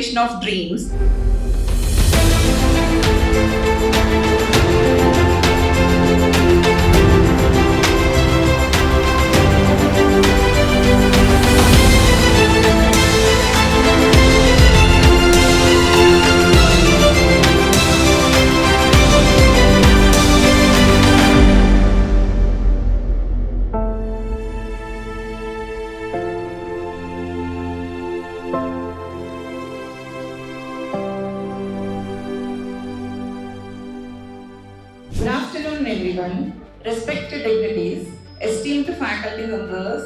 celebration of dreams. Good afternoon, everyone. Respected dignitaries, esteemed faculty members,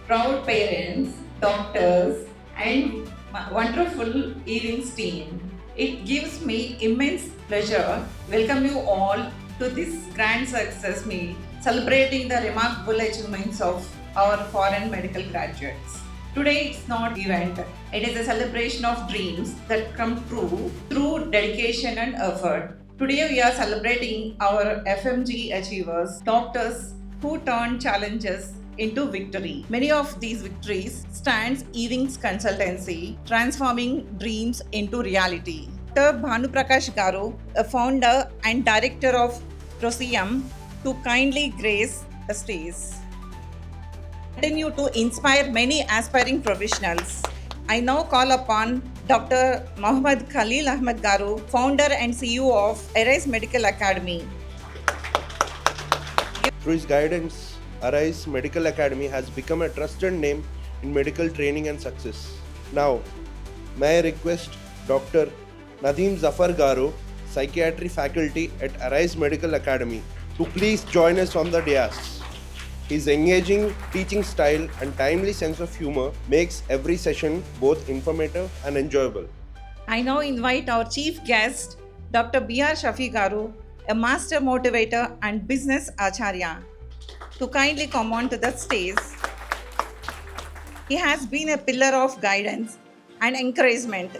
proud parents, doctors, and my wonderful Evings team. It gives me immense pleasure welcome you all to this grand success meet celebrating the remarkable achievements of our foreign medical graduates. Today it's not an event, it is a celebration of dreams that come true through dedication and effort. Today we are celebrating our FMG achievers, doctors who turn challenges into victory. Many of these victories stands Evings Consultancy, transforming dreams into reality. Dr. Bhanu Prakash Garu, a founder and director of Prosium, to kindly grace the stage. Continue to inspire many aspiring professionals. I now call upon Dr. Mohammad Khalil Ahmed Garu, founder and CEO of Arise Medical Academy. Through his guidance, Arise Medical Academy has become a trusted name in medical training and success. Now, may I request Dr. Nadeem Zafar Garu, Psychiatry Faculty at Arise Medical Academy, to please join us on the dais. His engaging teaching style and timely sense of humor makes every session both informative and enjoyable. I now invite our chief guest, Dr. B.R. Shafi Garu, a master motivator and business acharya, to kindly come on to the stage. He has been a pillar of guidance and encouragement,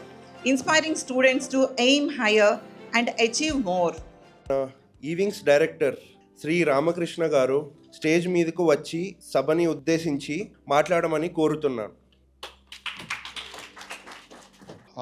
inspiring students to aim higher and achieve more. ఈవింగ్స్ director Shri Ramakrishna garu stage మీదకు వచ్చి సభని ఉద్దేశించి మాట్లాడమని కోరుతున్నాను.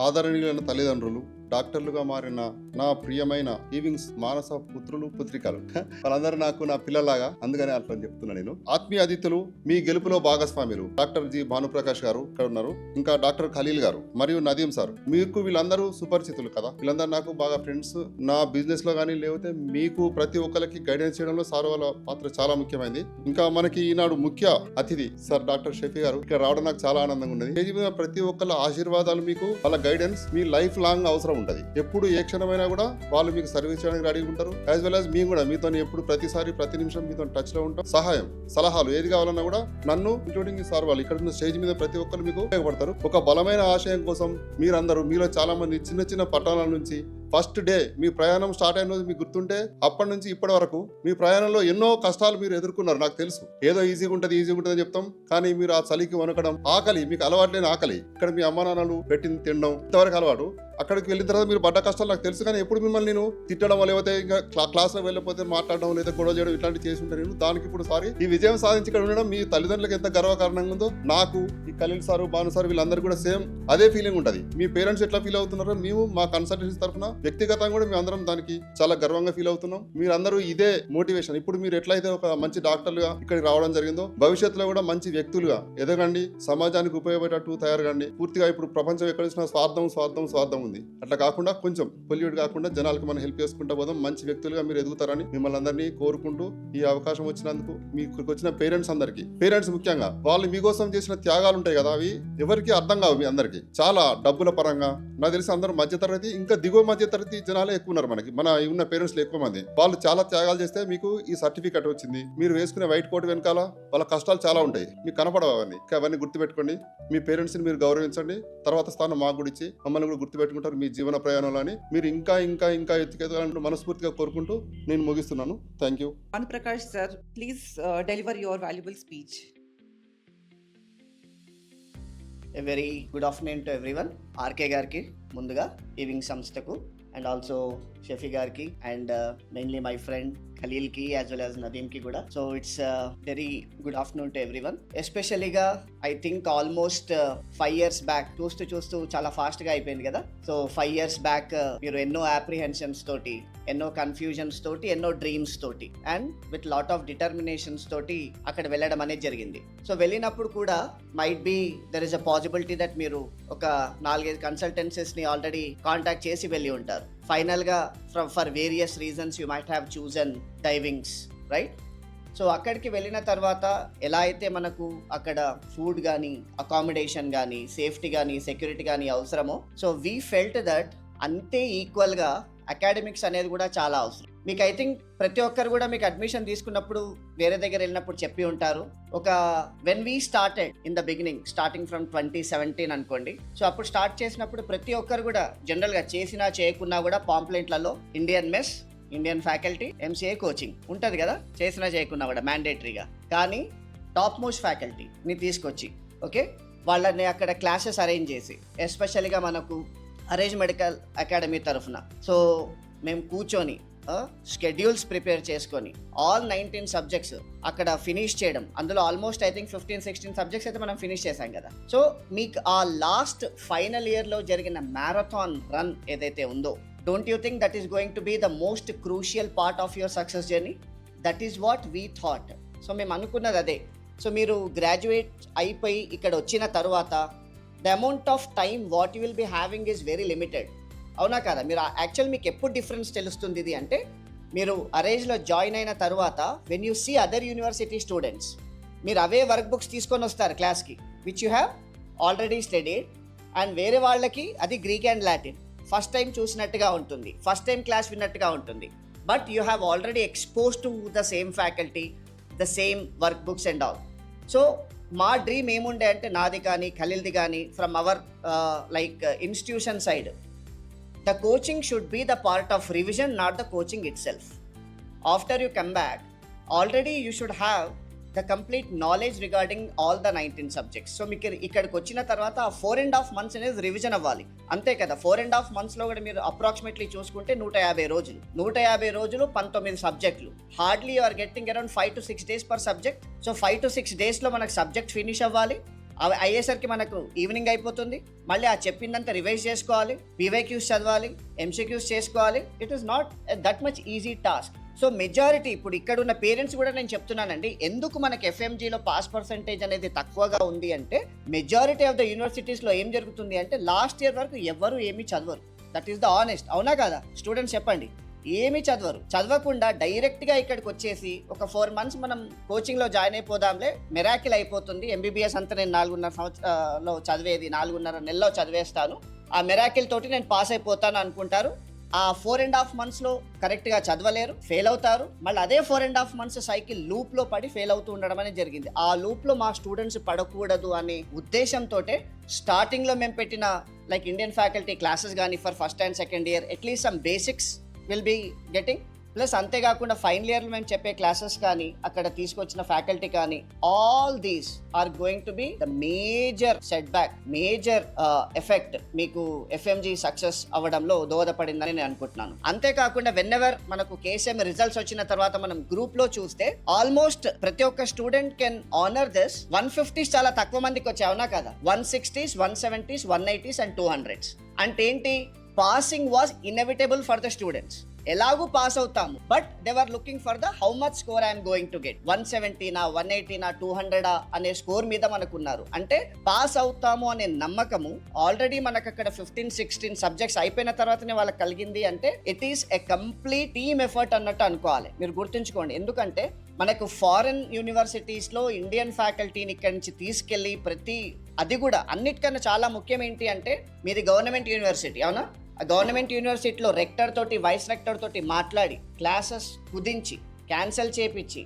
ఆదరణీయులైన తల్లిదండ్రులు, డాక్టర్లుగా మారిన నా ప్రియమైన ఈవింగ్స్ మానస పుత్రులు పుత్రికలు, వాళ్ళందరూ నాకు నా పిల్లలాగా, అందుకనే అట్లా చెప్తున్నా. నేను ఆత్మీయ అతిథులు, మీ గెలుపులో భాగస్వాములు డాక్టర్ జి భానుప్రకాష్ గారు ఇక్కడ ఉన్నారు, ఇంకా డాక్టర్ ఖలీల్ గారు మరియు నదీం సార్. మీకు వీళ్ళందరూ సుపరిచితులు కదా, వీళ్ళందరూ నాకు బాగా ఫ్రెండ్స్. నా బిజినెస్ లో కానీ లేకపోతే మీకు ప్రతి ఒక్కరికి గైడెన్స్ చేయడంలో సార్ వాళ్ళ పాత్ర చాలా ముఖ్యమైనది. ఇంకా మనకి ఈనాడు ముఖ్య అతిథి సార్ డాక్టర్ షఫీ గారు ఇక్కడ రావడం నాకు చాలా ఆనందంగా ఉన్నది. స్టేజ్ మీద ప్రతి ఒక్కళ్ళ ఆశీర్వాదాలు, మీకు వాళ్ళ గైడెన్స్ మీ లైఫ్ లాంగ్ అవసరం ఉంటది. ఎప్పుడు ఏ క్షణమైనా కూడా వాళ్ళు మీకు సర్వీస్ చేయడానికి రెడీ ఉంటారు. యాజ్ వెల్ యాజ్ మేము కూడా మీతో ఎప్పుడు ప్రతిసారి ప్రతి నిమిషం మీతో టచ్ లో ఉంటాం. సహాయం, సలహాలు ఏది కావాలన్నా కూడా నన్ను ఇంక్లూడింగ్ సార్ వాళ్ళు ఇక్కడ ఉన్న స్టేజ్ మీద ప్రతి ఒక్కరు మీకు ఉపయోగపడతారు. ఒక బలమైన ఆశయం కోసం మీరందరూ, మీలో చాలా మంది చిన్న చిన్న పట్టణాల నుంచి ఫస్ట్ డే మీ ప్రయాణం స్టార్ట్ అయిన రోజు మీకు గుర్తుంటే అప్పటి నుంచి ఇప్పటి వరకు మీ ప్రయాణంలో ఎన్నో కష్టాలు మీరు ఎదుర్కొన్నారు. నాకు తెలుసు ఏదో ఈజీగా ఉంటుంది అని చెప్తాం, కానీ మీరు ఆ చలికి వనకడం, ఆకలి, మీకు అలవాటు లేని ఆకలి, ఇక్కడ మీ అమ్మా నాన్నలు పెట్టింది తినడం ఇంతవరకు అలవాటు. అక్కడికి వెళ్ళిన తర్వాత మీరు పడ్డ కష్టాలు నాకు తెలుసు, కానీ ఎప్పుడు మిమ్మల్ని నేను తిట్టడం లేకపోతే ఇంకా క్లాస్లో వెళ్ళకపోతే మాట్లాడడం లేదా గొడవ చేయడం ఇట్లాంటివి చేసి ఉంటాను నేను. దానికి ఇప్పుడు సారీ. ఈ విజయం సాధించి ఇక్కడ ఉండడం మీ తల్లిదండ్రులకు ఎంత గర్వకారణంగా ఉందో నాకు, ఈ ఖలీల్ సారు, భాను సార్ వీళ్ళందరూ కూడా సేమ్ అదే ఫీలింగ్ ఉంటుంది. మీ పేరెంట్స్ ఎట్లా ఫీల్ అవుతున్నారో మేము మా కన్సల్టెన్సీ తరఫున వ్యక్తిగతంగా కూడా మేము అందరం దానికి చాలా గర్వంగా ఫీల్ అవుతున్నాం. మీరందరూ ఇదే మోటివేషన్. ఇప్పుడు మీరు ఎట్లయితే ఒక మంచి డాక్టర్లుగా ఇక్కడికి రావడం జరిగిందో, భవిష్యత్తులో కూడా మంచి వ్యక్తులుగా ఎదగండి, సమాజానికి ఉపయోగపడేటట్టు తయారుగండి. పూర్తిగా ఇప్పుడు ప్రపంచం ఎక్కడ చూసినా స్వార్థం ఉంది. అట్లా కాకుండా కొంచెం పొల్యూట్ కాకుండా జనాలకు మనం హెల్ప్ చేసుకుంటా పోదాం. మంచి వ్యక్తులుగా మీరు ఎదుగుతారని మిమ్మల్ని అందరినీ కోరుకుంటూ, ఈ అవకాశం వచ్చినందుకు మీకు వచ్చిన పేరెంట్స్ అందరికీ, పేరెంట్స్ ముఖ్యంగా వాళ్ళు మీకోసం చేసిన త్యాగాలు ఉంటాయి కదా, అవి ఎవరికి అర్థం కావు. మీ అందరికీ చాలా డబ్బుల పరంగా నాకు తెలిసి అందరూ మధ్యతరగతి, ఇంకా దిగువ మధ్యతరగతి జనాలే ఎక్కువ ఉన్నారు. మన ఉన్న పేరెంట్స్ ఎక్కువ మంది. వాళ్ళు చాలా త్యాగాలు చేస్తే మీకు ఈ సర్టిఫికెట్ వచ్చింది. మీరు వేసుకునే వైట్ కోట్ వెనకాల వాళ్ళ కష్టాలు చాలా ఉంటాయి, మీకు కనపడవు అవన్నీ. అవన్నీ గుర్తుపెట్టుకోండి. మీ పేరెంట్స్ ని మీరు గౌరవించండి. తర్వాత స్థానం మాకు కూడా ఇచ్చి మమ్మల్ని కూడా గుర్తుపెట్టుకుంటారు మీ జీవన ప్రయాణంలో అని. మీరు ఇంకా ఇంకా ఇంకా ఎత్తుకెదగాలని మనస్ఫూర్తిగా కోరుకుంటూ నేను ముగిస్తున్నాను. Thank you. Prakash sir, please deliver your valuable speech. A very good afternoon to everyone. RK గారికి ముందుగా ఈవింగ్ సంస్థకు అండ్ ఆల్సో షఫీ గారికి and mainly my friend Khalil కి యాజ్ వెల్ యాజ్ నదీమ్ కి కూడా. So it's very good afternoon to everyone. ఎస్పెషలీగా I think almost 5 years back చూస్తూ చాలా ఫాస్ట్ గా అయిపోయింది కదా. సో 5 years బ్యాక్ మీరు ఎన్నో అప్రిహెన్షన్స్ తోటి, ఎన్నో కన్ఫ్యూజన్స్ తోటి, ఎన్నో డ్రీమ్స్ తోటి and with lot of determinations తోటి అక్కడ వెళ్ళడం అనేది జరిగింది. సో వెళ్ళినప్పుడు కూడా might be there is a possibility that మీరు ఒక 4-5 కన్సల్టెన్సీస్ ని ఆల్రెడీ కాంటాక్ట్ చేసి వెళ్ళి ఉంటారు. ఫైనల్ గా for various reasons you might have chosen డైవింగ్స్, రైట్? సో అక్కడికి వెళ్ళిన తర్వాత ఎలా అయితే మనకు అక్కడ ఫుడ్ కానీ, అకామిడేషన్ కానీ, సేఫ్టీ కానీ, సెక్యూరిటీ కానీ అవసరమో, సో వీ ఫెల్ట్ దట్ అంతే ఈక్వల్గా అకాడమిక్స్ అనేది కూడా చాలా అవసరం. మీకు ఐ థింక్ ప్రతి ఒక్కరు కూడా మీకు అడ్మిషన్ తీసుకున్నప్పుడు వేరే దగ్గర వెళ్ళినప్పుడు చెప్పి ఉంటారు. ఒక when we started in the beginning, starting from 2017 అనుకోండి. సో అప్పుడు స్టార్ట్ చేసినప్పుడు ప్రతి ఒక్కరు కూడా జనరల్గా చేసినా చేయకున్నా కూడా పాంప్లెంట్లలో Indian mess, Indian faculty, MCA coaching ఉంటుంది కదా, చేసినా చేయకున్నా కూడా మ్యాండేటరీగా. కానీ టాప్ మోస్ట్ ఫ్యాకల్టీని తీసుకొచ్చి ఓకే వాళ్ళని అక్కడ క్లాసెస్ అరేంజ్ చేసి, ఎస్పెషల్గా మనకు అరేంజ్ మెడికల్ అకాడమీ తరఫున సో మేము కూర్చొని షెడ్యూల్స్ ప్రిపేర్ చేసుకొని ఆల్ 19 సబ్జెక్ట్స్ అక్కడ ఫినిష్ చేయడం. అందులో ఆల్మోస్ట్ ఐ థింక్ 15-16 సబ్జెక్ట్స్ అయితే మనం ఫినిష్ చేసాం కదా. సో మీకు ఆ లాస్ట్ ఫైనల్ ఇయర్లో జరిగిన మ్యారథాన్ రన్ ఏదైతే ఉందో, don't you think that is going to be the most crucial part of your success journey? That is what we thought. So మేము అనుకున్నది అదే. సో మీరు గ్రాడ్యుయేట్ అయిపోయి ఇక్కడ వచ్చిన తర్వాత the amount of time what you will be having is very limited. అవునా కదా? మీరు యాక్చువల్ మీకు ఎప్పుడు డిఫరెన్స్ తెలుస్తుంది ఇది అంటే, మీరు అరేంజ్లో జాయిన్ అయిన తర్వాత when you see other university students, మీరు అవే వర్క్ బుక్స్ తీసుకొని వస్తారు క్లాస్కి, which you have already studied. And వేరే వాళ్ళకి అది Greek and Latin first time చూసినట్టుగా ఉంటుంది, ఫస్ట్ టైం క్లాస్ విన్నట్టుగా ఉంటుంది. But you have already expose to the same faculty, the same workbooks and all. So మా డ్రీమ్ ఏముండే అంటే, నాది కానీ ఖలీల్ది కానీ, from our like institution side, the coaching should be the part of revision, not the coaching itself. After you come back, already you should have the complete knowledge regarding all the 19 subjects. So మీకు ఇక్కడికి వచ్చిన తర్వాత 4.5 months అనేది revision అవ్వాలి, అంతే కదా. 4.5 monthsలో కూడా మీరు అప్రాక్సిమేట్లీ చూసుకుంటే 150 రోజులు, 150 రోజులు 19 సబ్జెక్టులు. Hardly you are getting around 5 to 6 days per subject. So 5 to 6 daysలో మనకు సబ్జెక్ట్ ఫినిష్ అవ్వాలి. అవి అయ్యేసరికి మనకు ఈవినింగ్ అయిపోతుంది. మళ్ళీ ఆ చెప్పిందంతా రివైజ్ చేసుకోవాలి, పీవైక్యూస్ చదవాలి, ఎంసీక్యూస్ చేసుకోవాలి. It is not that much easy task. So majority ఇప్పుడు ఇక్కడ ఉన్న పేరెంట్స్ కూడా నేను చెప్తున్నానండి, ఎందుకు మనకి ఎఫ్ఎంజీలో పాస్ పర్సంటేజ్ అనేది తక్కువగా ఉంది అంటే, మెజారిటీ ఆఫ్ ద యూనివర్సిటీస్లో ఏం జరుగుతుంది అంటే, లాస్ట్ ఇయర్ వరకు ఎవరు ఏమీ చదవరు. That is the honest. అవునా కదా స్టూడెంట్స్? చెప్పండి. ఏమీ చదవరు. చదవకుండా డైరెక్ట్గా ఇక్కడికి వచ్చేసి ఒక 4 months మనం కోచింగ్లో జాయిన్ అయిపోదాంలే, మెరాకిల్ అయిపోతుంది, ఎంబీబీఎస్ అంతా నేను 4.5 సంవత్సరాల్లో చదివేది 4.5 నెలల్లో చదివేస్తాను, ఆ మెరాకిల్ తోటి నేను పాస్ అయిపోతాను అనుకుంటారు. ఆ 4.5 monthsలో కరెక్ట్గా చదవలేరు, ఫెయిల్ అవుతారు. మళ్ళీ అదే 4.5 months సైకిల్ లూప్లో పడి ఫెయిల్ అవుతూ ఉండడం అనేది జరిగింది. ఆ లూప్లో మా స్టూడెంట్స్ పడకూడదు అనే ఉద్దేశంతో స్టార్టింగ్లో మేము పెట్టిన లైక్ ఇండియన్ ఫ్యాకల్టీ క్లాసెస్ కానీ for first and second year at least some basics will be getting. Plus అంతేకాకుండా ఫైనల్ ఇయర్లో మేము చెప్పే క్లాసెస్ కానీ, అక్కడ తీసుకొచ్చిన ఫ్యాకల్టీ కానీ, all these are going to be the major setback, major effect మీకు ఎఫ్ఎంజీ సక్సెస్ అవ్వడంలో దోహదపడిందని నేను అనుకుంటున్నాను. అంతేకాకుండా వెన్నెవర్ మనకు కేసీఎం రిజల్ట్స్ వచ్చిన తర్వాత మనం గ్రూప్ లో చూస్తే ఆల్మోస్ట్ ప్రతి ఒక్క student can honour this. 150s చాలా తక్కువ మందికి వచ్చాయి, అవునా కదా? 160s, 170s, 180s and 200s. అంటే ఏంటి? Passing was inevitable for the students. ఎలాగూ పాస్ అవుతాము, but they are looking for the how much score I'm going to get. 170నా, 180నా, 200 అనే స్కోర్ మీద మనకున్నారు. అంటే పాస్ అవుతాము అనే నమ్మకము ఆల్రెడీ మనకు అక్కడ 15-16 సబ్జెక్ట్స్ అయిపోయిన తర్వాతనే వాళ్ళకి కలిగింది. అంటే it is a complete team effort అన్నట్టు అనుకోవాలి. మీరు గుర్తుంచుకోండి, ఎందుకంటే మనకు ఫారెన్ యూనివర్సిటీస్లో ఇండియన్ ఫ్యాకల్టీని ఇక్కడి నుంచి తీసుకెళ్ళి అది కూడా అన్నిటికన్నా చాలా ముఖ్యం ఏంటి అంటే, మీది గవర్నమెంట్ యూనివర్సిటీ, అవునా? ఆ గవర్నమెంట్ యూనివర్సిటీలో రెక్టర్ తోటి, వైస్ రెక్టర్ తోటి మాట్లాడి క్లాసెస్ కుదించి క్యాన్సిల్ చేపించి,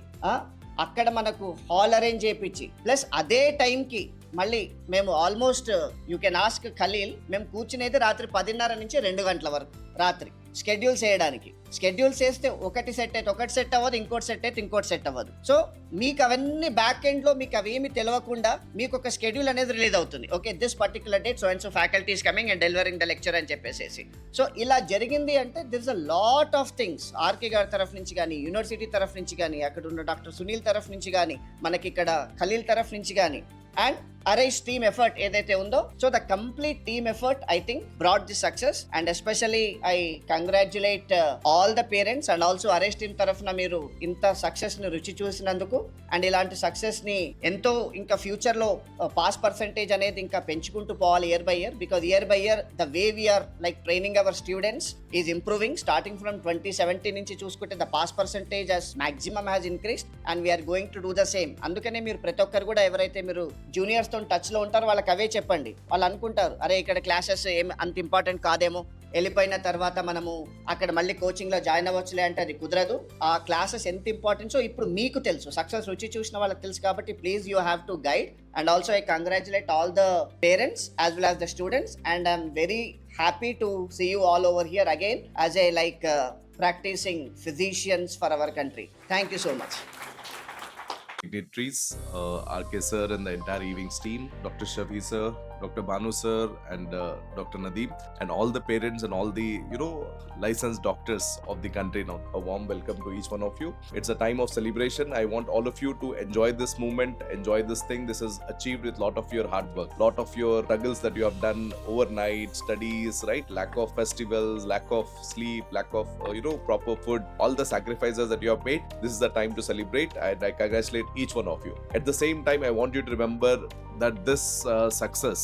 అక్కడ మనకు హాల్ అరేంజ్ చేపించి, ప్లస్ అదే టైంకి మళ్ళీ మేము almost you can ask Khalil, మేము కూర్చునేది రాత్రి 10:30 నుంచి 2 గంటల వరకు రాత్రి షెడ్యూల్స్ వేయడానికి. షెడ్యూల్స్ వేస్తే ఒకటి సెట్ అయితే ఒకటి సెట్ అవ్వదు, ఇంకోటి సెట్ అయితే ఇంకోటి సెట్ అవ్వదు. సో మీకు అవన్నీ బ్యాక్ ఎండ్ లో మీకు అవేమి తెలియకుండా మీకు ఒక షెడ్యూల్ అనేది రిలీజ్ అవుతుంది. Okay, this particular date so and so faculty is coming and delivering the lecture అని చెప్పేసి. సో ఇలా జరిగింది అంటే there is a lot of things RK గారి తరఫు నుంచి కానీ, యూనివర్సిటీ తరఫు నుంచి కానీ, అక్కడ ఉన్న డాక్టర్ సునీల్ తరఫు నుంచి కానీ, మనకి ఇక్కడ ఖలీల్ తరఫు నుంచి కానీ, అండ్ అరైజ్ టీమ్ ఎఫర్ట్ ఏదైతే ఉందో, so the complete team effort I think brought the success. And especially I congratulate all the parents and also arise team తరఫున మీరు ఇంత సక్సెస్ ని రుచి చూసినందుకు, అండ్ ఇలాంటి సక్సెస్ ని ఎంతో ఇంకా ఫ్యూచర్ లో పాస్ పర్సెంటేజ్ అనేది ఇంకా పెంచుకుంటూ పోవాలి year by year, because year by year the way we're like training our students is improving. Starting from 2017 నుంచి చూసుకుంటే the pass percentage maximum has increased and we're going to do the same. అందుకనే మీరు ప్రతి ఒక్కరు కూడా ఎవరైతే మీరు juniors తో టచ్ లో ఉంటారు వాళ్ళకి అవే చెప్పండి. వాళ్ళు అనుకుంటారు అరే ఇక్కడ క్లాసెస్ ఏం అంత ఇంపార్టెంట్ కాదేమో, వెళ్ళిపోయిన తర్వాత మనము అక్కడ మళ్ళీ కోచింగ్ లో జాయిన్ అవ్వచ్చులే అంటే అది కుదరదు. ఆ క్లాసెస్ ఎంత ఇంపార్టెంట్ సో ఇప్పుడు మీకు తెలుసు, సక్సెస్ రుచి చూసిన వాళ్ళకి తెలుసు కాబట్టి please you have to guide. And also I congratulate all the parents as well as the students and I'm very happy to see you all over here again as a practicing physicians for our country. Thank you so much. Dignitaries, RK sir and the entire Ewings team, Dr. Shafi sir, Dr. Banu sir and Dr. Nadeem and all the parents and all the licensed doctors of the country now. A warm welcome to each one of you. It's a time of celebration. I want all of you to enjoy this moment, enjoy this thing. This is achieved with lot of your hard work, lot of your struggles that you have done overnight, studies, right? Lack of festivals, lack of sleep, lack of proper food, all the sacrifices that you have made. This is the time to celebrate and I congratulate each one of you. At the same time, I want you to remember that this success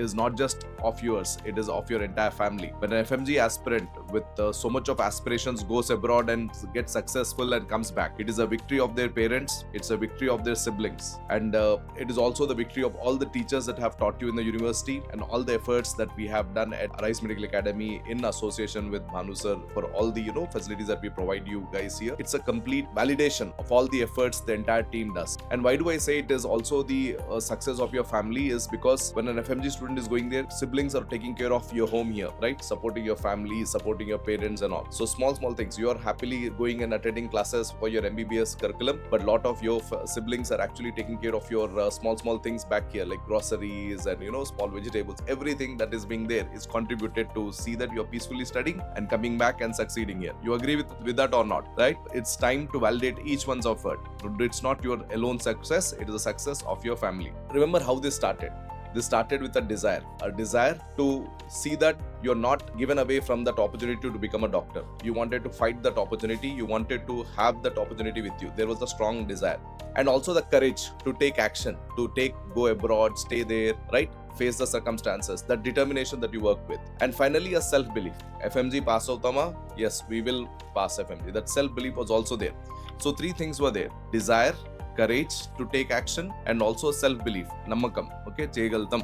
is not just of yours, it is of your entire family. When an FMG aspirant with so much of aspirations goes abroad and gets successful and comes back, it is a victory of their parents, it's a victory of their siblings, and it is also the victory of all the teachers that have taught you in the university and all the efforts that we have done at Arise Medical Academy in association with Bhanu sir for all the facilities that we provide you guys here. It's a complete validation of all the efforts the entire team does. And why do I say it is also the success of your family is because when an FMG student is going there, siblings are taking care of your home here, right? Supporting your family, supporting your parents and all. So small things. You are happily going and attending classes for your MBBS curriculum, but lot of your siblings are actually taking care of your small things back here, like groceries and small vegetables. Everything that is being there is contributed to see that you are peacefully studying and coming back and succeeding here. You agree with that or not, right? It's time to validate each one's effort. It's not your alone success, it is a success of your family. Remember how this started. This started with a desire to see that you're not given away from that opportunity to become a doctor. You wanted to fight that opportunity, you wanted to have that opportunity with you. There was a strong desire and also the courage to take action, to go abroad, stay there, right? Face the circumstances, that determination that you work with, and finally a self-belief. FMG pass outama, yes, we will pass FMG. That self-belief was also there. So 3 things were there: desire, courage to take action, and also self-belief, namakam, okay, cheyagaltam,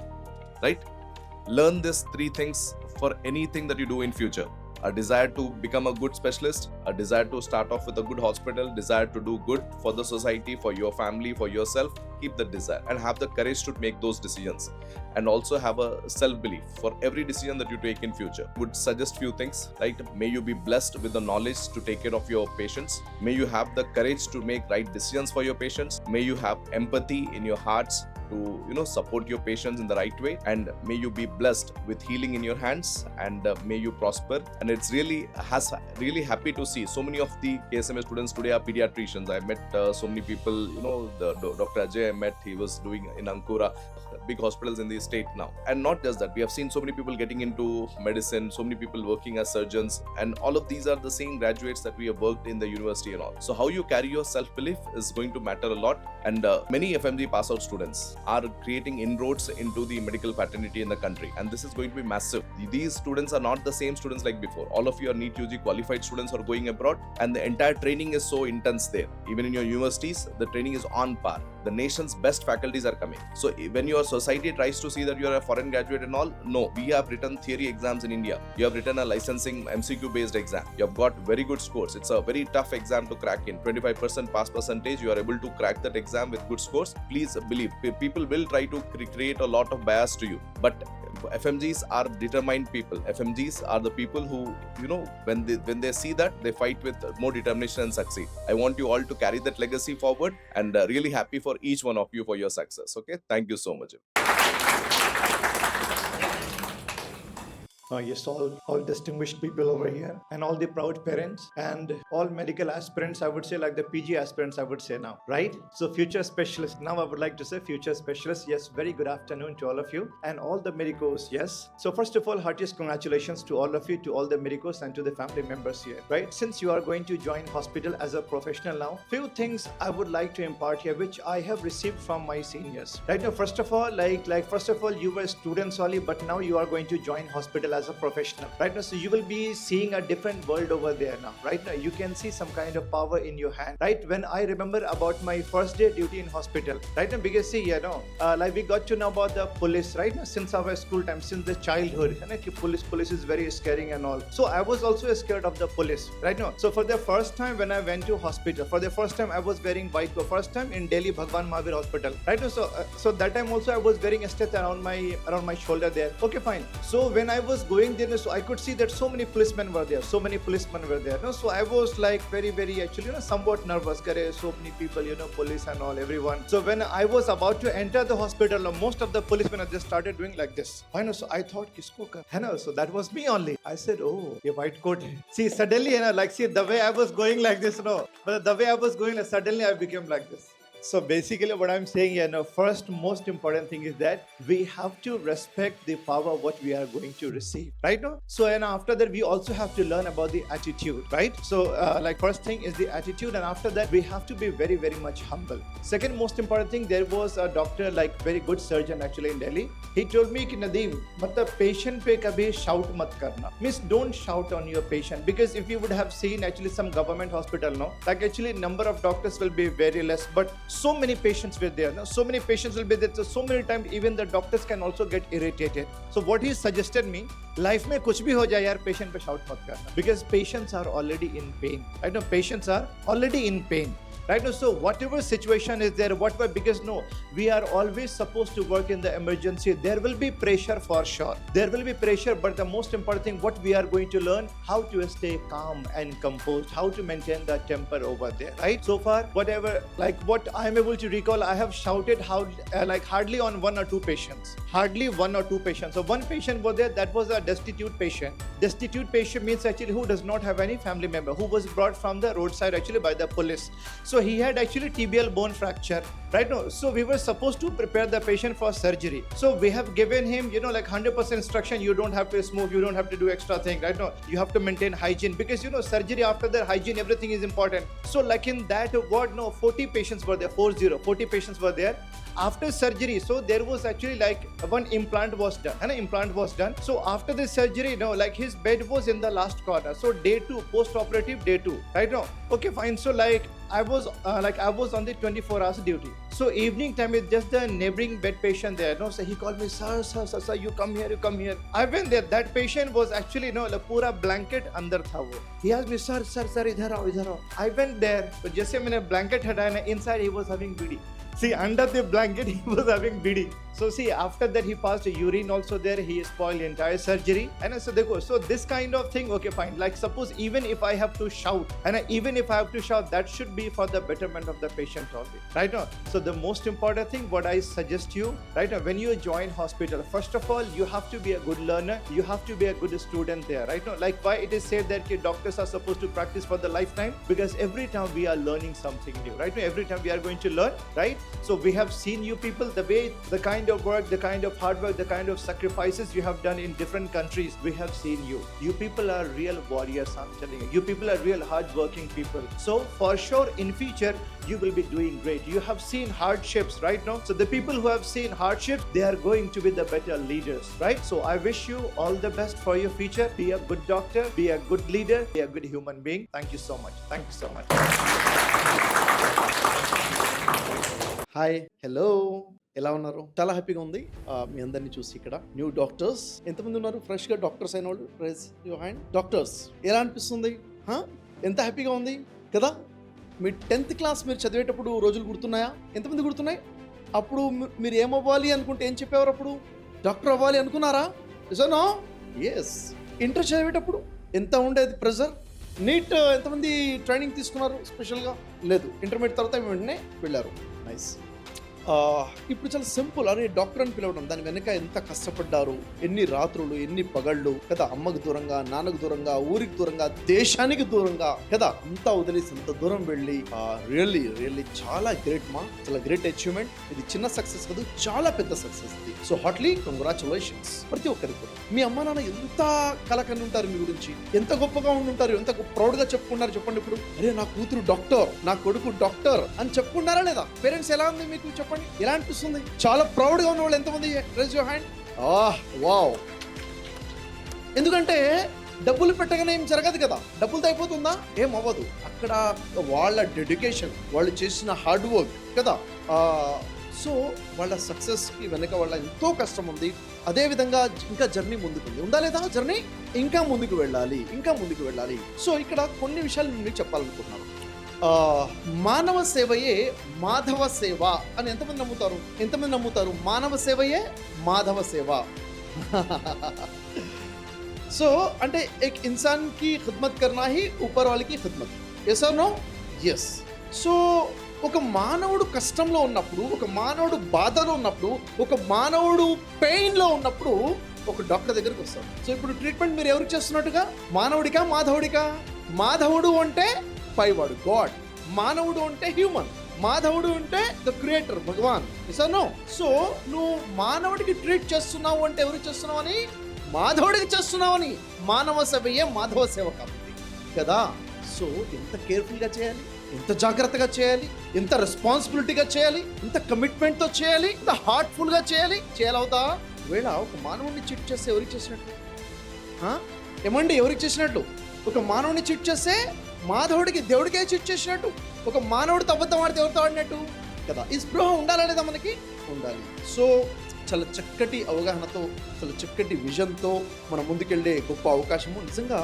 right? Learn these 3 things for anything that you do in future. A desire to become a good specialist, a desire to start off with a good hospital, desire to do good for the society, for your family, for yourself. Keep that desire and have the courage to make those decisions, and also have a self-belief for every decision that you take in future. Would suggest few things, right? May you be blessed with the knowledge to take care of your patients. May you have the courage to make right decisions for your patients. May you have empathy in your hearts to support your patients in the right way, and may you be blessed with healing in your hands, and may you prosper. And it's really happy to see so many of the KSMA students today are pediatricians. I met so many people, the Dr. Ajay I met, he was doing in Ankura, big hospitals in the state now. And not just that, we have seen so many people getting into medicine, so many people working as surgeons, and all of these are the same graduates that we have worked in the university and all. So how you carry your self-belief is going to matter a lot, and many FMG pass out students are creating inroads into the medical fraternity in the country, and this is going to be massive. These students are not the same students like before. All of you are NEET UG qualified students who are going abroad, and the entire training is so intense there. Even in your universities, the training is on par. The nation's best faculties are coming. So when your society tries to see that you are a foreign graduate and all, no, we have written theory exams in India. You have written a licensing MCQ based exam. You have got very good scores. It's a very tough exam to crack in. 25% pass percentage, you are able to crack that exam with good scores. Please believe, people will try to create a lot of bias to you, but FMGs are determined people. FMGs are the people who, you know, when they see that, they fight with more determination and succeed. I want you all to carry that legacy forward, and really happy for each one of you for your success. Okay, thank you so much. Yes, all distinguished people over here, and all the proud parents, and all medical aspirants, I would say, like the PG aspirants, I would say now, right? So future specialists, now I would like to say future specialists, yes, very good afternoon to all of you, and all the medicos, yes. So first of all, heartiest congratulations to all of you, to all the medicos and to the family members here, right? Since you are going to join hospital as a professional now, few things I would like to impart here, which I have received from my seniors, right? Now, first of all, first of all, you were students only, but now you are going to join hospital as a professional, right? Now, so you will be seeing a different world over there now, right? Now you can see some kind of power in your hand, right? When I remember about my first day duty in hospital, right? Now, because see, you know, like we got to know about the police, right? Now, since our school time, since the childhood, you know, police is very scaring and all. So I was also scared of the police, right? Now, so for the first time when I went to hospital, for the first time I was wearing white coat. First time in Delhi Bhagwan Mahavir Hospital, right? Now, so that time also I was wearing a stitch around my shoulder there. Okay, fine. So when I was going there, so I could see that so many policemen were there. No? So I was like very actually, you know, somewhat nervous. So many people, you know, police and all, everyone. So when I was about to enter the hospital, most of the policemen just started doing like this. I know. So I thought, kisko kar? You know, so that was me only. I said, oh, a white coat. See, suddenly, you know, like see the way I was going like this, no, but the way I was going, suddenly I became like this. So basically what I'm saying here, now, first most important thing is that we have to respect the power what we are going to receive, right? No? So and after that we also have to learn about the attitude, right? So like first thing is the attitude, and after that we have to be very much humble. Second most important thing, there was a doctor, like very good surgeon actually in Delhi. He told me ki Nadeem, matlab patient pe kabhi shout mat karna. Means don't shout on your patient, because if you would have seen actually some government hospital, no, like actually number of doctors will be very less, but so many patients were there. No? So many patients will be there. So many times even the doctors can also get irritated. So what he suggested me, life में कुछ भी हो जाए यार, patient पे shout मत करना, because patients are already in pain. I know patients are already in pain. Right now, so whatever situation is there, whatever, because no, we are always supposed to work in the emergency. There will be pressure for sure. There will be pressure, but the most important thing, what we are going to learn, how to stay calm and composed, how to maintain the temper over there, right? So far, whatever, like what I am able to recall, I have shouted like hardly on 1 or 2 patients. Hardly 1 or 2 patients. So one patient was there, that was a destitute patient. Destitute patient means actually who does not have any family member, who was brought from the roadside actually by the police. So he had actually tibial bone fracture, right? No, so we were supposed to prepare the patient for surgery. So we have given him, you know, like 100% instruction. You don't have to smoke, you don't have to do extra thing, right? No, you have to maintain hygiene, because you know surgery after that hygiene, everything is important. So like in that ward, no, 40 patients were there, 40 patients were there. After surgery, so there was actually like one implant was done, and an implant was done. So after the surgery, you know, like his bed was in the last corner. So day 2, post-operative day 2, right? No, okay, fine. So like I was on the 24 hours duty. So evening time is just the neighboring bed patient there. No, so he called me, sir, you come here. I went there. That patient was actually, no, like pura blanket अंदर था वो. He asked me, sir, इधर आओ. I went there. So जैसे मैंने blanket हटाया, inside he was having BD. See, under the blanket he was having BD. So see, after that he passed urine also there. He spoiled entire surgery. And I said, so this kind of thing, okay, fine. Like suppose even if I have to shout, that should be for the betterment of the patient only, right? Now, so the most important thing, what I suggest you, right now, when you join hospital, first of all, you have to be a good learner. You have to be a good student there, right? Now, like why it is said that doctors are supposed to practice for the lifetime, because every time we are learning something new, right? Now, every time we are going to learn, right? So we have seen you people, the way, the kind of work, the kind of hard work, the kind of sacrifices you have done in different countries. We have seen you. You people are real warriors, I'm telling you. You people are real hard-working people. So for sure, in future, you will be doing great. You have seen hardships, right now. So the people who have seen hardships, they are going to be the better leaders, right? So I wish you all the best for your future. Be a good doctor, be a good leader, be a good human being. Thank you so much. Thank you so much. Hi hello, ఎలా ఉన్నారు? చాలా హ్యాపీగా ఉంది మీ అందరినీ చూసి. ఇక్కడ new doctors ఎంతమంది ఉన్నారు? ఫ్రెష్గా డాక్టర్స్ అయిన వాళ్ళు ప్రైజ్ యువర్ హ్యాండ్. డాక్టర్స్ ఎలా అనిపిస్తుంది? ఎంత హ్యాపీగా ఉంది కదా? మీ 10th క్లాస్ మీరు చదివేటప్పుడు రోజులు గుర్తున్నాయా? ఎంతమంది గుర్తున్నాయి? అప్పుడు మీరు ఏమవ్వాలి అనుకుంటే ఏం చెప్పేవారు? అప్పుడు డాక్టర్ అవ్వాలి అనుకున్నారా? నో? ఎస్. ఇంటర్ చదివేటప్పుడు ఎంత ఉండేది ప్రెజర్? నీట్ ఎంతమంది ట్రైనింగ్ తీసుకున్నారు స్పెషల్గా? లేదు. ఇంటర్మీడియట్ తర్వాత వెంటనే వెళ్ళారు. నైస్. ఇప్పుడు చాలా సింపుల్. అరే డాక్టర్ అని పిలవడం, దాని వెనక ఎంత కష్టపడ్డారు, ఎన్ని రాత్రులు, ఎన్ని పగళ్ళు కదా, అమ్మకు దూరంగా, నాన్నకు దూరంగా, ఊరికి దూరంగా, దేశానికి దూరంగా కదా, అంతా వదిలేసి అంత దూరం వెళ్ళి రియల్లీ రియల్లీ చాలా గ్రేట్ మా, చాలా గ్రేట్ అచీవ్మెంట్. ఇది చిన్న సక్సెస్ కాదు, చాలా పెద్ద సక్సెస్ ఇది. సో హార్ట్లీ కంగ్రాచులేషన్స్ ప్రతి ఒక్కరికి కూడా. మీ అమ్మ నాన్న ఎంత కలకని ఉంటారు మీ గురించి, ఎంత గొప్పగా ఉండుంటారు, ఎంత ప్రౌడ్ గా చెప్పుకున్నారు చెప్పండి. ఇప్పుడు అరే నా కూతురు డాక్టర్, నా కొడుకు డాక్టర్ అని చెప్పుకున్నారా లేదా? పేరెంట్స్ ఎలా ఉంది మీకు చెప్పండి, ఎలా అనిపిస్తుంది? చాలా ప్రౌడ్ గా ఉన్న వాళ్ళు ఎంతమంది? Rise your hand. వావ్. ఎందుకంటే డబ్బులు పెట్టగానే ఏం జరగదు కదా, డబ్బులతో అయిపోతుందా? ఏం అవ్వదు. అక్కడ వాళ్ళ డెడికేషన్, వాళ్ళు చేసిన హార్డ్ వర్క్ కదా. సో వాళ్ళ సక్సెస్కి వెనక వాళ్ళ ఎంతో కష్టం ఉంది. అదేవిధంగా ఇంకా జర్నీ ముందుకుంది, ఉందా లేదా? జర్నీ ఇంకా ముందుకు వెళ్ళాలి, ఇంకా ముందుకు వెళ్ళాలి. సో ఇక్కడ కొన్ని విషయాలు నేను మీకు చెప్పాలనుకుంటున్నాను. మానవ సేవయే మాధవ సేవ అని ఎంతమంది నమ్ముతారు? ఎంతమంది నమ్ముతారు? మానవ సేవయే మాధవ సేవ. సో అంటే एक इंसान की खिदमत करना ही ऊपर वाले की खिदमत. yes or no? yes. So ఒక మానవుడు కష్టంలో ఉన్నప్పుడు, ఒక మానవుడు బాధలో ఉన్నప్పుడు, ఒక మానవుడు పెయిన్లో ఉన్నప్పుడు ఒక డాక్టర్ దగ్గరికి వస్తాడు. సో ఇప్పుడు ట్రీట్మెంట్ మీరు ఎవరికి చేస్తున్నట్టుగా? మానవుడికా మాధవుడికా? మాధవుడు అంటే పైవాడు, గాడ్. మానవుడు అంటే హ్యూమన్. మాధవుడు అంటే ద క్రియేటర్, భగవాన్. నో? సో నువ్వు మానవుడికి ట్రీట్ చేస్తున్నావు అంటే ఎవరికి చేస్తున్నావు అని? మాధవుడికి చేస్తున్నావని. మానవ సేవయే మాధవ సేవ కాబట్టి కదా. సో ఎంత కేర్ఫుల్గా చేయాలి, ఎంత జాగ్రత్తగా చేయాలి, ఎంత రెస్పాన్సిబిలిటీగా చేయాలి, ఎంత కమిట్మెంట్తో చేయాలి, ఎంత హార్ట్ఫుల్గా చేయాలి. చేయాలవుతా? వేళ ఒక మానవుడిని చిట్ చేస్తే ఎవరికి చేసినట్టు? ఏమండి ఎవరికి చేసినట్లు? ఒక మానవుడిని చిట్ చేస్తే మాధవుడికి, దేవుడికే చిట్ చేసినట్టు. ఒక మానవుడితో అబద్ధం ఆడితే ఎవరితో ఆడినట్టు కదా. ఈ స్పృహ ఉండాలా లేదా? మనకి ఉండాలి. సో చాలా చక్కటి అవగాహనతో, చాలా చక్కటి విజన్తో మనం ముందుకెళ్ళే గొప్ప అవకాశము. నిజంగా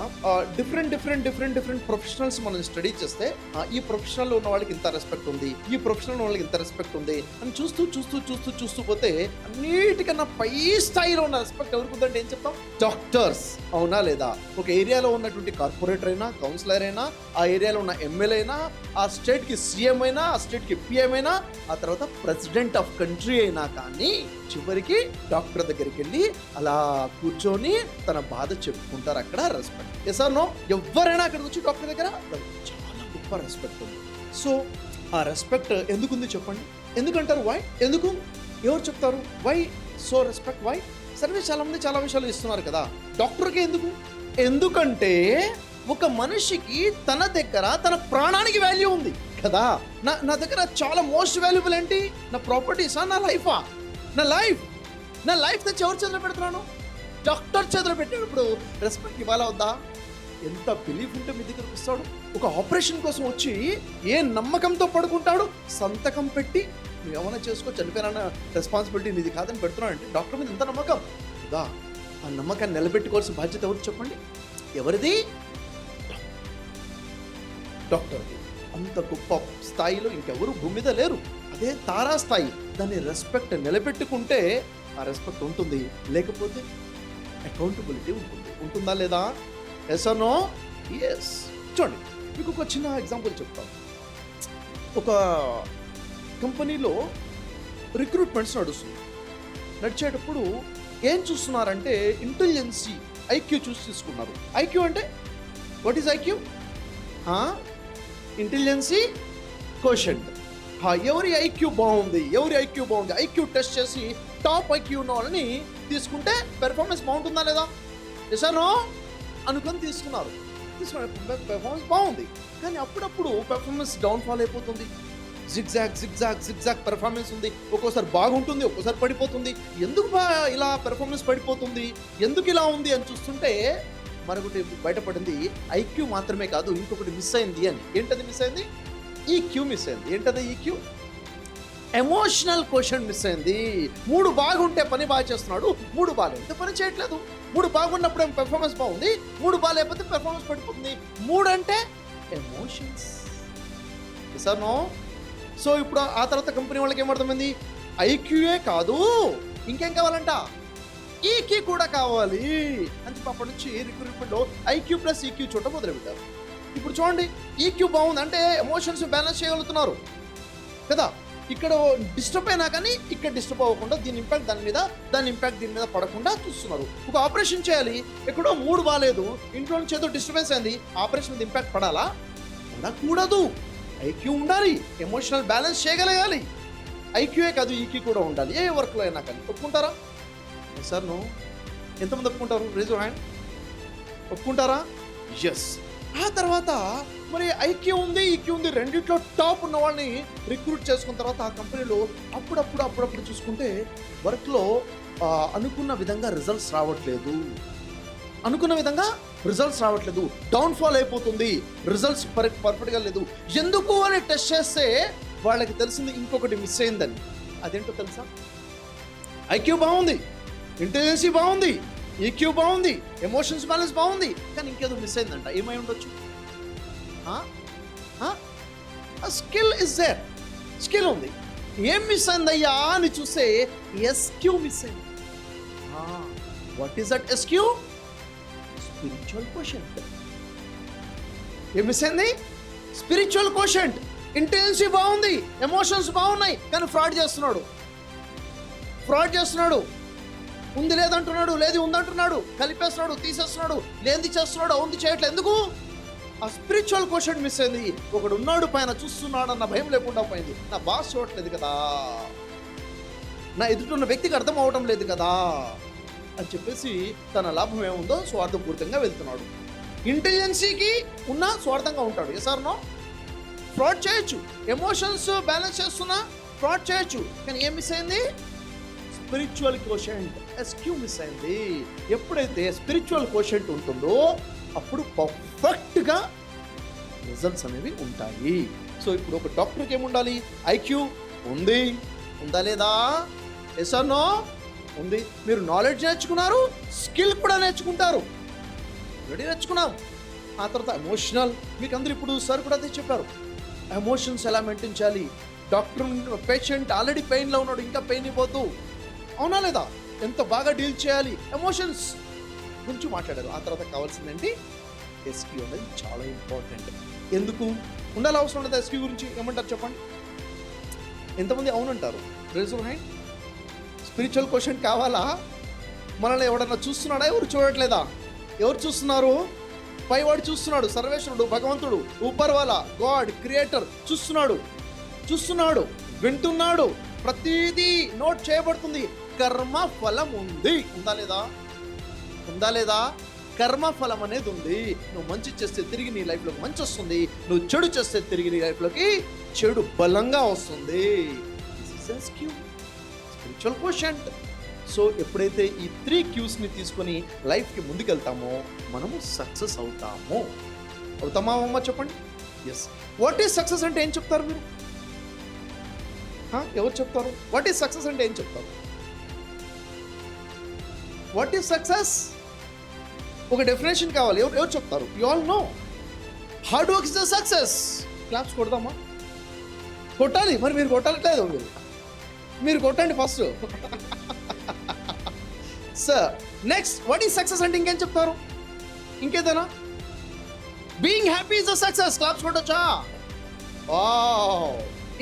డిఫరెంట్ ప్రొఫెషనల్స్ మనం స్టడీ చేస్తే ఈ ప్రొఫెషనల్లో ఉన్న వాళ్ళకి ఇంత రెస్పెక్ట్ ఉంది, ఈ ప్రొఫెషనల్ ఉన్న వాళ్ళకి ఇంత రెస్పెక్ట్ ఉంది అని చూస్తూ పోతే అన్నిటికన్నా పై స్థాయిలో ఉన్న రెస్పెక్ట్ ఎవరికి ఉందంటే ఏం చెప్తాం? డాక్టర్స్. అవునా లేదా? ఒక ఏరియాలో ఉన్నటువంటి కార్పొరేటర్ అయినా, కౌన్సిలర్ అయినా, ఆ ఏరియాలో ఉన్న ఎమ్మెల్యే అయినా, ఆ స్టేట్కి సీఎం అయినా, ఆ స్టేట్కి పిఎం అయినా, ఆ తర్వాత ప్రెసిడెంట్ ఆఫ్ కంట్రీ అయినా, కానీ చివరికి డాక్టర్ దగ్గరికి వెళ్ళి అలా కూర్చొని తన బాధ చెప్పుకుంటారు. అక్కడ రెస్పెక్ట్. Yes or no? ఎవరైనా అక్కడికి వచ్చి డాక్టర్ దగ్గర చాలా గొప్ప రెస్పెక్ట్ ఉంది. సో ఆ రెస్పెక్ట్ ఎందుకుంది చెప్పండి? ఎందుకంటారు వై? ఎందుకు? ఎవరు చెప్తారు why so respect? Why? Service చాలా మంది చాలా విషయాలు ఇస్తున్నారు కదా, డాక్టర్కి ఎందుకు? ఎందుకంటే ఒక మనిషికి తన దగ్గర తన ప్రాణానికి వాల్యూ ఉంది కదా. నా దగ్గర చాలా మోస్ట్ వాల్యుబుల్ ఏంటి? నా ప్రాపర్టీసా? నా లైఫా? నా లైఫ్ తెచ్చి ఎవరి చేతిలో పెడుతున్నాను? డాక్టర్ చేతిలో పెట్టినప్పుడు రెస్పెక్ట్ ఇవ్వాలా వద్దా? ఎంత బిలీఫ్ ఉంటే మీ దగ్గరకు వస్తాడు. ఒక ఆపరేషన్ కోసం వచ్చి ఏ నమ్మకంతో పడుకుంటాడు? సంతకం పెట్టి నువ్వు ఏమైనా చేసుకో, చనిపోయిన రెస్పాన్సిబిలిటీ నీది కాదని పెడుతున్నాడు అంటే డాక్టర్ మీద ఎంత నమ్మకం కదా. ఆ నమ్మకాన్ని నిలబెట్టుకోవాల్సిన బాధ్యత ఎవరు చెప్పండి? ఎవరిది? డాక్టర్ది. అంత గొప్ప స్థాయిలో ఇంకెవరు భూమి మీద లేరు. అదే తారా స్థాయి. దాన్ని రెస్పెక్ట్ నిలబెట్టుకుంటే ఆ రెస్పెక్ట్ ఉంటుంది, లేకపోతే అకౌంటబిలిటీ ఉంటుంది. ఉంటుందా లేదా? Yes or no? ఎస్. చూడండి, మీకు ఒక చిన్న ఎగ్జాంపుల్ చెప్తాను. ఒక కంపెనీలో రిక్రూట్మెంట్స్ నడిచేటప్పుడు ఏం చూస్తున్నారంటే ఇంటెలిజెన్సీ, ఐక్యూ చూసి తీసుకున్నారు. ఐక్యూ అంటే వాట్ ఈజ్ ఐక్యూ? ఇంటెలిజెన్సీ కోషెంట్. ఎవరి ఐక్యూ బాగుంది, ఐక్యూ టెస్ట్ చేసి టాప్ ఐక్యూ ఉన్న వాళ్ళని తీసుకుంటే పెర్ఫార్మెన్స్ బాగుంటుందా లేదా? ఎస్ ఆర్ నో అనుకొని తీసుకున్నారు. పెర్ఫార్మెన్స్ బాగుంది, కానీ అప్పుడప్పుడు పెర్ఫార్మెన్స్ డౌన్ఫాల్ అయిపోతుంది. జిగ్జాగ్ పెర్ఫార్మెన్స్ ఉంది. ఒక్కోసారి బాగుంటుంది, ఒక్కోసారి పడిపోతుంది. ఎందుకు ఇలా పెర్ఫార్మెన్స్ పడిపోతుంది, ఎందుకు ఇలా ఉంది అని చూస్తుంటే మరొకటి బయటపడింది. ఐక్యూ మాత్రమే కాదు, ఇంకొకటి మిస్ అయింది అని. ఏంటది మిస్ అయింది? ఈక్యూ మిస్ అయింది. ఏంటది ఈక్యూ? ఎమోషనల్ క్వశ్చన్ మిస్ అయింది. 3 బాగుంటే పని బాగా చేస్తున్నాడు, 3 బాగాలేకపోతే పని చేయట్లేదు. 3 బాగున్నప్పుడు ఏం పెర్ఫార్మెన్స్ బాగుంది, 3 బాగాలేకపోతే పెర్ఫార్మెన్స్ పడిపోతుంది. 3 అంటే ఎమోషన్స్. Sir no? సో ఇప్పుడు ఆ తర్వాత కంపెనీ వాళ్ళకి ఏమర్థమైంది? ఐక్యూయే కాదు, ఇంకేం కావాలంట? ఈక్యూ కూడా కావాలి అని చెప్పి అప్పటి నుంచి రిక్రూట్మెంట్లో ఐక్యూ ప్లస్ ఈక్యూ చూడటం మొదలుపెట్టారు. ఇప్పుడు చూడండి, ఈక్యూ బాగుంది అంటే ఎమోషన్స్ బ్యాలెన్స్ చేయగలుగుతున్నారు కదా. ఇక్కడ డిస్టర్బ్ అయినా కానీ ఇక్కడ డిస్టర్బ్ అవ్వకుండా దీని ఇంపాక్ట్ దీని మీద పడకుండా చూస్తున్నారు. ఒక ఆపరేషన్ చేయాలి, ఎక్కడో మూడు బాగాలేదు, ఇంట్లో నుంచి ఏదో డిస్టర్బెన్స్ అయింది, ఆపరేషన్ మీద ఇంపాక్ట్ పడాలా? పడకూడదు. ఐక్యూ ఉండాలి, ఎమోషనల్ బ్యాలెన్స్ చేయగలగాలి. ఐక్యూఏ కాదు, ఈక్యూ కూడా ఉండాలి ఏ వర్క్లో అయినా కానీ. ఒప్పుకుంటారా సార్? నువ్వు ఎంతమంది ఒప్పుకుంటారు? Raise your hand. ఒప్పుకుంటారా? ఎస్. ఆ తర్వాత మరి ఐక్యూ ఉంది, ఈక్యూ ఉంది, రెండిట్లో టాప్ ఉన్న వాళ్ళని రిక్రూట్ చేసుకున్న తర్వాత ఆ కంపెనీలో అప్పుడప్పుడు చూసుకుంటే వర్క్లో అనుకున్న విధంగా రిజల్ట్స్ రావట్లేదు, డౌన్ఫాల్ అయిపోతుంది, రిజల్ట్స్ పర్ఫెక్ట్గా లేదు. ఎందుకు అని టెస్ట్ చేస్తే వాళ్ళకి తెలిసింది ఇంకొకటి మిస్ అయిందని. అదేంటో తెలుసా? ఐక్యూ బాగుంది, ఇంటెలిజెన్సీ బాగుంది, ఈక్యూ బాగుంది, ఎమోషన్స్ బ్యాలెన్స్ బాగుంది, కానీ ఇంకేదో మిస్ అయిందంట. ఏమై ఉండొచ్చు? స్కిల్ ఇస్ దేర్, స్కిల్ ఉంది. ఏం మిస్ అయిందయ్యా అని చూస్తే ఎస్క్యూ మిస్ అయింది. What is that SQ? Spiritual quotient. ఏం మిస్ అయింది? Spiritual quotient. ఇంటెన్సీ బాగుంది, ఎమోషన్స్ బాగున్నాయి, కానీ ఫ్రాడ్ చేస్తున్నాడు. ఉంది లేదంటున్నాడు, లేదు ఉందంటున్నాడు, కలిపేస్తున్నాడు, తీసేస్తున్నాడు, లేనిది చేస్తున్నాడు, ఉంది చేయట్లేదు. ఎందుకు? ఆ స్పిరిచువల్ కోషెంట్ మిస్ అయింది. ఒకడు ఉన్నాడు పైన చూస్తున్నాడు అన్న భయం లేకుండా పోయింది. నా బాస్ చూడట్లేదు కదా, నా ఎదుటిన్న వ్యక్తికి అర్థం అవడం లేదు కదా అని చెప్పేసి తన లాభం ఏముందో స్వార్థపూరితంగా వెళ్తున్నాడు. ఇంటెలిజెన్సీకి ఉన్న స్వార్థంగా ఉంటాడు. ఎసార్ నో? ఫ్రాడ్ చేయొచ్చు, ఎమోషన్స్ బ్యాలెన్స్ చేస్తున్నా ఫ్రాడ్ చేయొచ్చు, కానీ ఏం మిస్ అయింది? స్పిరిచువల్ కోషెంట్, ఎస్క్యూ మిస్ అయింది. ఎప్పుడైతే స్పిరిచువల్ కోషెంట్ ఉంటుందో అప్పుడు పర్ఫెక్ట్గా రిజల్ట్స్ అనేవి ఉంటాయి. సో ఇప్పుడు ఒక డాక్టర్కి ఏముండాలి? ఐక్యూ ఉందా లేదా? Yes or no? ఉంది. మీరు నాలెడ్జ్ నేర్చుకున్నారు, స్కిల్ కూడా నేర్చుకుంటారు. ఆల్రెడీ నేర్చుకున్నాం. ఆ తర్వాత ఎమోషనల్, మీకు అందరూ ఇప్పుడు సార్ కూడా అదే చెప్పారు, ఎమోషన్స్ ఎలా మెయింటైన్ చేయాలి. డాక్టర్ పేషెంట్ ఆల్రెడీ పెయిన్లో ఉన్నాడు, ఇంకా పెయిన్ ఇవ్వద్దు, అవునా లేదా? ఎంత బాగా డీల్ చేయాలి, ఎమోషన్స్ గురించి మాట్లాడారు. ఆ తర్వాత కావాల్సిందండి ఎస్క్యూ అనేది చాలా ఇంపార్టెంట్. ఎందుకు ఉండాలి, అవసరం లేదా? ఎస్క్యూ గురించి ఏమంటారు చెప్పండి? ఎంతమంది అవునంటారు? Raise your hand. Spiritual question కావాలా? మనల్ని ఎవడన్నా చూస్తున్నాడా? ఎవరు చూడట్లేదా? ఎవరు చూస్తున్నారు? పైవాడు చూస్తున్నాడు, సర్వేశ్వరుడు, భగవంతుడు, ఊపర్వాలా, గాడ్, క్రియేటర్ చూస్తున్నాడు, వింటున్నాడు, ప్రతిదీ నోట్ చేయబడుతుంది. కర్మ ఫలం ఉంది, ఉందా లేదా? కర్మ ఫలం అనేది ఉంది. నువ్వు మంచి చేస్తే తిరిగి నీ లైఫ్లోకి మంచి వస్తుంది, నువ్వు చెడు చేస్తే తిరిగి నీ లైఫ్లోకి చెడు బలంగా వస్తుంది. Spiritual quotient. సో ఎప్పుడైతే ఈ 3 క్యూస్ని తీసుకొని లైఫ్కి ముందుకెళ్తామో మనము సక్సెస్ అవుతామా అమ్మ? చెప్పండి. ఎస్. వాట్ ఈజ్ సక్సెస్ అంటే ఏం చెప్తారు మీరు? ఎవరు చెప్తారు? వాట్ ఈజ్ సక్సెస్ అంటే ఏం చెప్తారు? What is success? ఒక డెఫినేషన్ కావాలి. ఎవరు చెప్తారు? You all know. Hard work is the success. Claps కొడదామా? కొట్టాలి. మరి మీరు కొట్టట్లేదు, మీరు కొట్టండి first. Sir next, what is success అంటే ఇంకేం చెప్తారు? ఇంకేదైనా? Being happy is the success. Claps కొట్టొచ్చా?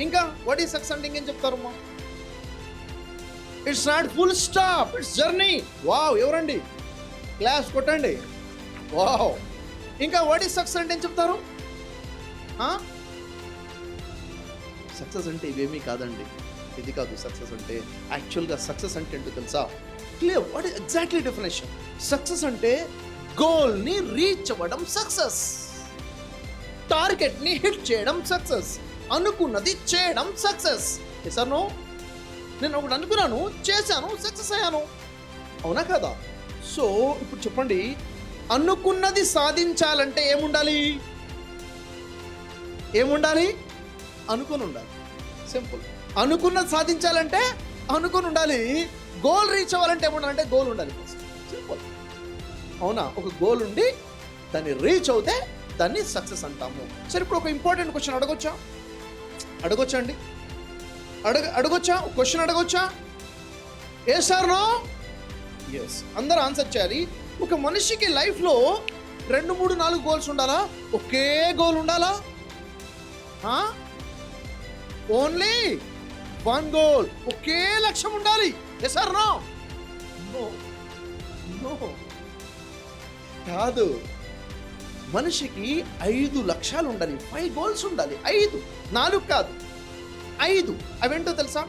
ఇంకా వాట్ ఈజ్ సక్సెస్ అంటే ఇంకేం చెప్తారమ్మా? It's not full stop, it's journey. Wow, ఎవరండి? క్లాస్ కొట్టండి. వావ్. ఇంకా వాట్ ఈజ్ సక్సెస్ అంటే ఏం చెప్తారు? సక్సెస్ అంటే ఇవేమీ కాదండి, ఇది కాదు సక్సెస్ అంటే. యాక్చువల్గా సక్సెస్ అంటే ఏంటో తెలుసా? Clear. What is exactly definition? Success అంటే గోల్ని రీచ్ అవ్వడం సక్సెస్, టార్గెట్ని హిట్ చేయడం సక్సెస్, అనుకున్నది చేయడం సక్సెస్. ఎసర్నో? నేను ఒకటి అనుకున్నాను, చేశాను, సక్సెస్ అయ్యాను, అవునా కదా? సో ఇప్పుడు చెప్పండి, అనుకున్నది సాధించాలంటే ఏముండాలి? అనుకుని ఉండాలి. సింపుల్. అనుకున్నది సాధించాలంటే అనుకుని ఉండాలి. గోల్ రీచ్ అవ్వాలంటే ఏముండాలంటే గోల్ ఉండాలి. సింపుల్, అవునా? ఒక గోల్ ఉండి దాన్ని రీచ్ అవుతే దాన్ని సక్సెస్ అంటాము. సరే, ఇప్పుడు ఒక ఇంపార్టెంట్ క్వశ్చన్ అడగొచ్చా అండి? క్వశ్చన్ అడగొచ్చా? ఏ సార్ నో? ఎస్, అందరూ ఆన్సర్ చేయాలి. ఒక మనిషికి లైఫ్లో 2, 3, 4 గోల్స్ ఉండాలా? ఒకే గోల్ ఉండాలా? ఓన్లీ 1 గోల్, ఒకే లక్ష్యం ఉండాలి. Yes or no? నో కాదు. మనిషికి 5 లక్ష్యాలు ఉండాలి, 5 గోల్స్ ఉండాలి. 5, 4 కాదు, 5. అవేంటో తెలుసా?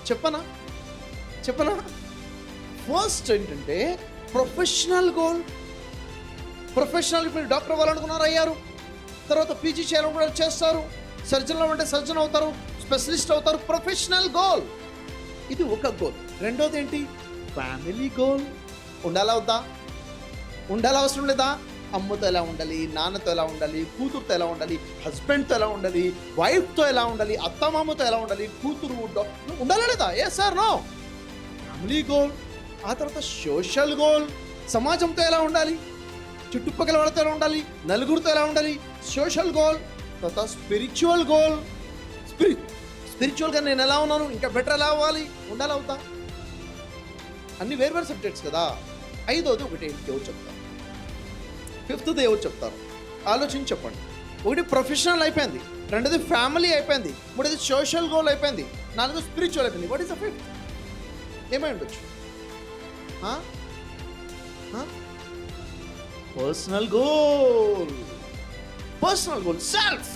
చెప్పనా? ఫస్ట్ ఏంటంటే ప్రొఫెషనల్ గోల్. ప్రొఫెషనల్, మీరు డాక్టర్ అవ్వాలనుకున్నారు, అయ్యారు. తర్వాత పీజీ చేయాలనుకున్నారు, చేస్తారు. సర్జన్ అంటే సర్జన్ అవుతారు, స్పెషలిస్ట్ అవుతారు. ప్రొఫెషనల్ గోల్, ఇది ఒక గోల్. రెండోది ఏంటి? Family goal. ఉండాలా వద్దా? ఉండాలా, అవసరం లేదా? అమ్మతో ఎలా ఉండాలి, నాన్నతో ఎలా ఉండాలి, కూతురుతో ఎలా ఉండాలి, హస్బెండ్తో ఎలా ఉండాలి, వైఫ్తో ఎలా ఉండాలి, అత్తమామతో ఎలా ఉండాలి, కూతురు ఉండాలా లేదా? ఏ సార్ నో? Family goal. ఆ తర్వాత సోషల్ గోల్, సమాజంతో ఎలా ఉండాలి, చుట్టుపక్కల వాళ్ళతో ఎలా ఉండాలి, నలుగురితో ఎలా ఉండాలి, సోషల్ గోల్. తర్వాత స్పిరిచువల్ గోల్. స్పిరిచువల్గా నేను ఎలా ఉన్నాను, ఇంకా బెటర్ ఎలా అవ్వాలి, ఉండాలి అవుతా? అన్ని వేరు సబ్జెక్ట్స్ కదా. 5వది ఒకటి ఎవరు చెప్తారు? 5th ఎవరు చెప్తారు? ఆలోచించి చెప్పండి. ఒకటి ప్రొఫెషనల్ అయిపోయింది, 2ది ఫ్యామిలీ అయిపోయింది, 3ది సోషల్ గోల్ అయిపోయింది, 4ది స్పిరిచువల్ అయిపోయింది. What is the 5th? ఏమై ఉండొచ్చు? Personal goal. Self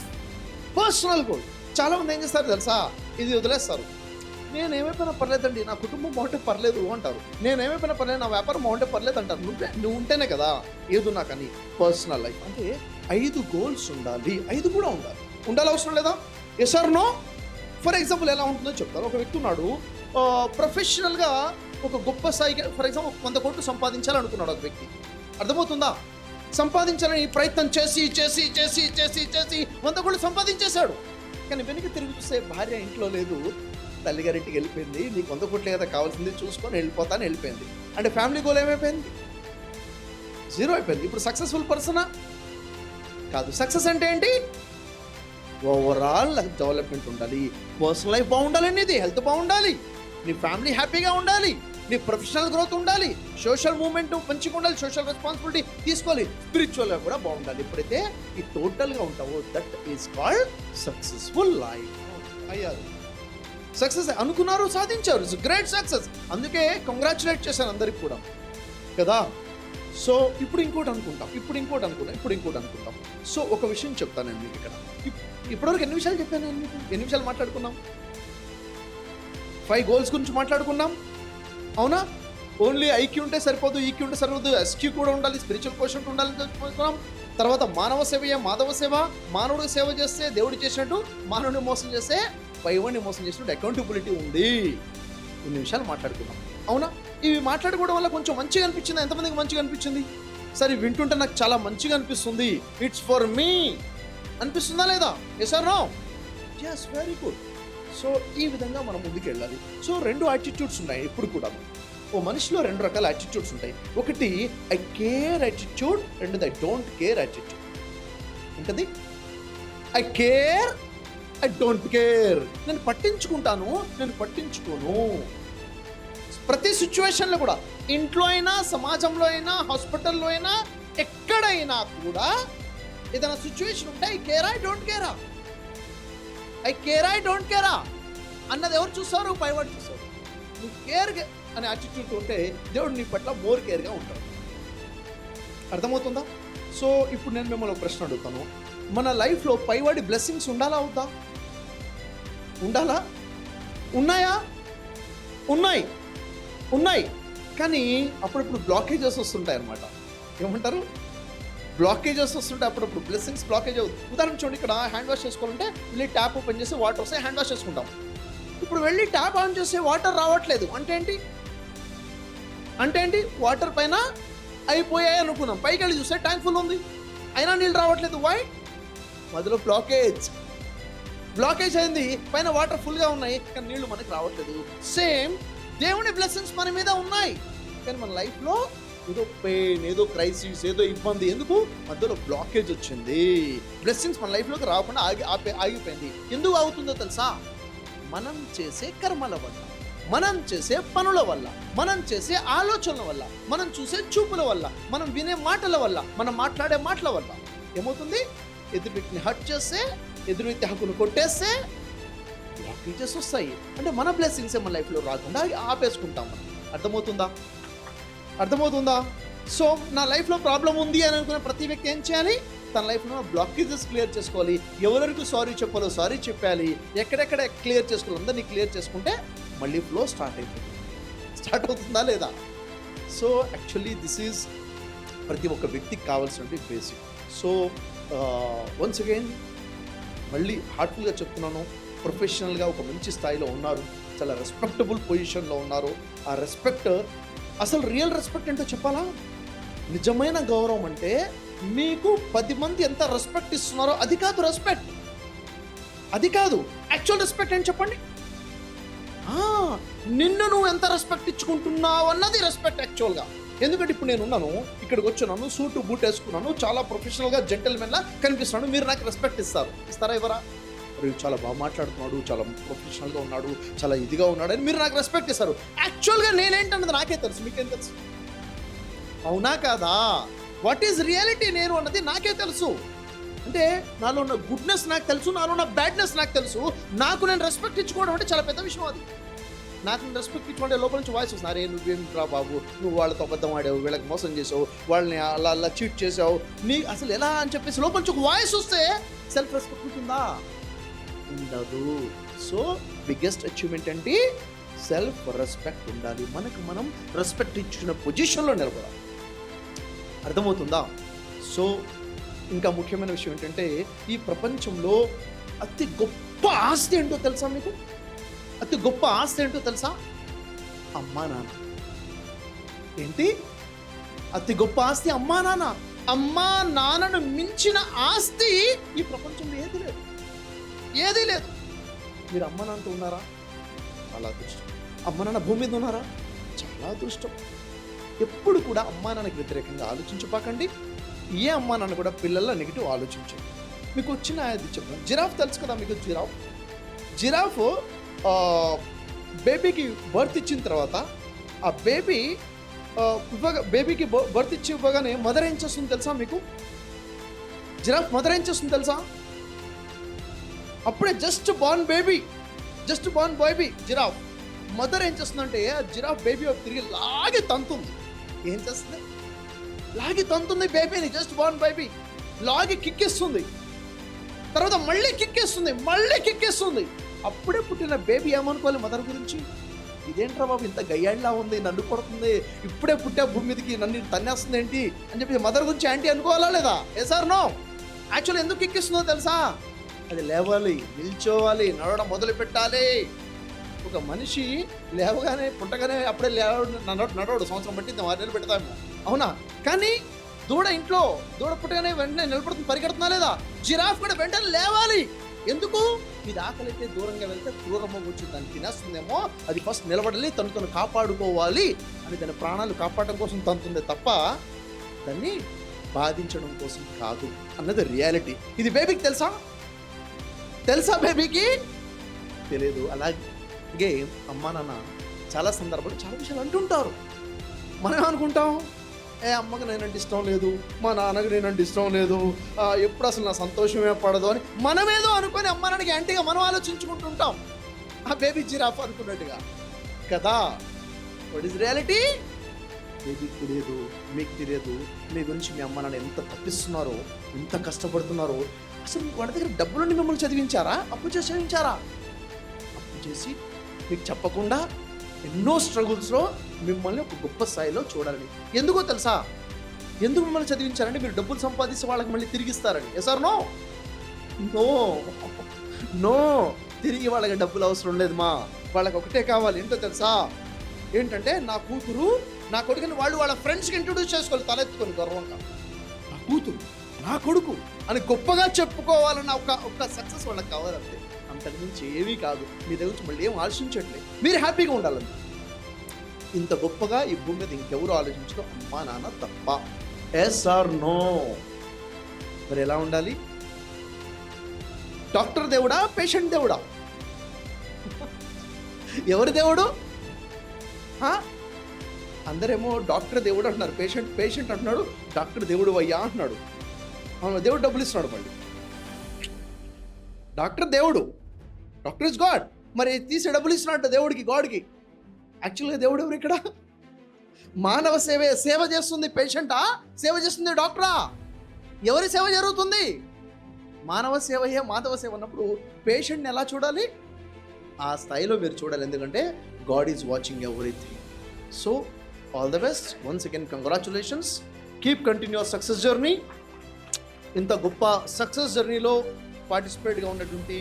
personal goal. చాలా మంది ఏం చేస్తారు తెలుసా? ఇది వదిలేస్తారు. నేనేమైపోయినా పర్లేదండి, నా కుటుంబం బాగుంటే పర్లేదు అంటారు. నేనేమైపోయినా పర్లేదు, నా వ్యాపారం బాగుంటే పర్లేదు అంటారు. నువ్వు ఉంటేనే కదా ఏదో నాకని. పర్సనల్ లైఫ్ అంటే 5 గోల్స్ ఉండాలి. 5 కూడా ఉండాలి అవసరం లేదా? Yes or no? For example ఎలా ఉంటుందో చెప్తాను. ఒక వ్యక్తి ఉన్నాడు, ప్రొఫెషనల్గా ఒక గొప్ప స్థాయికి, ఫర్ ఎగ్జాంపుల్ 100 కోట్లు సంపాదించాలనుకున్నాడు ఒక వ్యక్తి. అర్థమవుతుందా? సంపాదించాలని ప్రయత్నం చేసి 100 కోట్లు సంపాదించేశాడు. కానీ వెనక్కి తిరిగి చూస్తే భార్య ఇంట్లో లేదు, తల్లిగారింటికి వెళ్ళిపోయింది. నీకు 100 కోట్లే కదా కావాల్సింది, చూసుకొని వెళ్ళిపోయింది. అంటే ఫ్యామిలీ గోల్ ఏమైపోయింది? 0 అయిపోయింది. ఇప్పుడు సక్సెస్ఫుల్ పర్సనా? కాదు. సక్సెస్ అంటే ఏంటి? ఓవరాల్ డెవలప్మెంట్ ఉండాలి, పర్సనల్ లైఫ్ బాగుండాలి, నీది హెల్త్ బాగుండాలి, నీ ఫ్యామిలీ హ్యాపీగా ఉండాలి, నీ ప్రొఫెషనల్ గ్రోత్ ఉండాలి, సోషల్ మూవ్మెంట్ మంచిగా ఉండాలి, సోషల్ రెస్పాన్సిబిలిటీ తీసుకోవాలి, స్పిరిచువల్గా కూడా బాగుండాలి. ఎప్పుడైతే ఈ టోటల్గా ఉంటావో that is called successful life. అయ్యారు, సక్సెస్ అనుకున్నారు, సాధించారు. It's great success. అందుకే కంగ్రాచులేట్ చేశాను అందరికి కూడా కదా. సో ఇప్పుడు ఇంకోటి అనుకుంటాం. సో ఒక విషయం చెప్తాను నేను మీకు ఇక్కడ. ఇప్పటివరకు ఎన్ని విషయాలు చెప్పాను నేను మీకు? ఎన్ని విషయాలు మాట్లాడుకున్నాం? 5 గోల్స్ గురించి మాట్లాడుకున్నాం, అవునా? ఓన్లీ ఐక్యూ ఉంటే సరిపోదు, ఈక్యూ ఉంటే సరిపోదు, ఎస్క్యూ కూడా ఉండాలి, స్పిరిచువల్ కోషన్ ఉండాలని తెలుసుకున్నాం. తర్వాత మానవ సేవయే మాధవ సేవ. మానవుడికి సేవ చేస్తే దేవుడు చేసినట్టు, మానవుడిని మోసం చేస్తే పైవాడిని మోసం చేసినట్టు అకౌంటబిలిటీ ఉంది. ఇన్ని విషయాలు మాట్లాడుకున్నాం, అవునా? ఇవి మాట్లాడుకోవడం వల్ల కొంచెం మంచిగా అనిపించింది. ఎంతమందికి మంచిగా అనిపించింది? సరే, వింటుంటే నాకు చాలా మంచిగా అనిపిస్తుంది, ఇట్స్ ఫర్ మీ అనిపిస్తుందా లేదా? Yes or no? Yes, very good. So ఈ విధంగా మనం ముందుకు వెళ్ళాలి. సో 2 యాటిట్యూడ్స్ ఉన్నాయి ఎప్పుడు కూడా. ఓ మనిషిలో 2 రకాల యాటిట్యూడ్స్ ఉంటాయి. ఒకటి ఐ కేర్ యాటిట్యూడ్, రెండోది ఐ డోంట్ కేర్ యాటిట్యూడ్. ఉంటుంది I care, I don't care. నేను పట్టించుకుంటాను, నేను పట్టించుకోను. ప్రతి సిచ్యువేషన్లో కూడా, ఇంట్లో అయినా, సమాజంలో అయినా, హాస్పిటల్లో అయినా, ఎక్కడైనా కూడా ఏదైనా సిచ్యువేషన్ ఉంటే ఐ కేరా, ఐ డోంట్ కేరా. ఐ కేరా, ఐ డోంట్ కేరా అన్నది ఎవరు చూస్తారు? పైవాడు చూస్తారు. నువ్వు కేర్ అనే యాటిట్యూడ్ ఉంటే దేవుడు నీ పట్ల మోర్ కేర్గా ఉంటాడు. అర్థమవుతుందా? సో ఇప్పుడు నేను మిమ్మల్ని ఒక ప్రశ్న అడుగుతాను. మన లైఫ్లో పైవాడి బ్లెస్సింగ్స్ ఉండాలా అవుతా? ఉండాలా? ఉన్నాయా? ఉన్నాయి. కానీ అప్పుడప్పుడు బ్లాకేజెస్ వస్తుంటాయి అన్నమాట. ఏమంటారు? బ్లాకేజెస్ వస్తుంటాయి అప్పుడప్పుడు. బ్లెస్సింగ్స్ బ్లాకేజ్ అవుతుంది. ఉదాహరణ చూడండి, ఇక్కడ హ్యాండ్ వాష్ చేసుకోవాలంటే వెళ్ళి ట్యాప్ ఓపెన్ చేసి వాటర్ వస్తే హ్యాండ్ వాష్ చేసుకుంటాం. ఇప్పుడు వెళ్ళి ట్యాప్ ఆన్ చేస్తే వాటర్ రావట్లేదు అంటే ఏంటి? వాటర్ పైన అయిపోయాయి అనుకున్నాం. పైకి వెళ్ళి చూస్తే ట్యాంక్ ఫుల్ ఉంది, అయినా నీళ్ళు రావట్లేదు. వై? మధ్యలో బ్లాకేజ్ అయింది. పైన వాటర్ ఫుల్గా ఉన్నాయి కానీ నీళ్లు మనకి రావట్లేదు. సేమ్ దేవుని బ్లెస్సింగ్స్ మన మీద ఉన్నాయి కానీ మన లైఫ్లో ఏదో పెయిన్, ఏదో క్రైసిస్, ఏదో ఇబ్బంది. ఎందుకు? మధ్యలో బ్లాకేజ్ వచ్చింది. బ్లెస్సింగ్స్ మన లైఫ్లోకి రాకుండా ఆగిపోయింది. ఎందుకు ఆగుతుందో తెలుసా? మనం చేసే కర్మల వల్ల. మనం చేసే పనుల వల్ల, మనం చేసే ఆలోచనల వల్ల, మనం చూసే చూపుల వల్ల, మనం వినే మాటల వల్ల, మనం మాట్లాడే మాటల వల్ల ఏమవుతుంది? ఎదురు వ్యక్తిని హర్ట్ చేస్తే, ఎదురు వ్యక్తి హక్కును కొట్టేస్తే బ్లాకేజెస్ వస్తాయి. అంటే మన బ్లెస్సింగ్స్ మన లైఫ్లో రాకుండా ఆపేసుకుంటాం మనం. అర్థమవుతుందా? సో నా లైఫ్లో ప్రాబ్లం ఉంది అని అనుకున్న ప్రతి వ్యక్తి ఏం చేయాలి? తన లైఫ్లో బ్లాకేజెస్ క్లియర్ చేసుకోవాలి. ఎవరికి సారీ చెప్పాలో సారీ చెప్పాలి. ఎక్కడెక్కడ క్లియర్ చేసుకోవాలి అందరినీ క్లియర్ చేసుకుంటే మళ్ళీ ఫ్లో స్టార్ట్ అవుతుందా లేదా? సో యాక్చువల్లీ దిస్ ఈజ్ ప్రతి ఒక్క వ్యక్తికి కావాల్సినటువంటి బేసిక్. సో వన్స్ అగైన్ మళ్ళీ హార్ట్ఫుల్గా చెప్తున్నాను, ప్రొఫెషనల్గా ఒక మంచి స్థాయిలో ఉన్నారు, చాలా రెస్పెక్టబుల్ పొజిషన్లో ఉన్నారు. ఆ రెస్పెక్ట్, అసలు రియల్ రెస్పెక్ట్ ఏంటో చెప్పాలా? నిజమైన గౌరవం అంటే మీకు 10 మంది ఎంత రెస్పెక్ట్ ఇస్తున్నారో అది కాదు రెస్పెక్ట్. అది కాదు యాక్చువల్ రెస్పెక్ట్ ఏంటి చెప్పండి? నిన్ను నువ్వు ఎంత రెస్పెక్ట్ ఇచ్చుకుంటున్నావు అన్నది రెస్పెక్ట్ యాక్చువల్గా. ఎందుకంటే ఇప్పుడు నేను ఉన్నాను, ఇక్కడికి వచ్చున్నాను, సూటు బూట్ వేసుకున్నాను, చాలా ప్రొఫెషనల్గా జెంటల్మెన్లా కనిపిస్తున్నాను. మీరు నాకు రెస్పెక్ట్ ఇస్తారా? ఇవ్వరా? చాలా బాగా మాట్లాడుతున్నాడు, చాలా ప్రొఫెషనల్గా ఉన్నాడు, చాలా ఇదిగా ఉన్నాడు అని మీరు నాకు రెస్పెక్ట్ ఇస్తారు. యాక్చువల్గా నేనేంటన్నది నాకే తెలుసు, మీకేం తెలుసు? అవునా కాదా? వాట్ ఈజ్ రియాలిటీ నేను అన్నది నాకే తెలుసు. అంటే నాలో ఉన్న గుడ్నెస్ నాకు తెలుసు, నాలో ఉన్న బ్యాడ్నెస్ నాకు తెలుసు. నాకు నేను రెస్పెక్ట్ ఇచ్చుకోవడం అంటే చాలా పెద్ద విషయం. అది నాకు నేను రెస్పెక్ట్ ఇచ్చుకుంటే లోపల నుంచి వాయిస్ వస్తుంది, అరే నువ్వేం రా బాబు, నువ్వు వాళ్ళతో అబద్ధం ఆడావు, వీళ్ళకి మోసం చేసావు, వాళ్ళని అలా చీట్ చేసావు, నీ అసలు ఎలా అని చెప్పేసి లోపల నుంచి ఒక వాయిస్ వస్తే సెల్ఫ్ రెస్పెక్ట్ ఉంటుందా? ఉండదు. సో బిగ్గెస్ట్ అచీవ్మెంట్ అంటే సెల్ఫ్ రెస్పెక్ట్ ఉండాలి. మనకు మనం రెస్పెక్ట్ ఇచ్చిన పొజిషన్లో నిలబడాలి. అర్థమవుతుందా? సో ఇంకా ముఖ్యమైన విషయం ఏంటంటే ఈ ప్రపంచంలో అతి గొప్ప ఆస్తి ఏంటో తెలుసా మీకు? అతి గొప్ప ఆస్తి ఏంటో తెలుసా? అమ్మా నాన్న. ఏంటి అతి గొప్ప ఆస్తి? అమ్మా నాన్న. అమ్మా నాన్నను మించిన ఆస్తి ఈ ప్రపంచంలో ఏదీ లేదు. మీరు అమ్మ నాన్నతో ఉన్నారా? చాలా అదృష్టం. అమ్మ నాన్న భూమి మీద ఉన్నారా? చాలా అదృష్టం. ఎప్పుడు కూడా అమ్మా నాన్నకి వ్యతిరేకంగా ఆలోచించపాకండి. ఏ అమ్మా నాన్న కూడా పిల్లల నెగిటివ్ ఆలోచించండి. మీకు వచ్చిన అది చెప్పండి. జిరాఫ్ తెలుసు కదా మీకు? జిరాఫ్ బేబీకి బర్త్ ఇచ్చిన తర్వాత ఆ బేబీకి బర్త్ ఇచ్చి ఇవ్వగానే మదర్ ఏం చేస్తుంది తెలుసా మీకు? జిరాఫ్ మదర్ ఏం చేస్తుంది తెలుసా? అప్పుడే just born baby giraffe mother ఏం చేస్తుందంటే ఆ జిరాఫ్ బేబీ తిరిగి లాగి తంతుంది. ఏం చేస్తుంది? లాగి తంతుంది బేబీని. జస్ట్ బార్న్ బేబీ లాగి కిక్కేస్తుంది, తర్వాత మళ్ళీ కిక్కేస్తుంది. అప్పుడే పుట్టిన బేబీ ఏమనుకోవాలి మదర్ గురించి? ఇదేంట్రా బాబు ఇంత గయ్యాడిలా ఉంది, నన్ను కొడుతుంది, ఇప్పుడే పుట్టే భూమి మీదకి నన్ను తన్నేస్తుంది ఏంటి అని చెప్పి మదర్ గురించి యాంటీ అనుకోవాలా లేదా? ఏ సార్ నో? యాక్చువల్ ఎందుకు కిక్కిస్తుందో తెలుసా? అది లేవాలి, నిల్చోవాలి, నడవడం మొదలు పెట్టాలి. ఒక మనిషి లేవగానే పుట్టగానే అప్పుడే నడవడు, సంవత్సరం బట్టి 6 నెలలు పెడతాము, అవునా? కానీ దూడ పుట్టగానే వెంటనే నిలబడుతుంది, పరిగెడుతున్నా లేదా? జిరాఫ్ కూడా వెంటనే లేవాలి. ఎందుకు? ఇది ఆకలితే దూరంగా వెళ్తే క్రూరమ్మ వచ్చి దాన్ని తినేస్తుందేమో, అది ఫస్ట్ నిలబడాలి, తను కాపాడుకోవాలి అని దాని ప్రాణాలు కాపాడడం కోసం తంతుంది తప్ప దాన్ని బాధించడం కోసం కాదు అన్నది రియాలిటీ. ఇది బేబీకి తెలుసా? బేబీకి తెలియదు. అలాగే అమ్మా నాన్న చాలా సందర్భాలు చాలా విషయాలు అంటుంటారు. మనం ఏమనుకుంటాం? అమ్మకి నేనంటే ఇష్టం లేదు, మా నాన్నకి నేనంటే ఇష్టం లేదు, ఎప్పుడు అసలు నా సంతోషమే పడదు అని మనమేదో అనుకొని అమ్మ నాన్నకి యాంటీగా మనం ఆలోచించుకుంటుంటాం. ఆ బేబీ జిరాఫ్ అనుకున్నట్టుగా కదా. What is reality? బేబీకి తెలియదు, మీకు తెలియదు మీ గురించి. మీ అమ్మ నాన్న ఎంత తప్పిస్తున్నారో, ఎంత కష్టపడుతున్నారో. అసలు వాళ్ళ దగ్గర డబ్బులుండి మిమ్మల్ని చదివించారా? అప్పు చేసి చదివించారా? అప్పు చేసి మీకు చెప్పకుండా ఎన్నో స్ట్రగుల్స్లో మిమ్మల్ని ఒక గొప్ప స్థాయిలో చూడాలని. ఎందుకో తెలుసా? ఎందుకు మిమ్మల్ని చదివించారంటే మీరు డబ్బులు సంపాదిస్తే వాళ్ళకి మళ్ళీ తిరిగిస్తారని. ఎసార్ నో తిరిగి వాళ్ళకి డబ్బులు అవసరం లేదు మా. వాళ్ళకి ఒకటే కావాలి, ఏంటో తెలుసా? ఏంటంటే నా కూతురు నా కొడుకుని వాళ్ళు వాళ్ళ ఫ్రెండ్స్కి ఇంట్రొడ్యూస్ చేసుకోవాలి, తలెత్తుకొని గర్వంగా. నా కూతురు నా కొడుకు అని గొప్పగా చెప్పుకోవాలన్న ఒక సక్సెస్ వాళ్ళకి కావాలంతే. అంతకు మించి ఏమీ కాదు. మీ దగ్గర నుంచి మళ్ళీ ఏం ఆలోచించట్లేదు, మీరు హ్యాపీగా ఉండాలంటే. ఇంత గొప్పగా ఈ భూమి మీద ఇంకెవరు ఆలోచించడం అమ్మా నాన్న తప్ప. Yes or no? మరి ఎలా ఉండాలి? డాక్టర్ దేవుడా, పేషెంట్ దేవుడా? ఎవరి దేవుడు? అందరేమో డాక్టర్ దేవుడు అంటున్నారు, పేషెంట్ అంటున్నాడు, డాక్టర్ దేవుడు అయ్యా అంటున్నాడు. అవును, దేవుడు డబ్బులు ఇస్తున్నాడు. మళ్ళీ డాక్టర్ దేవుడు, డాక్టర్ ఇస్ గాడ్. మరి తీసే డబ్బులు ఇస్తున్నాడు దేవుడికి, గాడ్కి. యాక్చువల్గా దేవుడు ఎవరు ఇక్కడ? మానవ సేవ చేస్తుంది పేషెంటా, సేవ చేస్తుంది డాక్టరా? ఎవరి సేవ జరుగుతుంది? మానవ సేవయే మాధవ సేవ అన్నప్పుడు పేషెంట్ని ఎలా చూడాలి? ఆ స్థాయిలో మీరు చూడాలి, ఎందుకంటే God is watching everything. So all the best, once again congratulations, keep continue your success journey. ఇంత గొప్ప సక్సెస్ జర్నీలో పార్టిసిపేట్గా ఉన్నటువంటి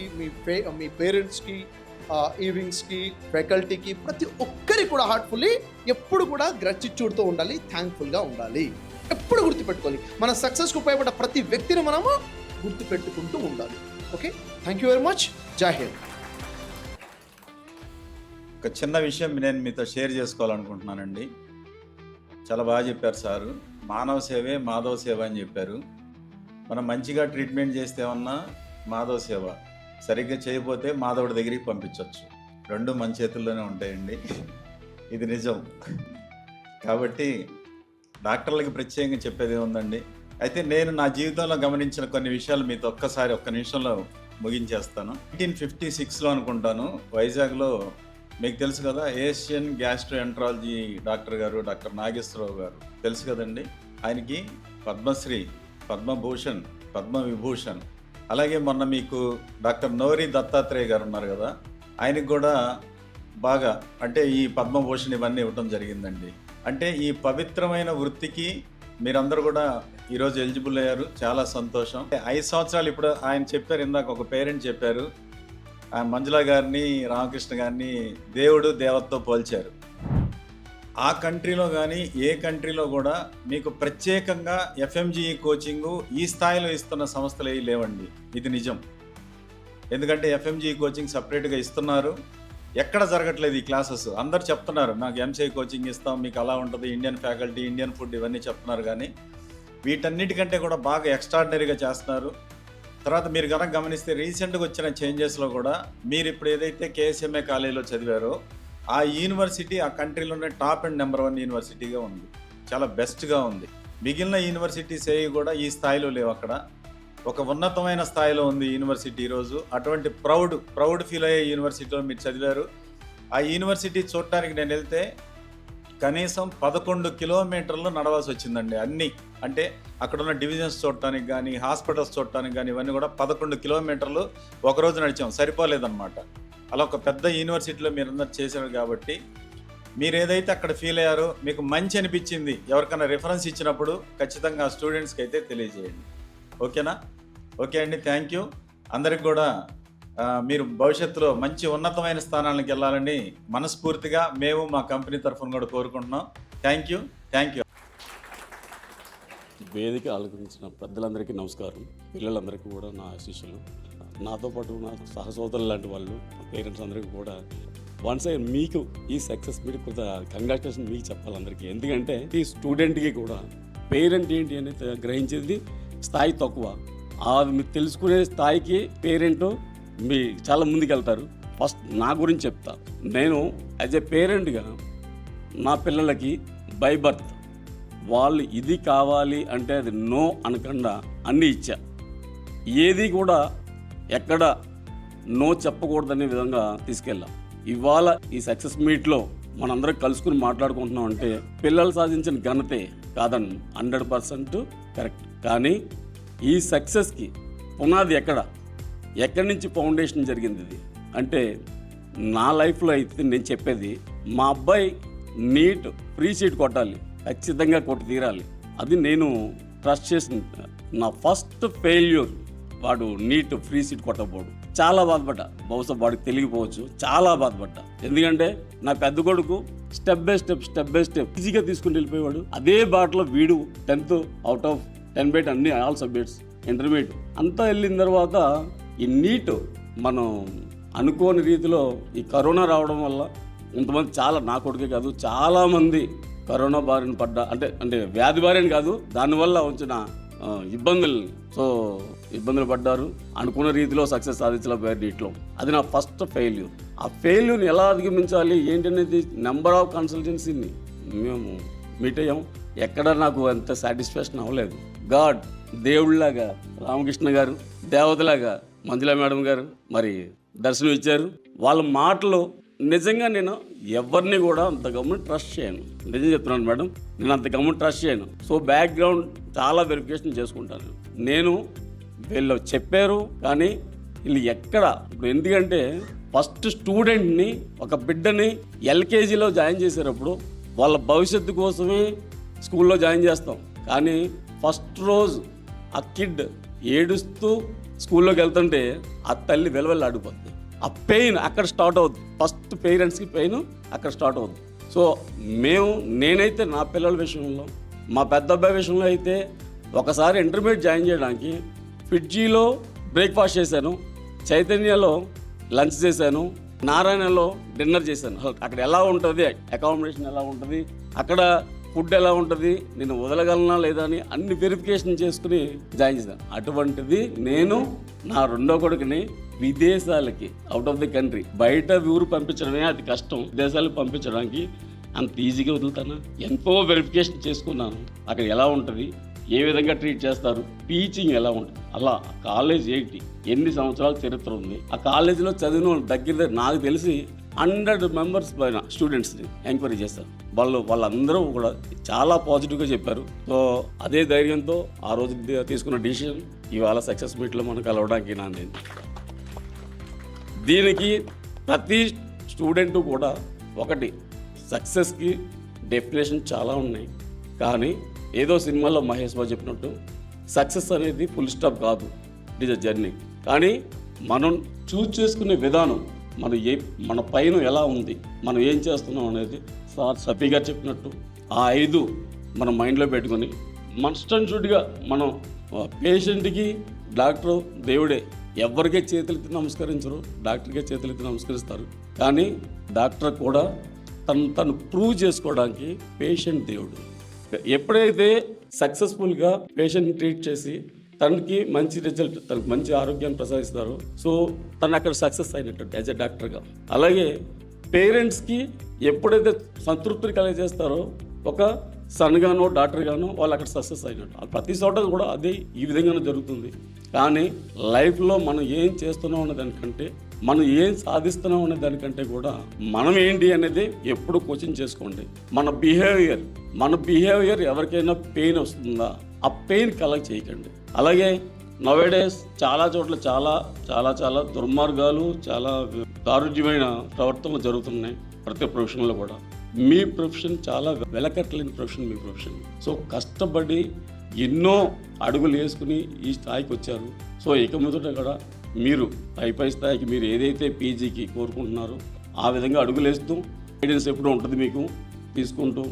మీ పేరెంట్స్కి, ఈవింగ్స్కి, ఫ్యాకల్టీకి, ప్రతి ఒక్కరికి కూడా హార్ట్ఫుల్లీ ఎప్పుడు కూడా గ్రాటిట్యూడ్తో ఉండాలి, థ్యాంక్ఫుల్గా ఉండాలి. ఎప్పుడు గుర్తుపెట్టుకోవాలి, మన సక్సెస్కి ఉపయోగపడ్డ ప్రతి వ్యక్తిని మనము గుర్తుపెట్టుకుంటూ ఉండాలి. Okay, thank you very much. జై హింద్. ఒక చిన్న విషయం నేను మీతో షేర్ చేసుకోవాలనుకుంటున్నానండి. చాలా బాగా చెప్పారు సారు. మానవ సేవే మాధవ సేవ అని చెప్పారు. మనం మంచిగా ట్రీట్మెంట్ చేస్తే ఏమన్నా మాధవ సేవ, సరిగ్గా చేయకపోతే మాధవుడి దగ్గరికి పంపించవచ్చు. రెండు మన చేతుల్లోనే ఉంటాయండి, ఇది నిజం. కాబట్టి డాక్టర్లకి ప్రత్యేకంగా చెప్పేది ఏముందండి. అయితే నేను నా జీవితంలో గమనించిన కొన్ని విషయాలు మీతో ఒక్క నిమిషంలో ముగించేస్తాను. 1956లో అనుకుంటాను, వైజాగ్లో మీకు తెలుసు కదా, ఏషియన్ గ్యాస్ట్రోఎంట్రాలజీ డాక్టర్ గారు, డాక్టర్ నాగేశ్వరరావు గారు తెలుసు కదండి. ఆయనకి పద్మశ్రీ, పద్మభూషణ్, పద్మవిభూషణ్, అలాగే మొన్న మీకు డాక్టర్ నోరి దత్తాత్రేయ గారు ఉన్నారు కదా, ఆయనకి కూడా బాగా అంటే ఈ పద్మభూషణ్ ఇవన్నీ ఇవ్వటం జరిగిందండి. అంటే ఈ పవిత్రమైన వృత్తికి మీరందరూ కూడా ఈరోజు ఎలిజిబుల్ అయ్యారు, చాలా సంతోషం. 5 సంవత్సరాలు ఇప్పుడు ఆయన చెప్పారు, ఇందాక ఒక పేరెంట్ చెప్పారు, మంజుల గారిని, రామకృష్ణ గారిని దేవుడు దేవతతో పోల్చారు. ఆ కంట్రీలో కానీ ఏ కంట్రీలో కూడా మీకు ప్రత్యేకంగా ఎఫ్ఎంజీఈ కోచింగు ఈ స్థాయిలో ఇస్తున్న సంస్థలు ఏవి లేవండి. ఇది నిజం. ఎందుకంటే ఎఫ్ఎంజీఈ కోచింగ్ సపరేట్గా ఇస్తున్నారు, ఎక్కడ జరగట్లేదు ఈ క్లాసెస్. అందరు చెప్తున్నారు నాకు ఎంసీఐ కోచింగ్ ఇస్తాం, మీకు అలా ఉంటుంది, ఇండియన్ ఫ్యాకల్టీ, ఇండియన్ ఫుడ్ ఇవన్నీ చెప్తున్నారు. కానీ వీటన్నిటికంటే కూడా బాగా ఎక్స్ట్రాడినరీగా చేస్తున్నారు. తర్వాత మీరు కనుక గమనిస్తే రీసెంట్గా వచ్చిన చేంజెస్లో కూడా మీరు ఇప్పుడు ఏదైతే కేఎస్ఎంఏ కాలేజీలో చదివారో ఆ యూనివర్సిటీ ఆ కంట్రీలోనే టాప్ అండ్ నెంబర్ 1 యూనివర్సిటీగా ఉంది, చాలా బెస్ట్గా ఉంది. మిగిలిన యూనివర్సిటీస్ ఏవి కూడా ఈ స్థాయిలో లేవు. అక్కడ ఒక ఉన్నతమైన స్థాయిలో ఉంది యూనివర్సిటీ ఈరోజు. అటువంటి ప్రౌడ్ ఫీల్ అయ్యే యూనివర్సిటీలో మీరు చదివారు. ఆ యూనివర్సిటీ చూడటానికి నేను వెళ్తే కనీసం 11 కిలోమీటర్లు నడవాల్సి వచ్చిందండి. అన్నీ అంటే అక్కడ ఉన్న డివిజన్స్ చూడటానికి కానీ, హాస్పిటల్స్ చూడటానికి కానీ, ఇవన్నీ కూడా 11 కిలోమీటర్లు ఒకరోజు నడిచాం, సరిపోలేదన్నమాట. అలా ఒక పెద్ద యూనివర్సిటీలో మీరందరూ చేశారు కాబట్టి మీరు ఏదైతే అక్కడ ఫీల్ అయ్యారో, మీకు మంచి అనిపించింది, ఎవరికైనా రిఫరెన్స్ ఇచ్చినప్పుడు ఖచ్చితంగా ఆ స్టూడెంట్స్కి అయితే తెలియజేయండి. ఓకేనా? ఓకే అండి, థ్యాంక్ యూ. అందరికి కూడా మీరు భవిష్యత్తులో మంచి ఉన్నతమైన స్థానాలకు వెళ్ళాలని మనస్ఫూర్తిగా మేము మా కంపెనీ తరఫున కూడా కోరుకుంటున్నాం. Thank you. వేదిక ఆలోచించిన పెద్దలందరికీ నమస్కారం, పిల్లలందరికీ కూడా నా శిష్యులు, నాతో పాటు నా సహసోదరులు లాంటి వాళ్ళు, పేరెంట్స్ అందరికీ కూడా వన్స్ అగైన్ మీకు ఈ సక్సెస్ మీరు కొంత కంగ్రాచులేషన్ మీకు చెప్పాలి అందరికీ. ఎందుకంటే ఈ స్టూడెంట్కి కూడా పేరెంట్ ఏంటి అనేది గ్రహించేది స్థాయి తక్కువ. అది మీరు తెలుసుకునే స్థాయికి పేరెంట్ మీ చాలా ముందుకు వెళ్తారు. ఫస్ట్ నా గురించి చెప్తా. నేను యాజ్ ఏ పేరెంట్గా నా పిల్లలకి బై బర్త్ వాళ్ళు ఇది కావాలి అంటే అది నో అనకుండా అన్నీ ఇచ్చా. ఏది కూడా ఎక్కడ నో చెప్పకూడదనే విధంగా తీసుకెళ్ళాం. ఇవాళ ఈ సక్సెస్ మీట్లో మనందరం కలుసుకుని మాట్లాడుకుంటున్నాం అంటే పిల్లలు సాధించిన ఘనతే కాదని 100% కరెక్ట్. కానీ ఈ సక్సెస్కి పునాది ఎక్కడి నుంచి ఫౌండేషన్ జరిగింది ఇది అంటే నా లైఫ్లో అయితే నేను చెప్పేది, మా అబ్బాయి నీట్ ఫ్రీ సీట్ కొట్టాలి, ఖచ్చితంగా కొట్టి తీరాలి. అది నేను ట్రస్ట్ చేసిన నా ఫస్ట్ ఫెయిల్యూర్. వాడు నీట్ ఫ్రీ సీట్ కొట్టకపోవడం చాలా బాధపడ్డా. బహుశా వాడికి తెలియకపోవచ్చు, చాలా బాధపడ్డా. ఎందుకంటే నా పెద్ద కొడుకు స్టెప్ బై స్టెప్ ఈజీగా తీసుకుని వెళ్ళిపోయేవాడు. అదే బాటలో వీడు 10th అవుట్ ఆఫ్ 10 బయట అన్ని ఆల్ సబ్జెక్ట్స్, ఇంటర్మీడియట్ అంతా వెళ్ళిన తర్వాత ఈ నీట్ మనం అనుకోని రీతిలో ఈ కరోనా రావడం వల్ల ఇంతమంది చాలా, నా కొడుకే కాదు చాలామంది కరోనా బారిన పడ్డా, అంటే వ్యాధి బారిన కాదు, దానివల్ల వచ్చిన ఇబ్బందులు పడ్డారు. అనుకున్న రీతిలో సక్సెస్ సాధించలేకపోయారు నీట్లో. అది నా ఫస్ట్ ఫెయిల్యూర్. ఆ ఫెయిల్యూర్ని ఎలా అధిగమించాలి ఏంటనేది నెంబర్ ఆఫ్ కన్సల్టెన్సీని మేము మీట్ అయ్యాం. ఎక్కడ నాకు అంత సాటిస్ఫాక్షన్ అవ్వలేదు. గాడ్ దేవుళ్ళలాగా రామకృష్ణ గారు, దేవతలాగా మంజులా మేడం గారు మరి దర్శనం ఇచ్చారు. వాళ్ళ మాటలు నిజంగా నేను ఎవరిని కూడా అంత గమ్మున ట్రస్ట్ చేయను. నిజం చెప్తున్నాను మేడం, నేను అంత గమ్మున ట్రస్ట్ చేయను. సో బ్యాక్గ్రౌండ్ చాలా వెరిఫికేషన్ చేసుకుంటాను. నేను వీళ్ళు చెప్పారు కానీ వీళ్ళు ఎక్కడ ఇప్పుడు ఎందుకంటే ఫస్ట్ స్టూడెంట్ని ఒక బిడ్డని ఎల్కేజీలో జాయిన్ చేసేటప్పుడు వాళ్ళ భవిష్యత్తు కోసమే స్కూల్లో జాయిన్ చేస్తాం. కానీ ఫస్ట్ రోజు ఆ కిడ్ ఏడుస్తూ స్కూల్లోకి వెళ్తుంటే ఆ తల్లి వెలవెల్లి ఆడిపోద్ది. ఆ పెయిన్ అక్కడ స్టార్ట్ అవుద్ది. ఫస్ట్ పేరెంట్స్కి పెయిన్ అక్కడ స్టార్ట్ అవుద్ది. సో నేనైతే నా పిల్లల విషయంలో, మా పెద్ద అబ్బాయి విషయంలో అయితే ఒకసారి ఇంటర్మీడియట్ జాయిన్ చేయడానికి ఫిడ్జీలో బ్రేక్ఫాస్ట్ చేశాను, చైతన్యలో లంచ్ చేశాను, నారాయణలో డిన్నర్ చేశాను. అక్కడ ఎలా ఉంటుంది, అకామిడేషన్ ఎలా ఉంటుంది, అక్కడ ఫుడ్ ఎలా ఉంటుంది, నేను వదలగలనా లేదా అని అన్ని వెరిఫికేషన్ చేసుకుని జాయిన్ చేశాను. అటువంటిది నేను నా రెండో కొడుకుని విదేశాలకి, అవుట్ ఆఫ్ ది కంట్రీ, బయట ఊరు పంపించడమే అతి కష్టం. విదేశాలకు పంపించడానికి అంత ఈజీగా వదులుతాను. ఎంతో వెరిఫికేషన్ చేసుకున్నాను. అక్కడ ఎలా ఉంటుంది, ఏ విధంగా ట్రీట్ చేస్తారు, టీచింగ్ ఎలా ఉంటుంది, అలా కాలేజ్ ఏంటి, ఎన్ని సంవత్సరాల చరిత్ర ఉంది, ఆ కాలేజీలో చదివిన వాళ్ళు దగ్గర నాకు తెలిసి 100 మెంబర్స్ పైన స్టూడెంట్స్ని ఎంక్వైరీ చేస్తారు. వాళ్ళందరూ కూడా చాలా పాజిటివ్గా చెప్పారు. సో అదే ధైర్యంతో ఆ రోజు తీసుకున్న డిసిషన్ ఇవాళ సక్సెస్ మీట్లో మనం కలవడానికి నేను దీనికి ప్రతి స్టూడెంట్ కూడా ఒకటి సక్సెస్కి డెఫినేషన్ చాలా ఉన్నాయి. కానీ ఏదో సినిమాలో మహేష్ బాబు చెప్పినట్టు సక్సెస్ అనేది ఫుల్ స్టాప్ కాదు, ఇట్ ఈజ్ అ జర్నీ. కానీ మనం చూస్ చేసుకునే విధానం, మన పైన ఎలా ఉంది, మనం ఏం చేస్తున్నాం అనేది సార్ సఫీ గారు చెప్పినట్టు ఆ 5 మన మైండ్లో పెట్టుకొని మన్స్టన్షుడ్గా మనం పేషెంట్కి డాక్టర్ దేవుడే, ఎవరికే చేతులెత్తి నమస్కరించరు, డాక్టర్కే చేతులెత్తి నమస్కరిస్తారు. కానీ డాక్టర్ కూడా తను ప్రూవ్ చేసుకోవడానికి పేషెంట్ దేవుడు. ఎప్పుడైతే సక్సెస్ఫుల్గా పేషెంట్ని ట్రీట్ చేసి తనకి మంచి రిజల్ట్, తనకు మంచి ఆరోగ్యాన్ని ప్రసాదిస్తారు, సో తను అక్కడ సక్సెస్ అయినట్టు యాజ్ ఎ డాక్టర్గా. అలాగే పేరెంట్స్కి ఎప్పుడైతే సంతృప్తిని కలిగజేస్తారో ఒక సన్గానో డాక్టర్గానో వాళ్ళు అక్కడ సక్సెస్ అయినట్టు. ప్రతి చోట కూడా అదే ఈ విధంగానే జరుగుతుంది. కానీ లైఫ్లో మనం ఏం చేస్తున్నాం అనే దానికంటే, మనం ఏం సాధిస్తున్నాం అనే దానికంటే కూడా మనం ఏంటి అనేది ఎప్పుడు క్వశ్చన్ చేసుకోండి. మన బిహేవియర్ ఎవరికైనా పెయిన్ వస్తుందా, ఆ పెయిన్ కలెక్ట్ చేయకండి. అలాగే నవేడేస్ చాలా చోట్ల చాలా చాలా చాలా దుర్మార్గాలు, చాలా దారుణ్యమైన ప్రవర్తనలు జరుగుతున్నాయి ప్రతి ప్రొఫెషన్లో కూడా. మీ ప్రొఫెషన్ చాలా వెలకట్టలేని ప్రొఫెషన్ మీ ప్రొఫెషన్. సో కష్టపడి ఎన్నో అడుగులు వేసుకుని ఈ స్థాయికి వచ్చారు. సో ఇక మొదట కూడా మీరు పై స్థాయికి మీరు ఏదైతే పీజీకి కోరుకుంటున్నారో ఆ విధంగా అడుగులు వేస్తూ గైడెన్స్ ఎప్పుడూ ఉంటుంది మీకు తీసుకుంటూ.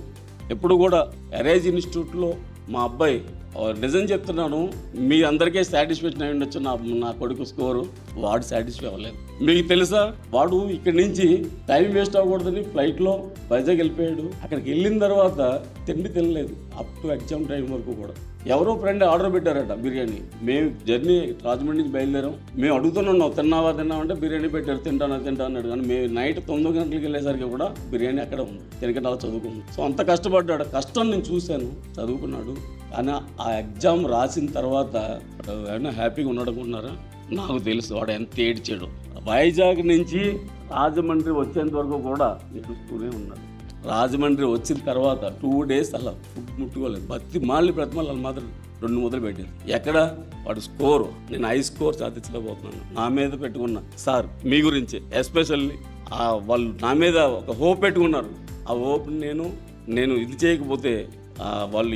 ఎప్పుడు కూడా ఎరైజ్ ఇన్స్టిట్యూట్లో మా అబ్బాయి, నిజం చెప్తున్నాను, మీ అందరికీ సాటిస్ఫాక్షన్ అయి ఉండొచ్చు, నా కొడుకు స్కోరు, వాడు సాటిస్ఫై అవ్వలేదు. మీకు తెలుసా, వాడు ఇక్కడి నుంచి టైం వేస్ట్ అవ్వకూడదని ఫ్లైట్లో వైజాగ్ వెళ్ళిపోయాడు. అక్కడికి వెళ్ళిన తర్వాత తిండి తినలేదు అప్ టు ఎగ్జామ్ టైం వరకు కూడా. ఎవరో ఫ్రెండ్ ఆర్డర్ పెట్టారట బిర్యానీ. మేము జర్నీ రాజమండ్రి నుంచి బయలుదేరాం. మేము అడుగుతున్నాం తిన్నావా అంటే బిర్యానీ పెట్టారు, తింటా అన్నాడు. కానీ మేము నైట్ 9 గంటలకు వెళ్ళేసరికి కూడా బిర్యానీ అక్కడ ఉంది. తినకంటే అలా చదువుకున్నాం. సో అంత కష్టపడ్డాడు. కష్టం నేను చూశాను, చదువుకున్నాడు. కానీ ఆ ఎగ్జామ్ రాసిన తర్వాత ఏమైనా హ్యాపీగా ఉన్నాడనుకుంటున్నారా? నాకు తెలుసు వాడు ఎంత ఏడ్చాడు. వైజాగ్ నుంచి రాజమండ్రి వచ్చేంత వరకు కూడా ఏడుస్తూనే ఉన్నాడు. రాజమండ్రి వచ్చిన తర్వాత 2 days అలా ఫుడ్ ముట్టుకోలేదు. ప్రతిమాళ్ళు మాత్రం 2 మొదలు పెట్టారు. ఎక్కడ వాడు స్కోరు, నేను హై స్కోర్ సాధించలేకపోతున్నాను. నా మీద పెట్టుకున్న సార్ మీ గురించి ఎస్పెషల్లీ వాళ్ళు నా మీద ఒక హోప్ పెట్టుకున్నారు. ఆ హోప్ నేను ఇది చేయకపోతే వాళ్ళు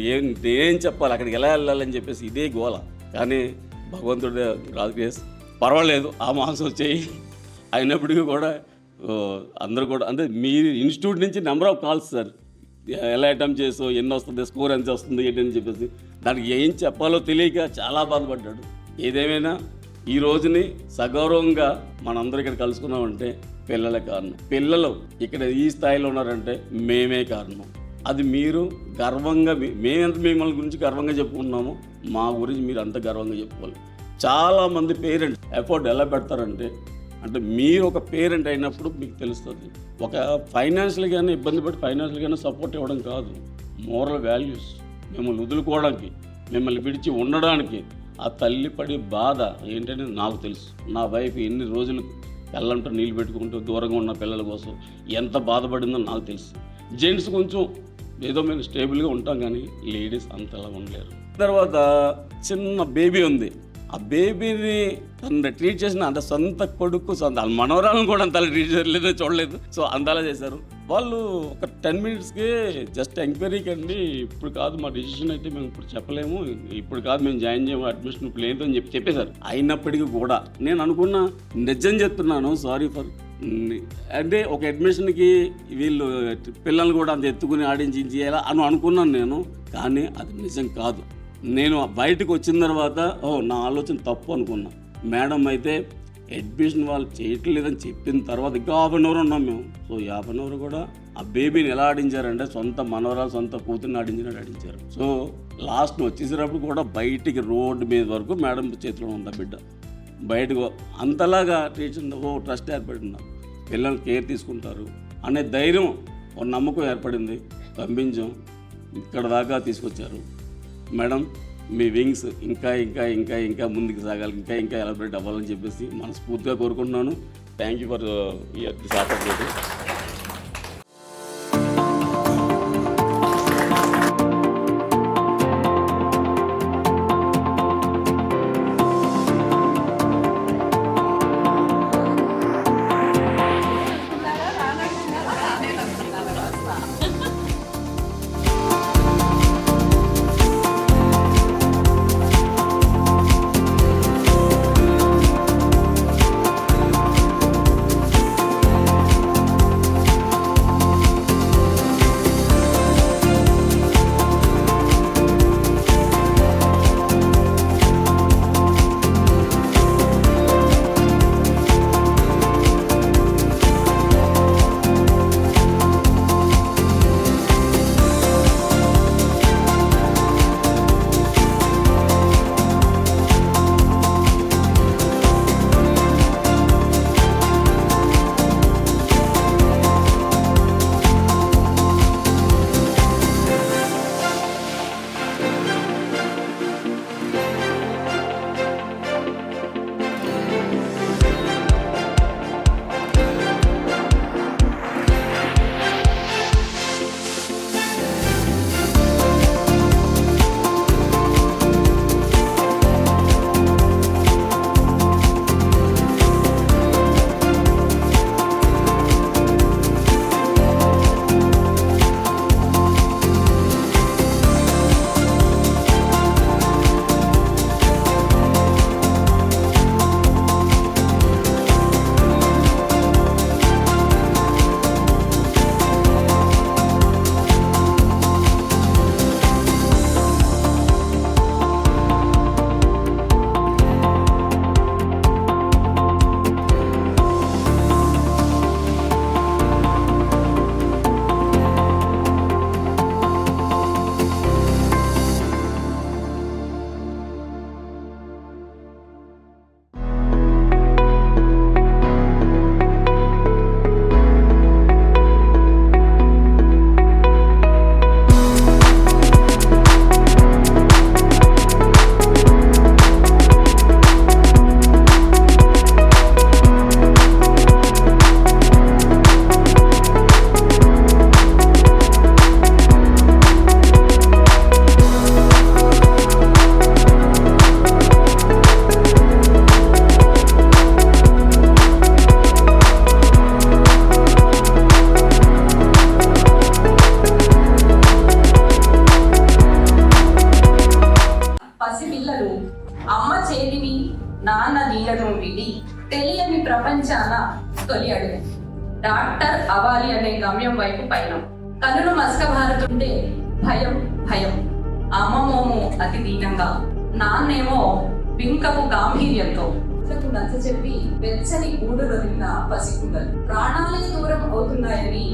ఏం చెప్పాలి, అక్కడికి ఎలా వెళ్ళాలని చెప్పేసి ఇదే గోల. కానీ భగవంతుడే రాజకేష్ పర్వాలేదు, ఆ మాసం వచ్చాయి. అయినప్పటికీ కూడా అందరూ కూడా అంటే మీ ఇన్స్టిట్యూట్ నుంచి నెంబర్ ఆఫ్ కాల్స్ సార్, ఎలా అటెంప్ట్ చేసో, ఎన్ని వస్తుంది, స్కోర్ ఎంత వస్తుంది ఏంటని చెప్పేసి దానికి ఏం చెప్పాలో తెలియక చాలా బాధపడ్డాడు. ఏదేమైనా ఈ రోజుని సగౌరవంగా మనందరూ ఇక్కడ కలుసుకున్నామంటే పిల్లలే కారణం. పిల్లలు ఇక్కడ ఈ స్థాయిలో ఉన్నారంటే మేమే కారణం. అది మీరు గర్వంగా, మేమెంత మిమ్మల్ని గురించి గర్వంగా చెప్పుకుంటున్నామో మా గురించి మీరు అంత గర్వంగా చెప్పుకోవాలి. చాలామంది పేరెంట్స్ ఎఫర్ట్ ఎలా పెడతారంటే అంటే మీరు ఒక పేరెంట్ అయినప్పుడు మీకు తెలుస్తుంది. ఒక ఫైనాన్షియల్గానే ఇబ్బంది పడి ఫైనాన్షియల్గానే సపోర్ట్ ఇవ్వడం కాదు, మోరల్ వాల్యూస్ మిమ్మల్ని వదులుకోవడానికి, మిమ్మల్ని విడిచి ఉండడానికి ఆ తల్లి పడే బాధ ఏంటనేది నాకు తెలుసు. నా వైఫ్ ఎన్ని రోజులు పిల్లలంటూ నీళ్ళు పెట్టుకుంటూ దూరంగా ఉన్న పిల్లల కోసం ఎంత బాధపడిందో నాకు తెలుసు. జెంట్స్ కొంచెం ఏదో మేము స్టేబుల్గా ఉంటాం కానీ లేడీస్ అంతలా ఉండలేరు. తర్వాత చిన్న బేబీ ఉంది, ఆ బేబీని తను ట్రీట్ చేసిన అంత సొంత కొడుకు సొంత మనవరాలను కూడా అంతలా ట్రీట్ చేయలేదు, చూడలేదు. సో అంతలా చేశారు వాళ్ళు. ఒక 10 minutesకే జస్ట్ ఎంక్వైరీకి అండి, ఇప్పుడు కాదు మా డిసిషన్ అయితే మేము ఇప్పుడు చెప్పలేము, ఇప్పుడు కాదు మేము జాయిన్ చేయము, అడ్మిషన్ ఇప్పుడు లేదు అని చెప్పేశారు. అయినప్పటికీ కూడా నేను అనుకున్నా, నిజం చెప్తున్నాను, సారీ ఫర్ అంటే ఒక అడ్మిషన్కి వీళ్ళు పిల్లల్ని కూడా అంత ఎత్తుకుని ఆడించి చేయాలా అని అనుకున్నాను నేను. కానీ అది నిజం కాదు. నేను బయటకు వచ్చిన తర్వాత నా ఆలోచన తప్పు అనుకున్నా. మేడం అయితే అడ్మిషన్ వాళ్ళు చేయట్లేదని చెప్పిన తర్వాత ఇంకా 1/2 hour ఉన్నాం మేము. సో 1/2 hour కూడా ఆ బేబీని ఎలా ఆడించారంటే సొంత మనవరాలు సొంత కూతుర్ని ఆడించారు. సో లాస్ట్ వచ్చేసేటప్పుడు కూడా బయటికి రోడ్డు మీద వరకు మేడం చేతిలో ఉందా బిడ్డ, బయటకు అంతలాగా టీచర్ ట్రస్ట్ ఏర్పడింది, పిల్లలు కేర్ తీసుకుంటారు అనే ధైర్యం, ఒక నమ్మకం ఏర్పడింది. పంపించాం, ఇక్కడ దాకా తీసుకొచ్చారు. మేడం మీ వింగ్స్ ఇంకా ఇంకా ఇంకా ఇంకా ముందుకు సాగాలి, ఇంకా ఇంకా ఎలాబరేట్ అవ్వాలని చెప్పేసి మనస్ఫూర్తిగా కోరుకుంటున్నాను. Thank you for this opportunity. తెలియని ప్రపంచాన తొలి అడుగు డాక్టర్ అవ్వాలి అనే గమ్యం వైపు పయనం. కనులు మసకబారుతుంటే భయం భయం, అమ్మమోము అతి దీనంగా, నాన్నేమో వింకపు గాంభీర్యంతో నచ్చ చెప్పి వెచ్చని ఊడు వదిలిన పసికుండలు ప్రాణాలే దూరం అవుతున్నాయని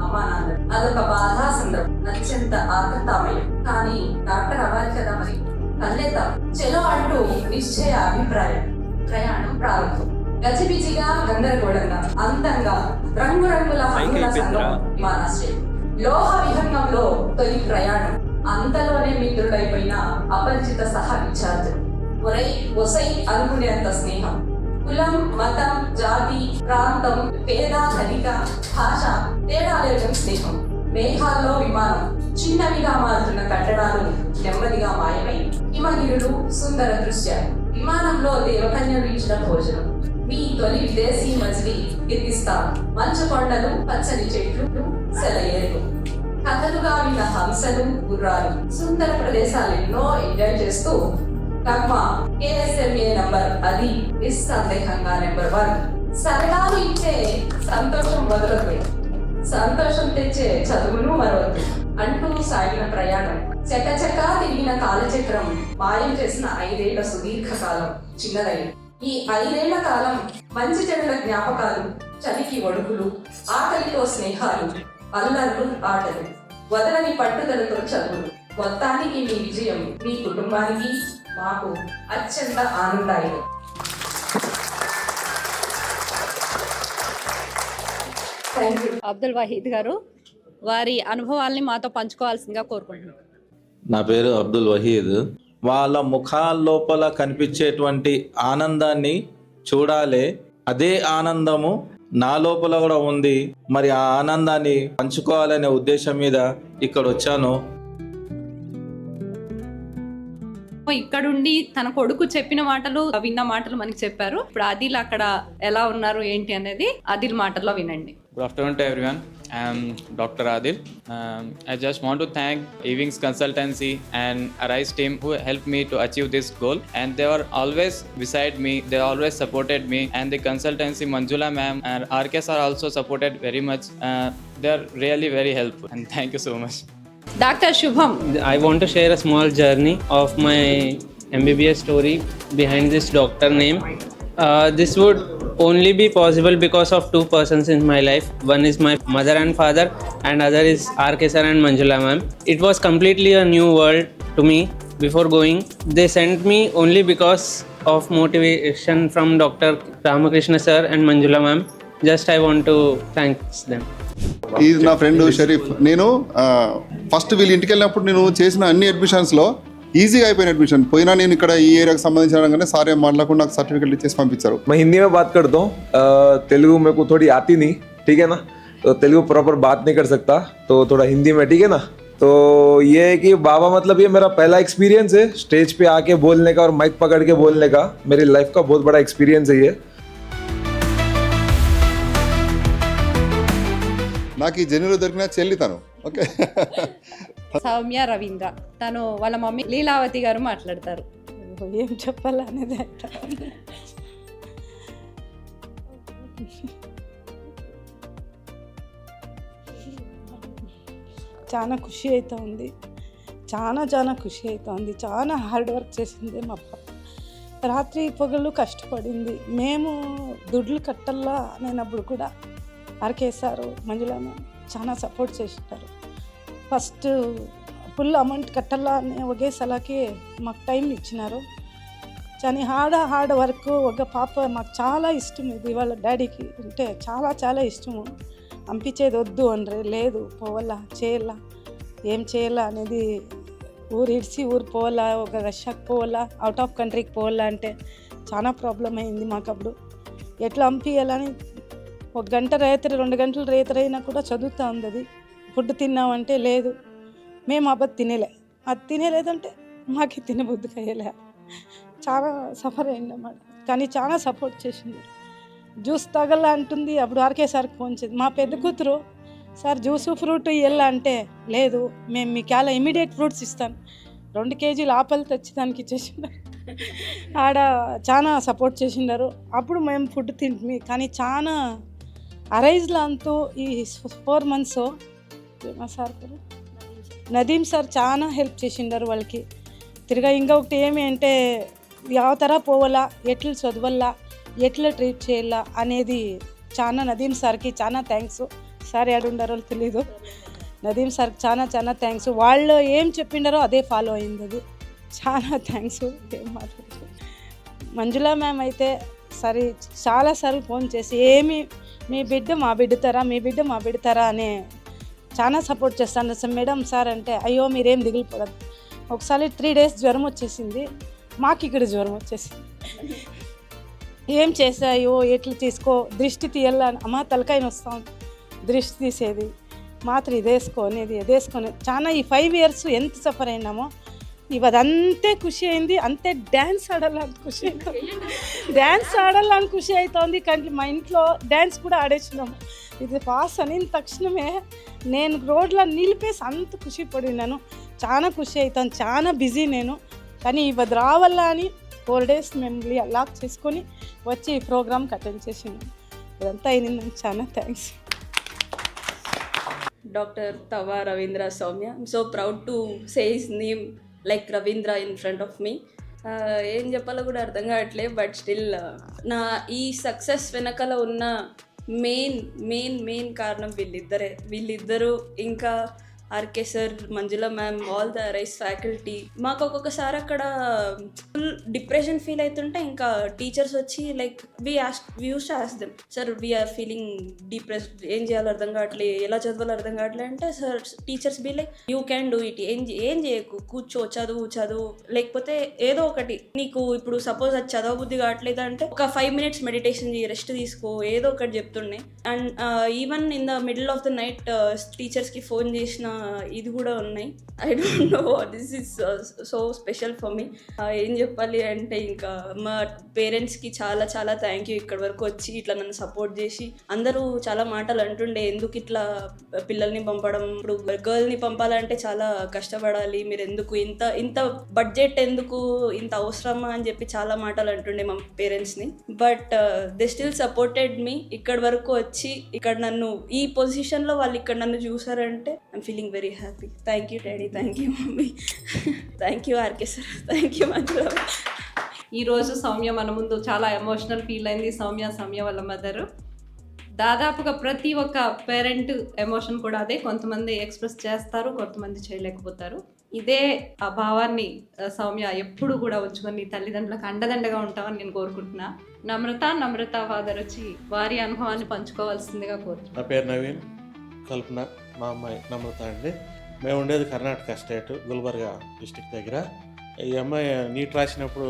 అమ్మా నాన్న. అదొక బాధా సందర్భం, అత్యంత ఆకతామయం. కానీ డాక్టర్ అవ్వాలి కదా మరి, కల్లేత చెలో అంటూ నిశ్చయ అభిప్రాయం. ప్రయాణం ప్రారంభం. గజిబిజిగా గందరగోళంగా అందంగా రంగురంగుల హంగుల సంఘం విమానాశ్రయం. లోహ విహంగంలో తొలి ప్రయాణం. అంతలోనే మిత్రుడైపోయిన అపరిచిత సహ విద్యార్థులు. ఒసై అనుకునేంత స్నేహం. కులం, మతం, జాతి, ప్రాంతం, పేద, ధనిక, భాష తేడా లేని స్నేహం. మేఘాల్లో విమానం. చిన్నవిగా మారుతున్న కట్టడాలు నెమ్మదిగా మాయమై హిమగిరులు, సుందర దృశ్యాలు. విమానంలో దేవకన్యలు ఇచ్చిన భోజనం. మీ తొలి విదేశీ మజిలీ కిర్గిస్తాన్. మంచు కొండలు, పచ్చని చెట్లు, సెలయేరు. కథలుగా విన్న హంసలు, గుర్రాలు. సుందర ప్రదేశాలు ఎన్నో ఎంజాయ్ చేస్తూ కర్మ KSMA నంబర్ అది నిస్సందేహంగా నెంబర్ 1. సరదాలు ఇచ్చే సంతోషం వదలదు, సంతోషం తెచ్చే చదువును మరవద్దు అంటూ సాగిన ప్రయాణం. చకచకా తిరిగిన కాలచక్రం మాయం చేసిన 5 ఏళ్ల సుదీర్ఘ కాలం చిన్నదైంది. ఈ 5 ఏళ్ల కాలం మంచి చెడుల జ్ఞాపకాలు, చలికి ఒడుగులు, ఆకలితో స్నేహాలు, అల్లర్లు, ఆటలు, వదలని పట్టుదలతో చదువులు. మొత్తానికి మీ విజయం మీ కుటుంబానికి, మాకు అత్యంత ఆనందాయకం. అబ్దుల్ వహీద్ గారు వారి అనుభవాల్ని మాతో పంచుకోవాల్సిందిగా కోరుకుంటున్నాను. నా పేరు అబ్దుల్ వహీద్. వాళ్ళ ముఖాల లోపల కనిపించేటువంటి ఆనందాన్ని చూడాలి, అదే ఆనందము నా లోపల కూడా ఉంది. మరి ఆ ఆనందాన్ని పంచుకోవాలనే ఉద్దేశం మీద ఇక్కడ వచ్చాను. ఇక్కడుండి తన కొడుకు చెప్పిన మాటలు, విన్న మాటలు మనకి చెప్పారు. ఇప్పుడు ఆదిల్ అక్కడ ఎలా ఉన్నారు ఏంటి అనేది ఆదిల్ మాటల్లో వినండి. Good afternoon to everyone. I am Dr. Adil. I just want to thank Ewings Consultancy and Arise team who helped me to achieve this goal. And they were always beside me. They always supported me. And the consultancy, Manjula ma'am and RKs are also supported very much. They are really very helpful. And thank you so much. Doctor శుభం, I want to share a small journey of my MBBS story behind this doctor name. This would only be possible because of 2 persons in my life. One is my mother and father, and other is RK sir and Manjula ma'am. It was completely a new world to me before going. They sent me only because of motivation from Dr. Ramakrishna sir and Manjula ma'am. Just I want to thank them. ఇది నా friend Sharif. నేను first వీళ్ళ ఇంటికి వెళ్ళినప్పుడు నేను చేసిన అన్ని అడ్మిషన్స్లో ఈజీగా అయిపోయిన అడ్మిషన్. పోయినా నేను ఇక్కడ ఈ ఏరియాకి సంబంధించిన సార్ ఏం మాట్లాడకుండా నాకు సర్టిఫిकेट ఇచ్చేసి పంపించారు. मैं हिंदी में बात करता हूँ. तेलुगु मेरे को थोड़ी आती नहीं, ठीक है ना, तो तेलुगु प्रॉपर बात नहीं कर सकता, तो थोड़ा हिंदी में, ठीक है ना. तो ये है कि बाबा मतलब ये मेरा पहला एक्सपीरियंस है स्टेज पे आके बोलने का और माइक पकड़ के बोलने का. मेरी लाइफ का बहुत बड़ा एक्सपीरियंस है ये. నాకు ఈ జన్యులో దొరికిన చెల్లి తను. ఓకే. సౌమ్య రవీంద్ర, తను వాళ్ళ మమ్మీ లీలావతి గారు మాట్లాడతారు. ఏం చెప్పాలనేది చాలా ఖుషి అవుతుంది, చాలా ఖుషి అవుతుంది. చాలా హార్డ్ వర్క్ చేసింది మా పాప. రాత్రి పగలు కష్టపడింది. మేము దుడ్లు కట్టల్లా అనేటప్పుడు కూడా ఆర్కే సారు, మంజుల మ్యామ్ చాలా సపోర్ట్ చేసినారు. ఫస్ట్ ఫుల్ అమౌంట్ కట్టాలా అని ఒకే సలాకి మాకు టైం ఇచ్చినారు. కానీ హార్డ్ వర్క్. ఒక పాప మాకు చాలా ఇష్టం. ఇది వాళ్ళ డాడీకి అంటే చాలా ఇష్టము. పంపించేది వద్దు అనరే, లేదు పోవాలా, చేయాలా, ఏం చేయాలా అనేది. ఊరు ఇడిచి ఊరు పోవాలా, ఒక రష్యాకి పోవాలా, అవుట్ ఆఫ్ కంట్రీకి పోవాలా అంటే చాలా ప్రాబ్లం అయింది మాకు. అప్పుడు ఎట్లా పంపించాలని 1 గంట రేతరి 2 గంటలు రేతరైనా కూడా చదువుతూ ఉంది. అది ఫుడ్ తిన్నామంటే లేదు, మేము అబ్బది తినేలే, అది తినేలేదంటే మాకు తినబుద్ధి అయ్యలే. చాలా సఫర్ అయిందన్నమాట. కానీ చాలా సపోర్ట్ చేసింది. జ్యూస్ తాగల అంటుంది. అప్పుడు ఆర్కే సార్కి ఫోన్ చేసి మా పెద్ద కూతురు, సార్ జ్యూసు ఫ్రూట్ ఇవ్వాలా అంటే లేదు, మేము మీకు అలా ఇమీడియట్ ఫ్రూట్స్ ఇస్తాను. 2 కేజీలు ఆపలు తెచ్చి దానికి ఇచ్చేసిండారు. ఆడ చాలా సపోర్ట్ చేసిండారు. అప్పుడు మేము ఫుడ్ తింటుంది. కానీ చాలా అరైజ్లో అంతూ ఈ 4 months మా సార్ నదీం సార్ చాలా హెల్ప్ చేసిండారు వాళ్ళకి. తిరిగా ఇంకొకటి ఏమి అంటే ಯಾವ ಥರ పోవాలా, ఎట్లా చదవాలా, ఎట్లా ట్రీట్ చేయాలా అనేది చాలా నదీం సార్కి చాలా థ్యాంక్స్. సార్ ఏడుండారో తెలీదు. నదీం సార్కి చాలా థ్యాంక్స్. వాళ్ళు ఏం చెప్పిండారో అదే ఫాలో అయింది. అది చాలా థ్యాంక్స్. ఏం మాట్లాడుతూ మంజులా మ్యామ్ అయితే సరే చాలాసార్లు ఫోన్ చేసి ఏమి మీ బిడ్డ మా బిడ్డతారా, మీ బిడ్డ మా బిడ్డతారా అని చాలా సపోర్ట్ చేస్తాను సార్. మేడం సార్ అంటే అయ్యో మీరేం దిగులు పడదు. ఒకసారి 3 days జ్వరం వచ్చేసింది, మాకు ఇక్కడ జ్వరం వచ్చేసింది. ఏం చేసాయో ఎట్లా తీసుకో, దృష్టి తీయాలని అమ్మ తలకాయని వస్తాం, దృష్టి తీసేది మాత్రం ఇదేసుకొని చాలా ఈ 5 years ఎంత సఫర్ అయినామో. ఇవదంతే ఖుషి అయింది, అంతే డ్యాన్స్ ఆడాలని ఖుషి అవుతుంది, డ్యాన్స్ ఆడాలని ఖుషి అవుతుంది. కానీ మా ఇంట్లో డ్యాన్స్ కూడా ఆడేసినాము. ఇది పాస్ అయిన తక్షణమే నేను రోడ్లో నిలిపేసి అంత ఖుషి పడినాను. చాలా ఖుషి అవుతాను, చాలా బిజీ నేను. కానీ ఇవది రావాలా అని 4 days మేము లాక్ చేసుకొని వచ్చి ఈ ప్రోగ్రామ్కి అటెండ్ చేసినాం. ఇదంతా అయింది, నాకు చాలా thanks. Dr. Tava Ravindra Soumya. I'm so proud to say his name like Ravindra in front of me. ఏం చెప్పాలో కూడా అర్థం కావట్లే, బట్ స్టిల్ నా ఈ సక్సెస్ వెనకాల ఉన్న మెయిన్ కారణం వీళ్ళిద్దరు ఇంకా RK sir, Manjula ma'am, all the rise faculty. మాకు ఒక్కొక్కసారి అక్కడ ఫుల్ డిప్రెషన్ ఫీల్ అవుతుంటే ఇంకా టీచర్స్ వచ్చి like we used to ask them, sir we're feeling depressed, ఏం చేయాలో అర్థం కావట్లే, ఎలా చదవాలో అర్థం కావట్లే అంటే sir teachers be like you can do it, ఏం చేయకు, కూర్చో, చదువు, లేకపోతే ఏదో ఒకటి నీకు ఇప్పుడు సపోజ్ అది చదవబుద్ధి కావట్లేదు అంటే ఒక 5 minutes మెడిటేషన్ చేయి, రెస్ట్ తీసుకో, ఏదో ఒకటి చెప్తుండే. And even in the middle of the night టీచర్స్కి ఫోన్ చేసిన ఇది కూడా ఉన్నాయి. I don't know, this is so special for me. ఏం చెప్పాలి అంటే ఇంకా మా పేరెంట్స్కి చాలా థ్యాంక్ యూ. ఇక్కడి వరకు వచ్చి ఇట్లా నన్ను సపోర్ట్ చేసి, అందరూ చాలా మాటలు అంటుండే ఎందుకు ఇట్లా పిల్లల్ని పంపడం, ఇప్పుడు గర్ల్ని పంపాలంటే చాలా కష్టపడాలి, మీరు ఎందుకు ఇంత బడ్జెట్ ఎందుకు, ఇంత అవసరమా అని చెప్పి చాలా మాటలు అంటుండే మా పేరెంట్స్ని. But they still supported me. ఇక్కడి వరకు వచ్చి ఇక్కడ నన్ను ఈ పొజిషన్లో వాళ్ళు ఇక్కడ నన్ను చూసారంటే I'm feeling very happy. Thank you daddy, thank you mommy, thank you RK sir, thank you Manjula. ఈరోజు సౌమ్య మన ముందు చాలా ఎమోషనల్ ఫీల్ అయింది. సౌమ్య వాళ్ళ మదరు. దాదాపుగా ప్రతి ఒక్క పేరెంట్ ఎమోషన్ కూడా అదే, కొంతమంది ఎక్స్ప్రెస్ చేస్తారు, కొంతమంది చేయలేకపోతారు. ఇదే ఆ భావాన్ని సౌమ్య ఎప్పుడు కూడా ఉంచుకొని తల్లిదండ్రులకు అండదండగా ఉంటామని నేను కోరుకుంటున్నా. నమ్రత ఫాదర్ వచ్చి వారి అనుభవాన్ని పంచుకోవాల్సిందిగా కోరుతున్నాను. నా పేరు నవీన్, కల్పన, మా అమ్మాయి నమ్రత అండి. మేము ఉండేది కర్ణాటక స్టేట్, గుల్బర్గా డిస్టిక్ దగ్గర. ఈ అమ్మాయి నీట్ రాసినప్పుడు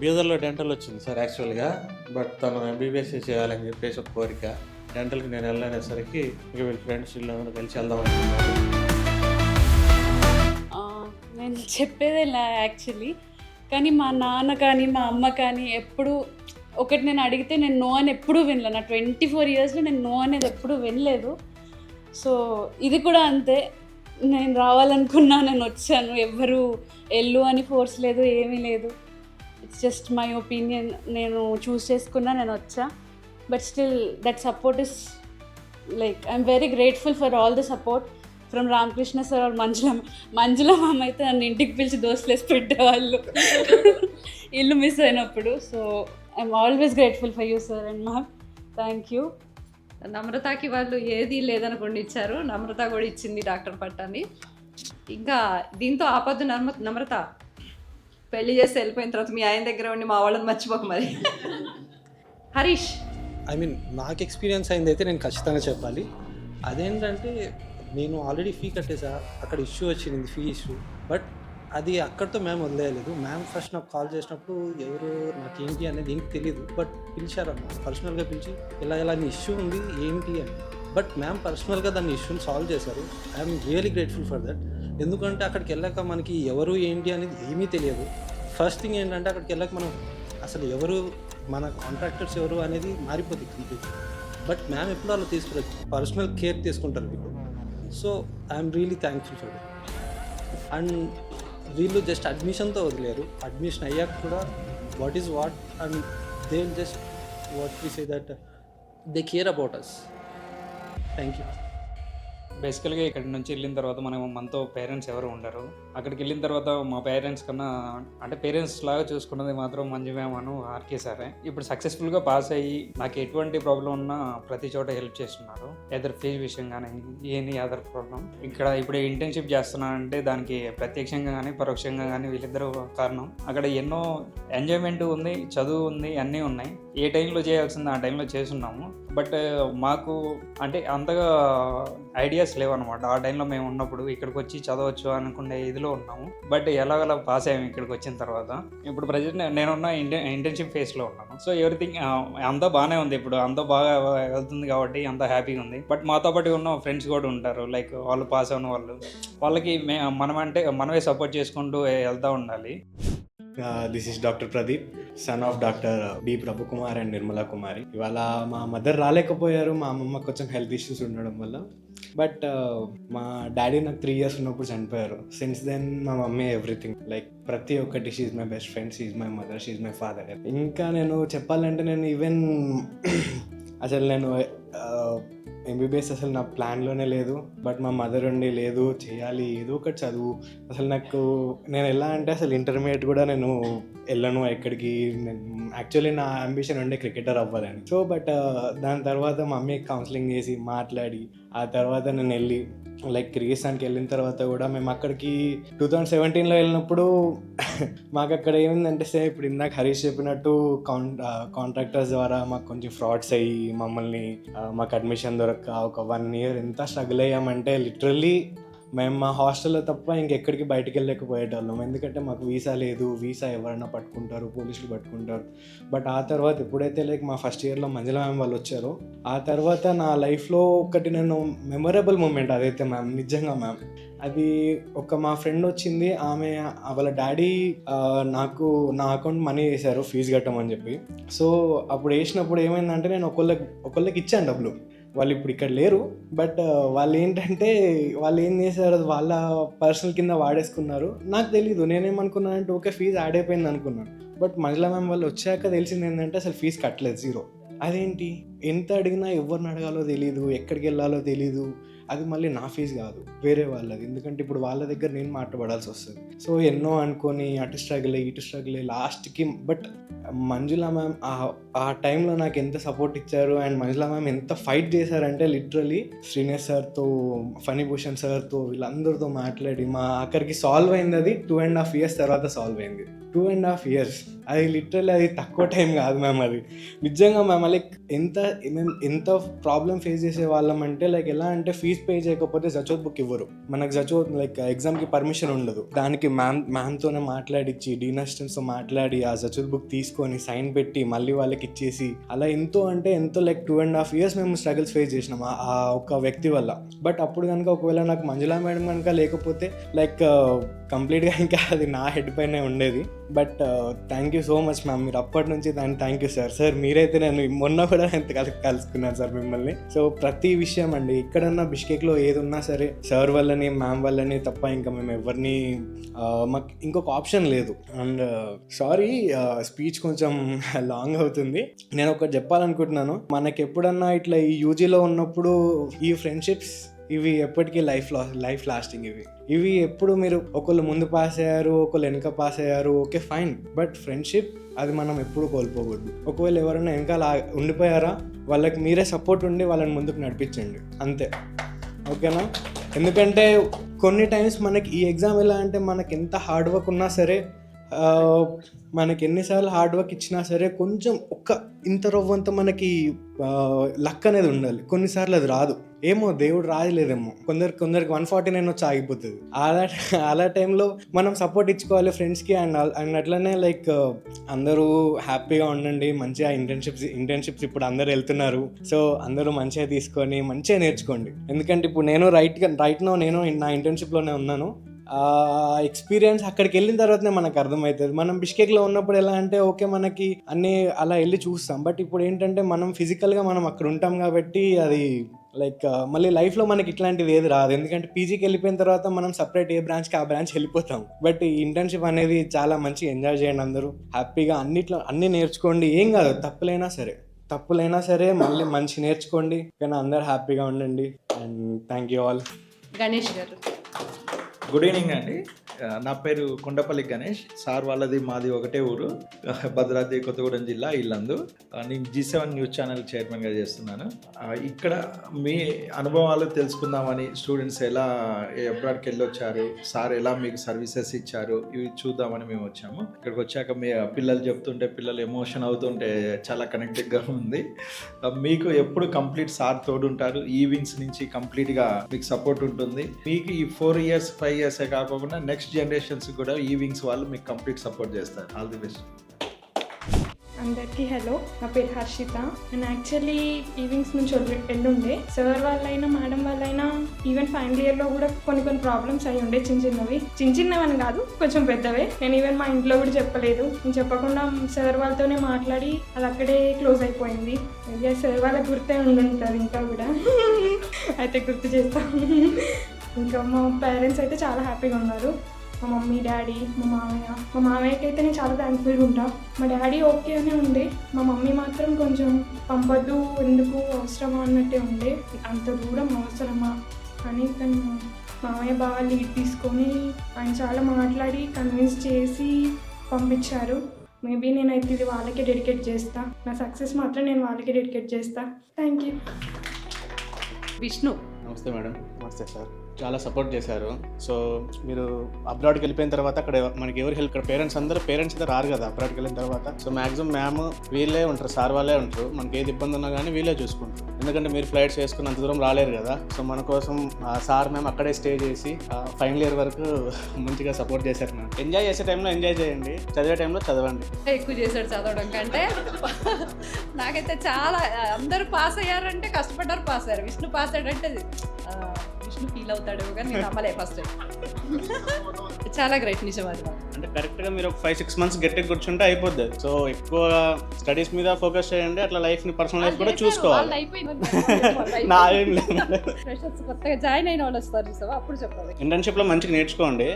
బీదర్లో డెంటల్ వచ్చింది సార్ యాక్చువల్గా, బట్ తను MBBS చేయాలని చెప్పేసి ఒక కోరిక. డెంటల్కి నేను వెళ్ళనేసరికి ఇక వీళ్ళ ఫ్రెండ్స్ వీళ్ళందరూ కలిసి వెళ్దాం అనుకున్నారు. నేను చెప్పేది ఇలా యాక్చువల్లీ, కానీ మా నాన్న కానీ మా అమ్మ కానీ ఎప్పుడు ఒకటి నేను అడిగితే నేను నో అని ఎప్పుడూ వినలే. నా 24 yearsలో నేను నో అనేది ఎప్పుడూ వినలేదు. సో ఇది కూడా అంతే, నేను రావాలనుకున్నా, నేను వచ్చాను, ఎవ్వరు ఎల్లు అని ఫోర్స్ లేదు, ఏమీ లేదు. ఇట్స్ జస్ట్ మై ఒపీనియన్, నేను చూస్ చేసుకున్నా, నేను వచ్చా. But still that support is like I'm very grateful for all the support from Ramakrishna sir or Manjula మామ అయితే నన్ను ఇంటికి పిలిచి దోస్తులేసి పెట్టేవాళ్ళు ఇల్లు మిస్ అయినప్పుడు. So I'm always grateful for you sir and ma'am, thank you. నమ్రతకి వాళ్ళు ఏది లేదనుకోండి ఇచ్చారు, నమ్రత కూడా ఇచ్చింది డాక్టర్ పట్టాన్ని. ఇంకా దీంతో ఆపద్దు నమ్రత, పెళ్లి చేసి వెళ్ళిపోయిన తర్వాత మీ ఆయన దగ్గర ఉండి మా వాళ్ళని మర్చిపోక మరి. హరీష్, నాకు ఎక్స్పీరియన్స్ అయింది అయితే నేను ఖచ్చితంగా చెప్పాలి. అదేంటంటే నేను ఆల్రెడీ ఫీ కట్టేసా, అక్కడ ఇష్యూ వచ్చింది, ఫీ ఇష్యూ. బట్ అది అక్కడితో మ్యామ్ వదిలేయలేదు. మ్యామ్ ఫస్ట్ నాకు కాల్ చేసినప్పుడు ఎవరు నాకు ఏంటి అనేది ఏంటి తెలియదు, బట్ పిలిచారమ్మా పర్సనల్గా పిలిచి ఇలా నీ ఇష్యూ ఉంది ఏంటి అని. బట్ మ్యామ్ పర్సనల్గా దాన్ని ఇష్యూని సాల్వ్ చేశారు. I'm really grateful for that. ఎందుకంటే అక్కడికి వెళ్ళాక మనకి ఎవరు ఏంటి అనేది ఏమీ తెలియదు. ఫస్ట్ థింగ్ ఏంటంటే అక్కడికి వెళ్ళాక మనం అసలు ఎవరు మన కాంట్రాక్టర్స్ ఎవరు అనేది మారిపోతుంది కంప్లీట్. బట్ మ్యామ్ ఎప్పుడు అలా తీసుకురాదు, పర్సనల్ కేర్ తీసుకుంటారు వీళ్ళు. So I'm really thankful for that. And వీళ్ళు జస్ట్ అడ్మిషన్తో వదిలేరు, అడ్మిషన్ అయ్యాక కూడా what is what and they just what we say that they care about us. Thank you. బేసికల్గా ఇక్కడి నుంచి వెళ్ళిన తర్వాత మనతో పేరెంట్స్ ఎవరు ఉండరు. అక్కడికి వెళ్ళిన తర్వాత మా పేరెంట్స్ కన్నా అంటే పేరెంట్స్ లాగా చూసుకున్నది మాత్రం మంజు మ్యామ్ అను ఆర్కే సారే. ఇప్పుడు సక్సెస్ఫుల్గా పాస్ అయ్యి నాకు ఎటువంటి ప్రాబ్లం ఉన్నా ప్రతి చోట హెల్ప్ చేస్తున్నారు. ఎదర్ ఫీజు విషయం కానీ ఎనీ అదర్ ప్రాబ్లం. ఇక్కడ ఇప్పుడు ఇంటర్న్షిప్ చేస్తున్నానంటే దానికి ప్రత్యక్షంగా కానీ పరోక్షంగా కానీ వీళ్ళిద్దరూ కారణం. అక్కడ ఎన్నో ఎంజాయ్మెంట్ ఉంది, చదువు ఉంది, అన్నీ ఉన్నాయి. ఏ టైంలో చేయాల్సిందో ఆ టైంలో చేస్తున్నాము. బట్ మాకు అంటే అంతగా ఐడియాస్ లేవన్నమాట. ఆ టైంలో మేము ఉన్నప్పుడు ఇక్కడికి వచ్చి చదవచ్చు అనుకునే ఇదిలో ఉన్నాము. బట్ ఎలాగలా పాస్ అయ్యాము ఇక్కడికి వచ్చిన తర్వాత. ఇప్పుడు ప్రజెంట్ నేనున్న ఇంటర్న్షిప్ ఫేస్లో ఉన్నాను. సో ఎవ్రీథింగ్ అంతా బాగానే ఉంది, ఇప్పుడు అంతా బాగా వెళ్తుంది కాబట్టి అంతా హ్యాపీగా ఉంది. బట్ మాతో పాటు ఉన్న ఫ్రెండ్స్ కూడా ఉంటారు, లైక్ వాళ్ళు పాస్ అయిన వాళ్ళకి మనమే సపోర్ట్ చేసుకుంటూ వెళ్తూ ఉండాలి. This is doctor Pradeep, son of doctor B Prabhu Kumar and Nirmala Kumari. ఇవాళ మా మదర్ రాలేకపోయారు, మా అమ్మమ్మ కొంచెం హెల్త్ ఇష్యూస్ ఉండడం వల్ల. బట్ మా డాడీ నాకు 3 years ఉన్నప్పుడు చనిపోయారు. సిన్స్ దెన్ మా మమ్మీ ఎవ్రీథింగ్, లైక్ ప్రతి ఒక్కటి she's my best friend, she's my mother, she's my father. ఇంకా నేను చెప్పాలంటే నేను ఈవెన్ అసలు నేను ఎంబీబీఎస్ అసలు నా ప్లాన్లోనే లేదు. బట్ మా మదర్ ఉండి లేదు చేయాలి ఏదో ఒకటి చదువు. అసలు నేను ఎలా అంటే అసలు ఇంటర్మీడియట్ కూడా నేను వెళ్ళను ఎక్కడికి. నేను యాక్చువల్లీ నా అంబిషన్ ఉండే క్రికెటర్ అవ్వాలని. సో బట్ దాని తర్వాత మా మమ్మీ కౌన్సిలింగ్ చేసి మాట్లాడి ఆ తర్వాత నేను వెళ్ళి లైక్ కిర్గిస్తాన్కి వెళ్ళిన తర్వాత కూడా మేము అక్కడికి 2017లో వెళ్ళినప్పుడు మాకు అక్కడ ఏమైందంటే సే ఇప్పుడు ఇందాక హరీష్ చెప్పినట్టు కాంట్రాక్టర్స్ ద్వారా మాకు కొంచెం ఫ్రాడ్స్ అయ్యి మమ్మల్ని మాకు అడ్మిషన్ దొరక్క ఒక 1 year ఎంత స్ట్రగుల్ అయ్యామంటే లిటరల్లీ మేము మా హాస్టల్లో తప్ప ఇంకెక్కడికి బయటికి వెళ్ళలేకపోయేటోళ్ళం. ఎందుకంటే మాకు వీసా లేదు, వీసా ఎవరైనా పట్టుకుంటారు, పోలీసులు పట్టుకుంటారు. బట్ ఆ తర్వాత ఎప్పుడైతే లైక్ మా ఫస్ట్ ఇయర్లో మంజుల మ్యామ్ వాళ్ళు వచ్చారో ఆ తర్వాత నా లైఫ్లో ఒకటి నేను మెమొరబుల్ మూమెంట్ అదైతే మ్యామ్, నిజంగా మ్యామ్ అది మా ఫ్రెండ్ వచ్చింది, ఆమె వాళ్ళ డాడీ నాకు నా అకౌంట్ మనీ వేశారు ఫీజు కట్టమని చెప్పి. సో అప్పుడు వేసినప్పుడు ఏమైందంటే నేను ఒకళ్ళకి ఇచ్చాను డబ్బులు. వాళ్ళు ఇప్పుడు ఇక్కడ లేరు, బట్ వాళ్ళు ఏంటంటే వాళ్ళు ఏం చేశారు వాళ్ళ పర్సనల్ కింద వాడేసుకున్నారు. నాకు తెలీదు, నేనేమనుకున్నానంటే ఓకే ఫీజు యాడ్ అయిపోయింది అనుకున్నాను. బట్ మంజుల మ్యామ్ వాళ్ళు వచ్చాక తెలిసింది ఏంటంటే అసలు ఫీజు కట్టలేదు, 0. అదేంటి, ఎంత అడిగినా ఎవరిని అడగాలో తెలీదు, ఎక్కడికి వెళ్ళాలో తెలీదు. అది మళ్ళీ నా ఫీజు కాదు, వేరే వాళ్ళది. ఎందుకంటే ఇప్పుడు వాళ్ళ దగ్గర నేను మాట్లాడాల్సి వస్తుంది. సో ఎన్నో అనుకొని అటు స్ట్రగుల్ ఇటు స్ట్రగుల్ లాస్ట్కి. బట్ మంజుల మ్యామ్ ఆ టైంలో నాకు ఎంత సపోర్ట్ ఇచ్చారు అండ్ మంజుల మ్యామ్ ఎంత ఫైట్ చేశారంటే లిటరలీ శ్రీనివాస్ సార్తో, ఫణిభూషణ్ సార్తో, వీళ్ళందరితో మాట్లాడి మా అక్కడికి సాల్వ్ అయింది. అది 2.5 years తర్వాత సాల్వ్ అయింది. 2.5 years అది లిటరల్లీ అది తక్కువ టైం కాదు మ్యామ్. అది నిజంగా మ్యామ్ లైక్ ఎంత ప్రాబ్లం ఫేస్ చేసే వాళ్ళం అంటే లైక్ ఎలా అంటే ఫీజ్ పే చేయకపోతే జచోత్ బుక్ ఇవ్వరు మనకు. జచోత్ లైక్ ఎగ్జామ్కి పర్మిషన్ ఉండదు. దానికి మ్యామ్తోనే మాట్లాడించి డీనస్టెన్స్తో మాట్లాడి ఆ జచోత్ బుక్ తీసుకొని సైన్ పెట్టి మళ్ళీ వాళ్ళకి ఇచ్చేసి అలా ఎంతో లైక్ 2.5 years మేము స్ట్రగుల్స్ ఫేస్ చేసినాం ఆ ఒక్క వ్యక్తి వల్ల. బట్ అప్పుడు కనుక ఒకవేళ నాకు మంజులా మేడం కనుక లేకపోతే లైక్ కంప్లీట్గా ఇంకా అది నా హెడ్ పైనే ఉండేది. But thank you so much ma'am, మీరు అప్పటి నుంచి దాన్ని థ్యాంక్ యూ సార్. మీరైతే నేను మొన్న కూడా ఎంత కలుసుకున్నాను సార్ మిమ్మల్ని. సో ప్రతి విషయం అండి, ఎక్కడన్నా బిష్కేక్లో ఏది ఉన్నా సరే సార్ వల్లని మ్యామ్ వల్లని తప్ప ఇంకా మేము ఎవరిని మాకు ఇంకొక ఆప్షన్ లేదు. అండ్ సారీ స్పీచ్ కొంచెం లాంగ్ అవుతుంది. నేను ఒకటి చెప్పాలనుకుంటున్నాను, మనకి ఎప్పుడన్నా ఇట్లా ఈ యూజీలో ఉన్నప్పుడు ఈ ఫ్రెండ్షిప్స్ ఇవి ఎప్పటికీ లైఫ్ లాస్టింగ్. ఇవి ఎప్పుడు మీరు ఒకళ్ళు ముందు పాస్ అయ్యారు, ఒకళ్ళు వెనక పాస్ అయ్యారు, ఓకే ఫైన్. బట్ ఫ్రెండ్షిప్ అది మనం ఎప్పుడు కోల్పోకూడదు. ఒకవేళ ఎవరైనా వెనకాల ఉండిపోయారా వాళ్ళకి మీరే సపోర్ట్ ఉండి వాళ్ళని ముందుకు నడిపించండి, అంతే. ఓకేనా? ఎందుకంటే కొన్ని టైమ్స్ మనకి ఈ ఎగ్జామ్ ఎలా అంటే మనకి ఎంత హార్డ్ వర్క్ ఉన్నా సరే, మనకి ఎన్నిసార్లు హార్డ్ వర్క్ ఇచ్చినా సరే కొంచెం ఇంత రవ్వంత మనకి లక్ అనేది ఉండాలి. కొన్నిసార్లు అది రాదు, ఏమో దేవుడు రాయలేదేమో, కొందరికి 149 వచ్చి ఆగిపోతుంది. అలా టైంలో మనం సపోర్ట్ ఇచ్చుకోవాలి ఫ్రెండ్స్కి. అండ్ అట్లనే లైక్ అందరూ హ్యాపీగా ఉండండి, మంచిగా ఇంటర్న్షిప్స్ ఇప్పుడు అందరూ వెళ్తున్నారు. సో అందరూ మంచిగా తీసుకొని మంచిగా నేర్చుకోండి. ఎందుకంటే ఇప్పుడు నేను నేను నా ఇంటర్న్షిప్లోనే ఉన్నాను. ఎక్స్పీరియన్స్ అక్కడికి వెళ్ళిన తర్వాతనే మనకు అర్థమవుతుంది. మనం బిష్కేక్లో ఉన్నప్పుడు ఎలా అంటే ఓకే మనకి అన్నీ అలా వెళ్ళి చూస్తాం. బట్ ఇప్పుడు ఏంటంటే మనం ఫిజికల్గా మనం అక్కడ ఉంటాం కాబట్టి అది లైక్ మళ్ళీ లైఫ్లో మనకి ఇట్లాంటిది ఏది రాదు. ఎందుకంటే పీజీకి వెళ్ళిపోయిన తర్వాత మనం సపరేట్ ఏ బ్రాంచ్కి ఆ బ్రాంచ్ వెళ్ళిపోతాం. బట్ ఈ ఇంటర్న్షిప్ అనేది చాలా మంచి ఎంజాయ్ చేయండి, అందరూ హ్యాపీగా అన్నీ నేర్చుకోండి. ఏం కాదు, తప్పులైనా సరే మళ్ళీ మంచి నేర్చుకోండి. కానీ అందరూ హ్యాపీగా ఉండండి. And thank you all. Ganesh గారు గుడ్ ఈవినింగ్ అండి. నా పేరు కొండపల్లి గణేష్. సార్ వాళ్ళది మాది ఒకటే ఊరు, భద్రాద్రి కొత్తగూడెం జిల్లా ఇల్లందు. నేను G7 న్యూస్ ఛానల్ చైర్మన్గా చేస్తున్నాను. ఇక్కడ మీ అనుభవాలు తెలుసుకుందామని, స్టూడెంట్స్ ఎలా అబ్రాడ్కి వెళ్ళొచ్చారు, సార్ ఎలా మీకు సర్వీసెస్ ఇచ్చారు, ఇవి చూద్దామని మేము వచ్చాము. ఇక్కడికి వచ్చాక మీ పిల్లలు చెప్తుంటే పిల్లలు ఎమోషన్ అవుతుంటే చాలా కనెక్టెడ్గా ఉంది. మీకు ఎప్పుడు కంప్లీట్ సార్ తోడుంటారు, ఈవింగ్స్ నుంచి కంప్లీట్గా మీకు సపోర్ట్ ఉంటుంది. మీకు ఈ 4 years 5 years కాకుండా నెక్స్ట్ జనరేషన్స్ కూడా ఈ వింగ్స్ వాళ్ళు మీకు కంప్లీట్ సపోర్ట్ చేస్తారు. All the best. అందరికీ హలో, నా పేరు హర్షిత. నేను యాక్చువల్లీ ఈవింగ్స్ నుంచి వెళ్ళుండే. సార్ వాళ్ళైనా మేడం వాళ్ళైనా ఈవెన్ ఫైనల్ ఇయర్లో కూడా కొన్ని ప్రాబ్లమ్స్ అయి ఉండే, చిన్నవని కాదు, కొంచెం పెద్దవే. నేను ఈవెన్ మా ఇంట్లో కూడా చెప్పలేదు. నేను చెప్పకుండా సార్ వాళ్ళతోనే మాట్లాడి అది అక్కడే క్లోజ్ అయిపోయింది. ఇక సార్ వాళ్ళకి గుర్తే ఉండుంటుంది ఇంకా కూడా. అయితే గుర్తు చేస్తాను. ఇంకా మా పేరెంట్స్ అయితే చాలా హ్యాపీగా ఉన్నారు. మా మమ్మీ, డాడీ, మా మామయ్యకి అయితే నేను చాలా థ్యాంక్ఫుల్గా ఉంటా. మా డాడీ ఓకే అనే ఉండే, మా మమ్మీ మాత్రం కొంచెం పంపొద్దు, ఎందుకు, అవసరమా అన్నట్టే ఉండే. అంత దూరం అవసరమా అని తను మామయ్య బాగా లీడ్ తీసుకొని ఆయన చాలా మాట్లాడి కన్విన్స్ చేసి పంపించారు. మేబీ నేనైతే ఇది వాళ్ళకే డెడికేట్ చేస్తా. నా సక్సెస్ మాత్రం నేను వాళ్ళకే డెడికేట్ చేస్తా. Thank you. విష్ణు. నమస్తే మేడం. నమస్తే సార్. చాలా సపోర్ట్ చేశారు. సో మీరు అబ్రాడ్కి వెళ్ళిపోయిన తర్వాత అక్కడ మనకి ఎవరు హెల్ప్, ఇక్కడ పేరెంట్స్ అయితే రారు కదా అబ్రాడ్కి వెళ్ళిన తర్వాత. సో మ్యాక్సిమం మ్యామ్ వీళ్ళే ఉంటారు, సార్ వాళ్ళే ఉంటారు. మనకి ఏది ఇబ్బంది ఉన్నా కానీ వీళ్ళే చూసుకుంటారు. ఎందుకంటే మీరు ఫ్లైట్స్ వేసుకుని అంత దూరం రాలేరు కదా. సో మన కోసం సార్ మ్యామ్ అక్కడే స్టే చేసి ఫైనల్ ఇయర్ వరకు మంచిగా సపోర్ట్ చేశారు. మ్యామ్ ఎంజాయ్ చేసే టైంలో ఎంజాయ్ చేయండి, చదివే టైంలో చదవండి. ఎక్కువ చేశాడు చదవడం కంటే. నాకైతే చాలా, అందరూ పాస్ అయ్యారంటే కష్టపడ్డారు, పాస్ అయ్యారు. విష్ణు పాస్ అయ్యాడంటే విష్ణు ఫీల్ అవుతాడేమో కానీ నేను నమ్మలే ఫస్ట్. చాలా గ్రేట్ నిజం అది. అంటే కరెక్ట్గా మీరు ఒక 5-6 months గట్టిగా కూర్చుంటే అయిపోద్ది. సో ఎక్కువ స్టడీస్ మీద ఫోకస్ చేయండి, అట్లా లైఫ్ని, పర్సనల్ లైఫ్ కూడా చూసుకోవాలి. కొత్తగా జాయిన్ అయిన వాళ్ళు వస్తారు అప్పుడు చెప్పాలి. ఇంటర్న్షిప్లో మంచిగా నేర్చుకోండి.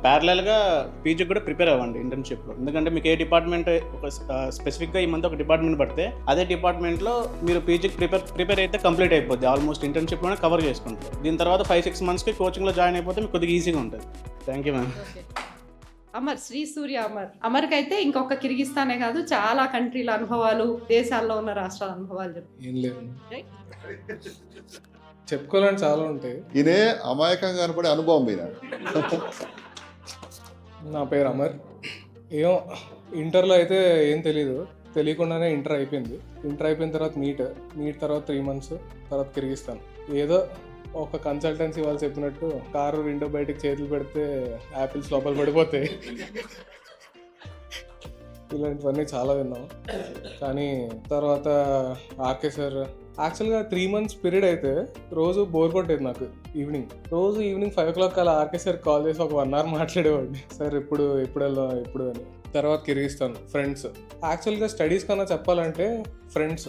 ప్యారలల్గా పీజీకి కూడా ప్రిపేర్ అవ్వండి ఇంటర్న్షిప్లో. ఎందుకంటే మీకు ఏ డిపార్ట్మెంట్, ఒక స్పెసిఫిక్గా ఈ మంత్ ఒక డిపార్ట్మెంట్ పడితే అదే డిపార్ట్మెంట్లో మీరు పీజీకి ప్రిపేర్ అయితే కంప్లీట్ అయిపోద్ది. ఆల్మోస్ట్ ఇంటర్న్షిప్లోనే కవర్ చేసుకుంటారు. దీని తర్వాత 5-6 monthsకి కోచింగ్లో జాయిన్ అయిపోతే మీకు కొద్దిగా ఈజీగా ఉంటుంది. Thank you ma'am. Amar, Shri Surya అమర్కి అయితే ఇంకొక కిర్గిస్తానే కాదు, చాలా కంట్రీల అనుభవాలు, దేశాల్లో ఉన్న రాష్ట్రాల అనుభవాలు ఏం లేదు, చెప్పుకోవాలని చాలా ఉంటాయి. ఇదే అమాయకంగా కనపడే అనుభవం మీద. నా పేరు అమర్. ఏమో ఇంటర్లో అయితే ఏం తెలియకుండానే ఇంటర్ అయిపోయింది. ఇంటర్ అయిపోయిన తర్వాత నీట్ తర్వాత 3 months తర్వాత కిర్గిస్తాన్. ఏదో ఒక కన్సల్టెన్సీ వాళ్ళు చెప్పినట్టు కారు విండో బయటకు చేతులు పెడితే యాపిల్స్ లోపల పడిపోతాయి. ఇలాంటివన్నీ చాలా విన్నాం. కానీ తర్వాత ఆర్కే సార్ యాక్చువల్గా 3 months పీరియడ్ అయితే రోజు బోర్ కొట్టేది నాకు. రోజు ఈవినింగ్ 5 o'clock అలా ఆర్కే సార్ కాల్ చేసి ఒక 1 hour మాట్లాడేవాడిని. సార్ ఎప్పుడు వెళ్దాం ఎప్పుడు అని. తర్వాత కిర్గిస్తాను. ఫ్రెండ్స్ యాక్చువల్గా స్టడీస్ కన్నా చెప్పాలంటే ఫ్రెండ్స్